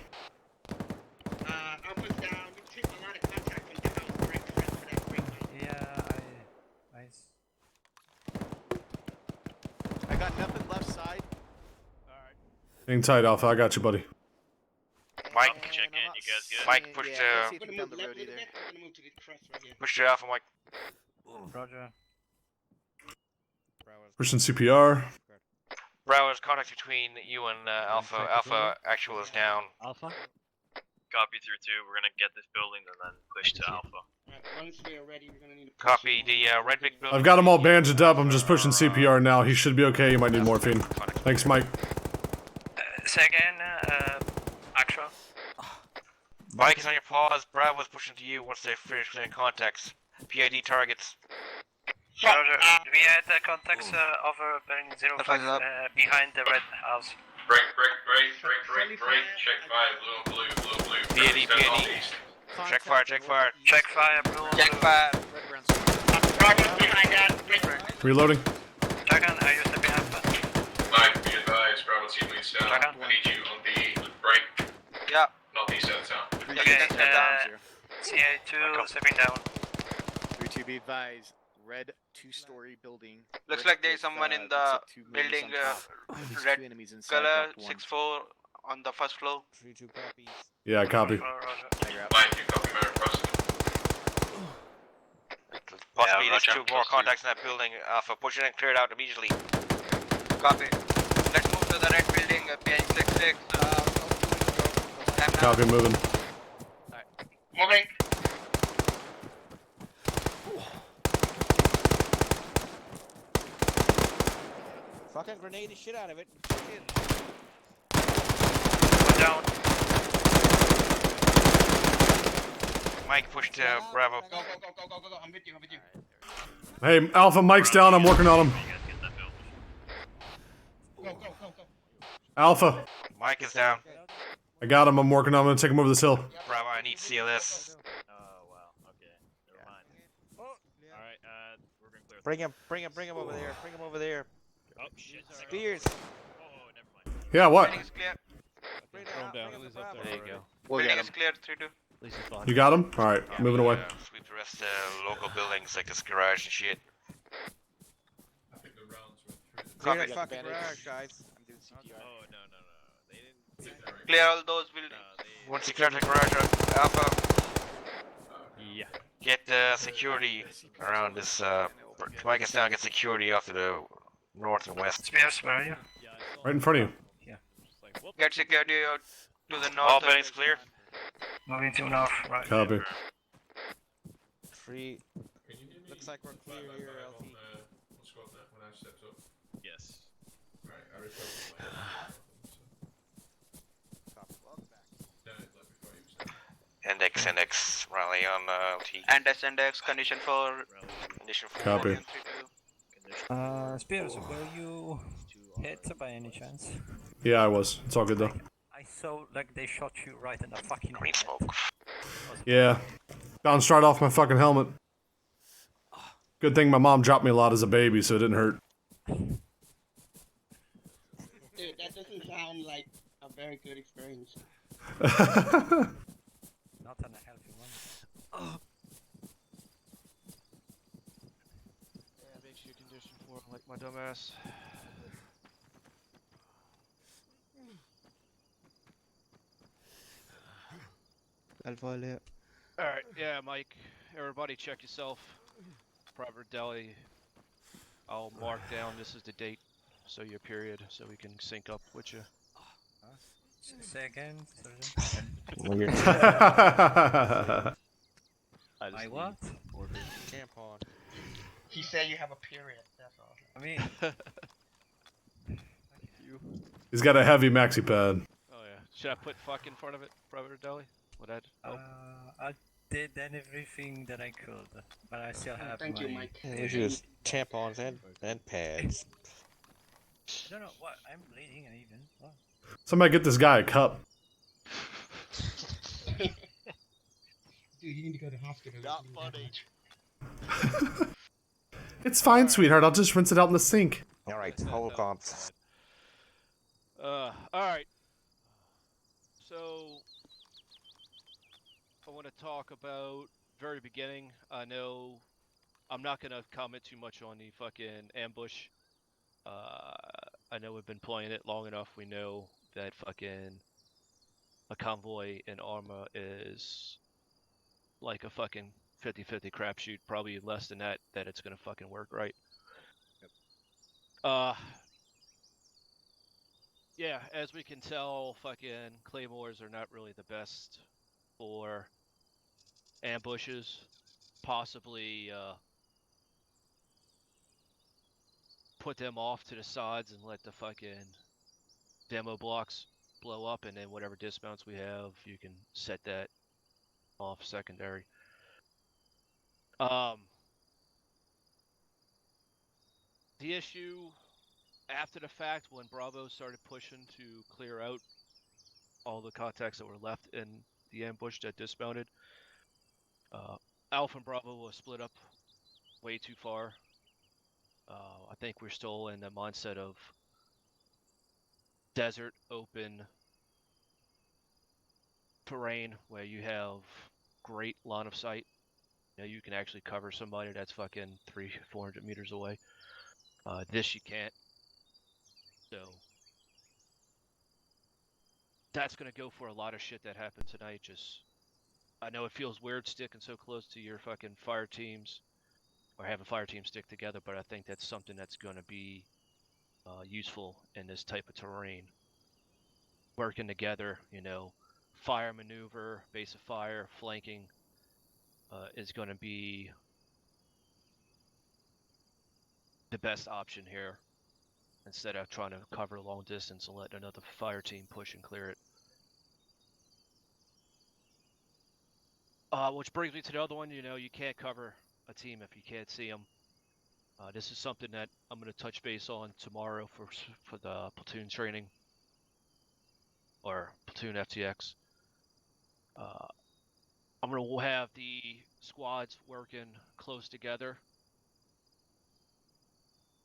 Alpha's down. We took a lot of contact from the house. Correct for that break. Yeah, I got nothing left side. Hang tight, Alpha. I got you, buddy. Mike, Check in, you guys good? Mike, push Yeah, to let's see if he's down the road either. I'm gonna move to the cross right here. push to Alpha, Mike. Roger. Pushing CPR. Bravo, there's contact between you and Alpha. Alpha actual is down. Alpha? Copy 3-2. We're gonna get this building and then push to Alpha. Alright, once we are ready, we're gonna need to Copy. The red big building. I've got him all bandaged up. I'm just pushing CPR now. He should be okay. You might need morphine. Thanks, Mike. Second, actual. Mike is on your pause. Bravo's pushing to you once they finish clearing contacts. PID targets. Roger. We had contacts over bearing 05 behind the red house. Break. Check fire, blue. PID. Check fire. Check fire, blue. Check fire. behind that. Reloading. Second, are you stepping up? Mike, be advised, Bravo team leads down. I need you on the break. Yeah. Northeast side of town. Okay, CA2 stepping down. 3-2 be advised. Red 2-story building. Looks like there's someone in the building, red color, 6-4 on the first floor. 3-2 copies. Yeah, copy. Mike, you copy very impressive. Possibly there's two more contacts in that building. Alpha, push it and clear it out immediately. Copy. Let's move to the red building, PH66. Copy, moving. Moving. Fucking grenade the shit out of it. Down. Mike, push to Bravo. Go. I'm with you. Hey, Alpha, Mike's down. I'm working on him. Alpha. Mike is down. I got him. I'm working on him. I'm gonna take him over this hill. Bravo, I need CLS. Oh wow. Okay. Never mind. All right. We're gonna clear. Bring him over there. Bring him over there. Oh shit. Clears. Oh, never mind. Yeah, what? Building is clear. Throw him down. There you go. Building is clear, 3-2. At least he's fine. You got him? All right, moving away. Sweep the rest of local buildings like this garage and shit. I think the rounds went through. Clear Copy. that fucking garage, guys. I'm doing CPR. Oh no. They didn't. Clear all those buildings. Once you clear the garage, Alpha, Yeah. get security around this. Mike is down. Get security off to the north and west. Spears, where are you? Right in front of you. Get security out to the north. All buildings clear. Moving to north, right. Copy. Free. Looks like we're clear here, LT. Squad there when I stepped up. Yes. Right, I recovered my Index, rally on LT. Index, condition 4. Condition 4. Copy. Spears, were you hit by any chance? Yeah, I was. It's all good though. I saw like they shot you right in the fucking green smoke. Yeah. Bounced right off my fucking helmet. Good thing my mom dropped me a lot as a baby, so it didn't hurt. Dude, that doesn't sound like a very good experience. Not on a healthy one. Yeah, makes you condition 4 like my dumbass. Alpha. Alright, yeah, Mike. Everybody check yourself. Private deli. I'll mark down this is the date, so your period, so we can sync up with you. Say again, I what? Tampon. He said you have a period, that's all. I mean... He's got a heavy maxi pad. Oh yeah. Should I put fuck in front of it, Private deli? Would that help? I did everything that I could, but I still have Thank you, Mike. There's just tampons and pads. I don't know what, I'm bleeding even. What? Somebody get this guy a cup. Dude, you need to go to hospital. Not funny. It's fine, sweetheart. I'll just rinse it out in the sink. Alright, hold comps. Alright. So, I want to talk about very beginning. I know I'm not going to comment too much on the fucking ambush. I know we've been playing it long enough. We know that fucking a convoy in Arma is like a fucking 50-50 crapshoot. Probably less than that it's going to fucking work, right? Yeah, as we can tell, fucking claymores are not really the best for ambushes. Possibly put them off to the sides and let the fucking demo blocks blow up, and then whatever dismounts we have, you can set that off secondary. The issue after the fact, when Bravo started pushing to clear out all the contacts that were left in the ambush that dismounted, Alpha and Bravo was split up way too far. I think we're still in the mindset of desert, open terrain where you have great line of sight. You know, you can actually cover somebody that's fucking 300-400 meters away. This you can't. So that's gonna go for a lot of shit that happened tonight. Just, I know it feels weird sticking so close to your fucking fire teams, or having fire teams stick together, but I think that's something that's gonna be useful in this type of terrain. Working together, you know, fire maneuver, base of fire, flanking is gonna be the best option here, instead of trying to cover long distance and let another fire team push and clear it. Which brings me to the other one. You know, you can't cover a team if you can't see them. This is something that I'm going to touch base on tomorrow for the platoon training. or platoon FTX. I'm going to have the squads working close together,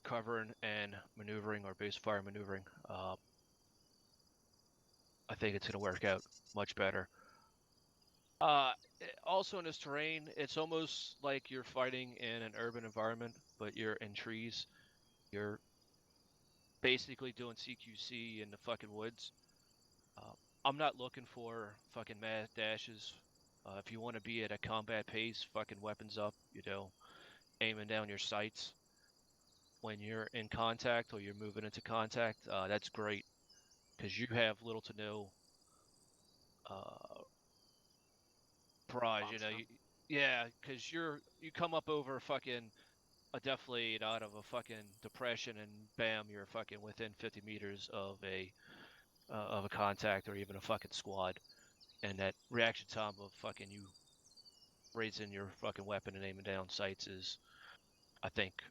covering and maneuvering, or base fire maneuvering. I think it's going to work out much better. Also in this terrain, it's almost like you're fighting in an urban environment, but you're in trees. You're basically doing CQC in the fucking woods. I'm not looking for fucking mad dashes. If you want to be at a combat pace, fucking weapons up, aiming down your sights when you're in contact or you're moving into contact, that's great, because you have little to no barrage, yeah, because you come up over fucking a deflate out of a fucking depression, and bam, you're fucking within 50 meters of a contact or even a fucking squad, and that reaction time of fucking you raising your fucking weapon and aiming down sights is, I think,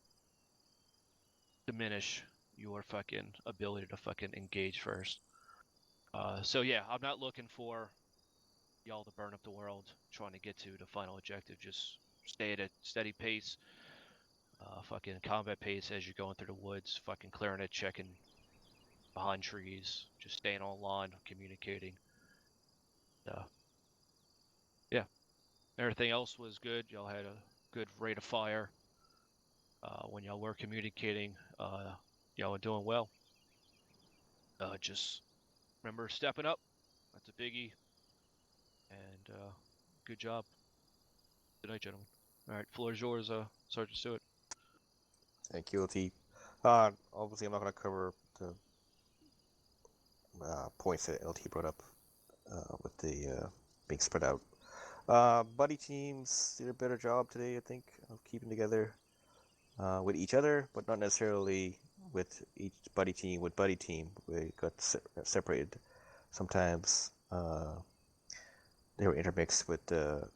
diminish your fucking ability to fucking engage first. So yeah, I'm not looking for y'all to burn up the world trying to get to the final objective. Just stay at a steady pace, fucking combat pace as you're going through the woods, fucking clearing it, checking behind trees, just staying on line, communicating. Yeah, everything else was good. Y'all had a good rate of fire. When y'all were communicating, y'all were doing well. Just remember stepping up. That's a biggie. And good job. Good night, gentlemen. All right, floor is yours, Sergeant Stewart. Thank you, LT. Obviously, I'm not going to cover the points that LT brought up with the being spread out. Buddy teams did a better job today, I think, of keeping together with each other, but not necessarily with each buddy team. With buddy team, we got separated. Sometimes they were intermixed with Bravo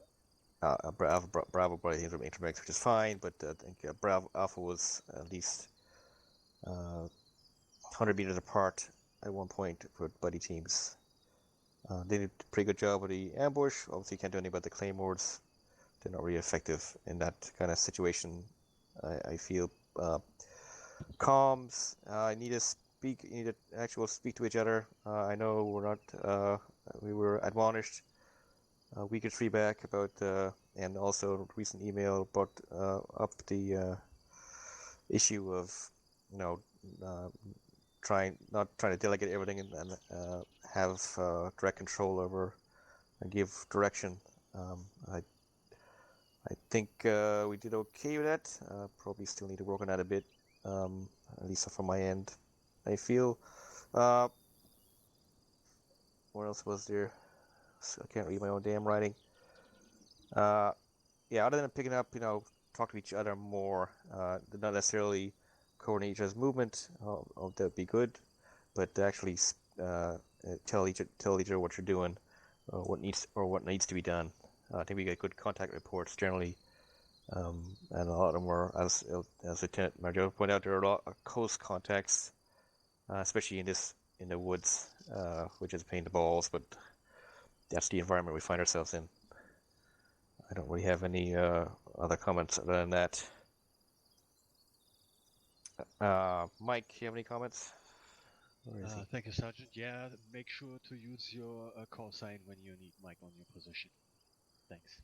buddy teams were intermixed, which is fine, but I think Bravo Alpha was at least 100 meters apart at one point for buddy teams. They did a pretty good job with the ambush. Obviously, you can't do anything about the claymores. They're not really effective in that kind of situation. I feel comms. I need to speak. You need to actually speak to each other. I know we're not. We were admonished a week or three back about, and also a recent email brought up the issue of, not trying to delegate everything and have direct control over and give direction. I think we did okay with that. Probably still need to work on that a bit, at least from my end. I feel. What else was there? I can't read my own damn writing. Yeah, other than picking up, talk to each other more. Not necessarily coordinate each other's movement. That would be good, but actually tell each other what you're doing, what needs to be done. I think we get good contact reports generally, and a lot of them were, as Lieutenant Marjo pointed out, there are a lot of close contacts, especially in the woods, which is a pain in the balls, but that's the environment we find ourselves in. I don't really have any other comments other than that. Mike, you have any comments? Thank you, Sergeant. Yeah, make sure to use your call sign when you need Mike on your position. Thanks.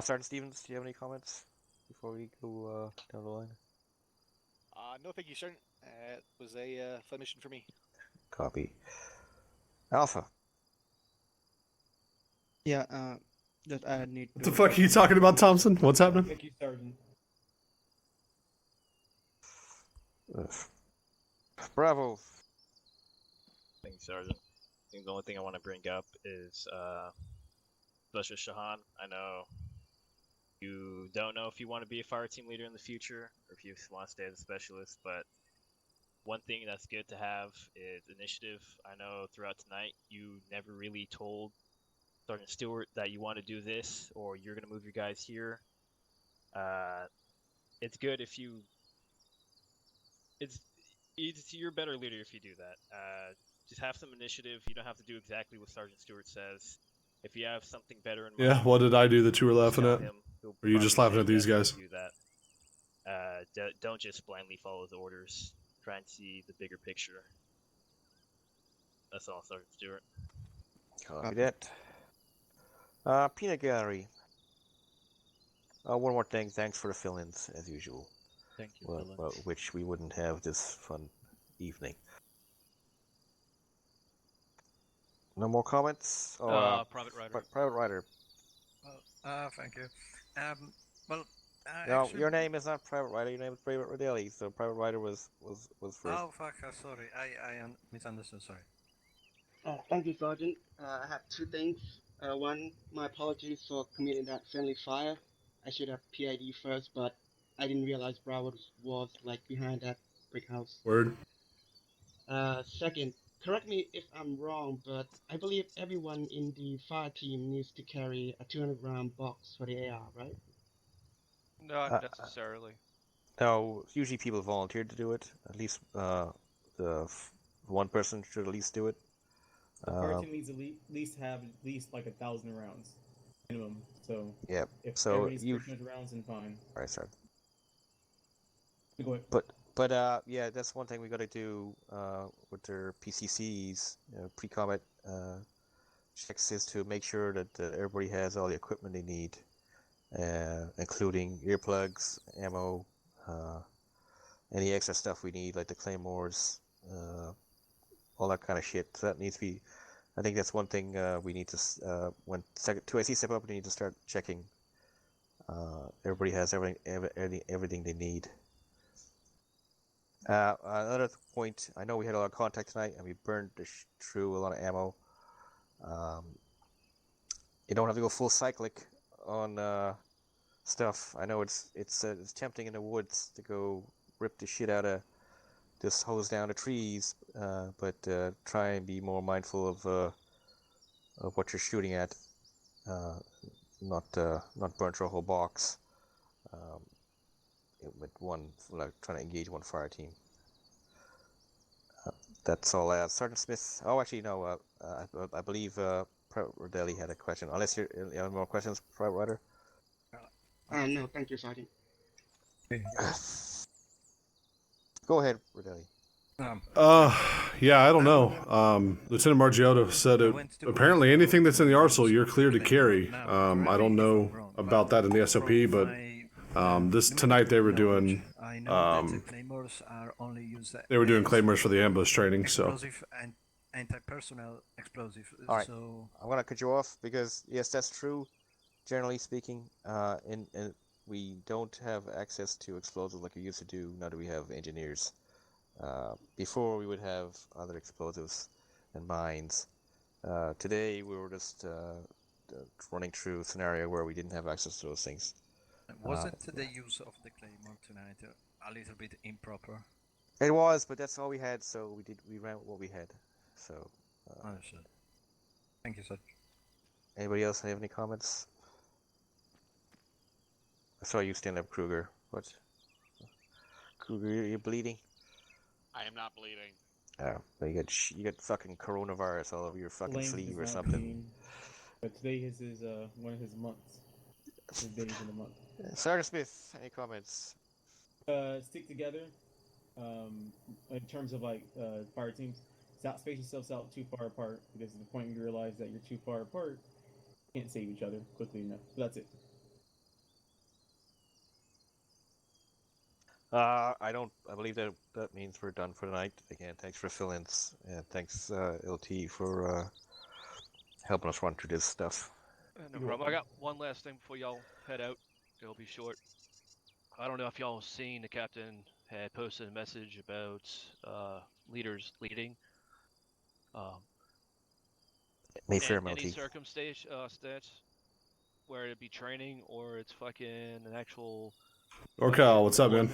Sergeant Stevens, do you have any comments before we go down the line? No, thank you, Sergeant. It was a fun mission for me. Copy. Alpha. Yeah, that I need to... What the fuck are you talking about, Thompson? What's happening? Thank you, Sergeant. Bravo. Thank you, Sergeant. I think the only thing I want to bring up is, especially Shahan, I know you don't know if you want to be a fire team leader in the future, or if you want to stay as a specialist, but one thing that's good to have is initiative. I know throughout tonight, you never really told Sergeant Stewart that you want to do this, or you're going to move your guys here. It's good if you... You're a better leader if you do that. Just have some initiative. You don't have to do exactly what Sergeant Stewart says. If you have something better in mind, Yeah, what did I do that you were laughing tell at? him. He'll Or are you just probably laughing say at these yes guys? to do that. Don't just blindly follow the orders. Try and see the bigger picture. That's all, Sergeant Stewart. Copy that. Peanut Gallery. One more thing. Thanks for the fill-ins, as usual. Thank you, Without which we wouldn't have this fun evening. No more comments? Private Rider. Private Rider. Thank you. Well, No, actually, your name is not Private Rider. Your name is Private Rodelli. So Private Rider was first. Oh fuck! Sorry, I misunderstood. Sorry. Thank you, Sergeant. I have two things. One, my apologies for committing that friendly fire. I should have PID first, but I didn't realize Bravo was like behind that brick house. Word. Second, correct me if I'm wrong, but I believe everyone in the fire team needs to carry a 200-round box for the AR, right? Not necessarily. No, usually people volunteer to do it. At least one person should at least do it. The fire team needs at least have at least like 1,000 rounds minimum. So Yep. if So everybody's you 300 rounds, then fine. All right, sorry. Go ahead. But yeah, that's one thing we got to do with their PCCs, pre-combat checks, is to make sure that everybody has all the equipment they need, including earplugs, ammo, any extra stuff we need, like the claymores, all that kind of shit. So that needs to be. I think that's one thing we need to when 2IC step up, we need to start checking. Everybody has everything they need. Another point, I know we had a lot of contact tonight, and we burned through a lot of ammo. You don't have to go full cyclic on stuff. I know it's tempting in the woods to go rip the shit out of, just hose down the trees, but try and be more mindful of what you're shooting at. Not burn through a whole box. With one, like trying to engage one fire team. That's all. Sergeant Smith. Oh, actually, no. I believe Rodelli had a question. Unless you have more questions, Private Rider. No, thank you, Sergeant. Go ahead, Rodelli. Yeah, I don't know. Lieutenant Margiotto said apparently anything that's in the arsenal you're clear to carry. I don't know about that in the SOP, but tonight they were doing claymores for the ambush training. So explosive and anti-personnel explosive. All right. So I'm gonna cut you off because yes, that's true. Generally speaking, and we don't have access to explosives like we used to do. Now that we have engineers. Before we would have other explosives and mines. Today we were just running through a scenario where we didn't have access to those things. wasn't the use of the claymore tonight a little bit improper? It was, but that's all we had, so we ran with what we had. So. Understood. Thank you, sir. Anybody else have any comments? I saw you stand up, Kruger. What? Kruger, you're bleeding? I am not bleeding. Oh, but you got fucking coronavirus all over your fucking Lane sleeve is or not something. clean, but today is his one of his months. His days in the month. Sergeant Smith, any comments? Stick together. In terms of like fire teams, stop spacing yourselves out too far apart, because at the point you realize that you're too far apart, you can't save each other quickly enough. So that's it. I believe that means we're done for tonight. Again, thanks for fill-ins, and thanks LT for helping us run through this stuff. No problem. I got one last thing before y'all head out. It'll be short. I don't know if y'all seen the captain had posted a message about leaders leading. Mayfair any Melty. circumstance where it'd be training or it's fucking an actual. Orcal, what's up, man?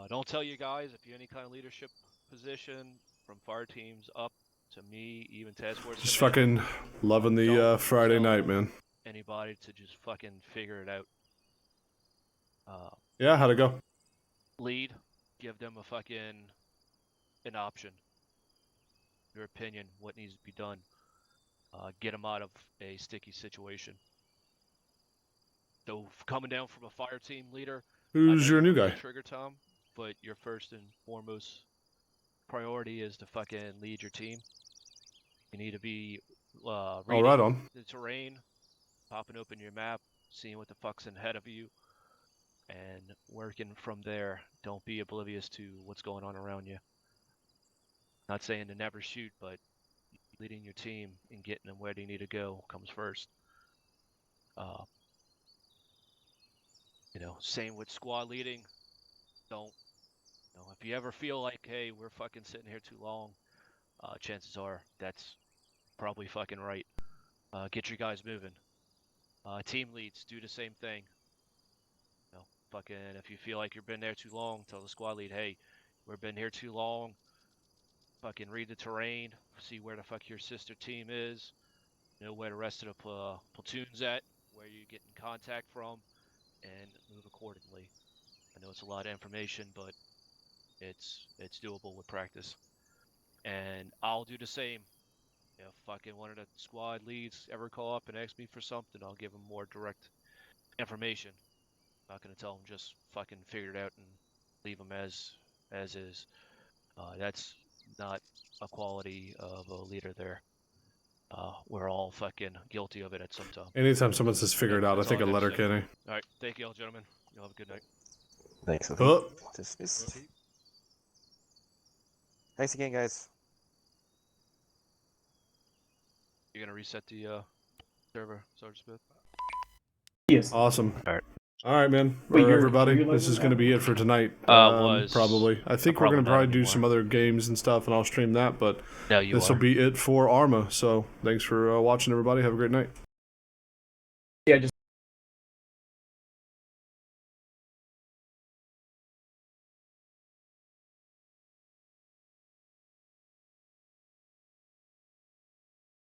Don't tell you guys if you're any kind of leadership position, from fire teams up to me, even task force. Just fucking loving the Friday night, man. Anybody to just fucking figure it out. Yeah, how'd it go? Lead, give them a fucking an option. Your opinion, what needs to be done. Get them out of a sticky situation. So coming down from a fire team leader, Who's your new guy? Trigger Tom, but your first and foremost priority is to fucking lead your team. You need to be reading right on. the terrain, popping open your map, seeing what the fuck's ahead of you, and working from there. Don't be oblivious to what's going on around you. Not saying to never shoot, but leading your team and getting them where they need to go comes first. Same with squad leading. If you ever feel like, hey, we're fucking sitting here too long, chances are that's probably fucking right. Get your guys moving. Team leads, do the same thing. Fucking, if you feel like you've been there too long, tell the squad lead, hey, we've been here too long. Fucking read the terrain, see where the fuck your sister team is, know where the rest of the platoon's at, where you get in contact from, and move accordingly. I know it's a lot of information, but it's doable with practice. And I'll do the same. If fucking one of the squad leads ever call up and ask me for something, I'll give them more direct information. I'm not gonna tell them just fucking figure it out and leave them as is. That's not a quality of a leader there. We're all fucking guilty of it at some time. Anytime someone says figure it out, I think a letter Kenny. All right, thank you all, gentlemen. You'll have a good night. Thanks. Thanks again, guys. You're gonna reset the server, Sergeant Smith? Yes. Awesome. All right, man. Wait, Everybody, this is going to be it for tonight. Probably. I think we're going to probably do some other games and stuff, and I'll stream that, but this will be it for Arma. So thanks for watching, everybody. Have a great night.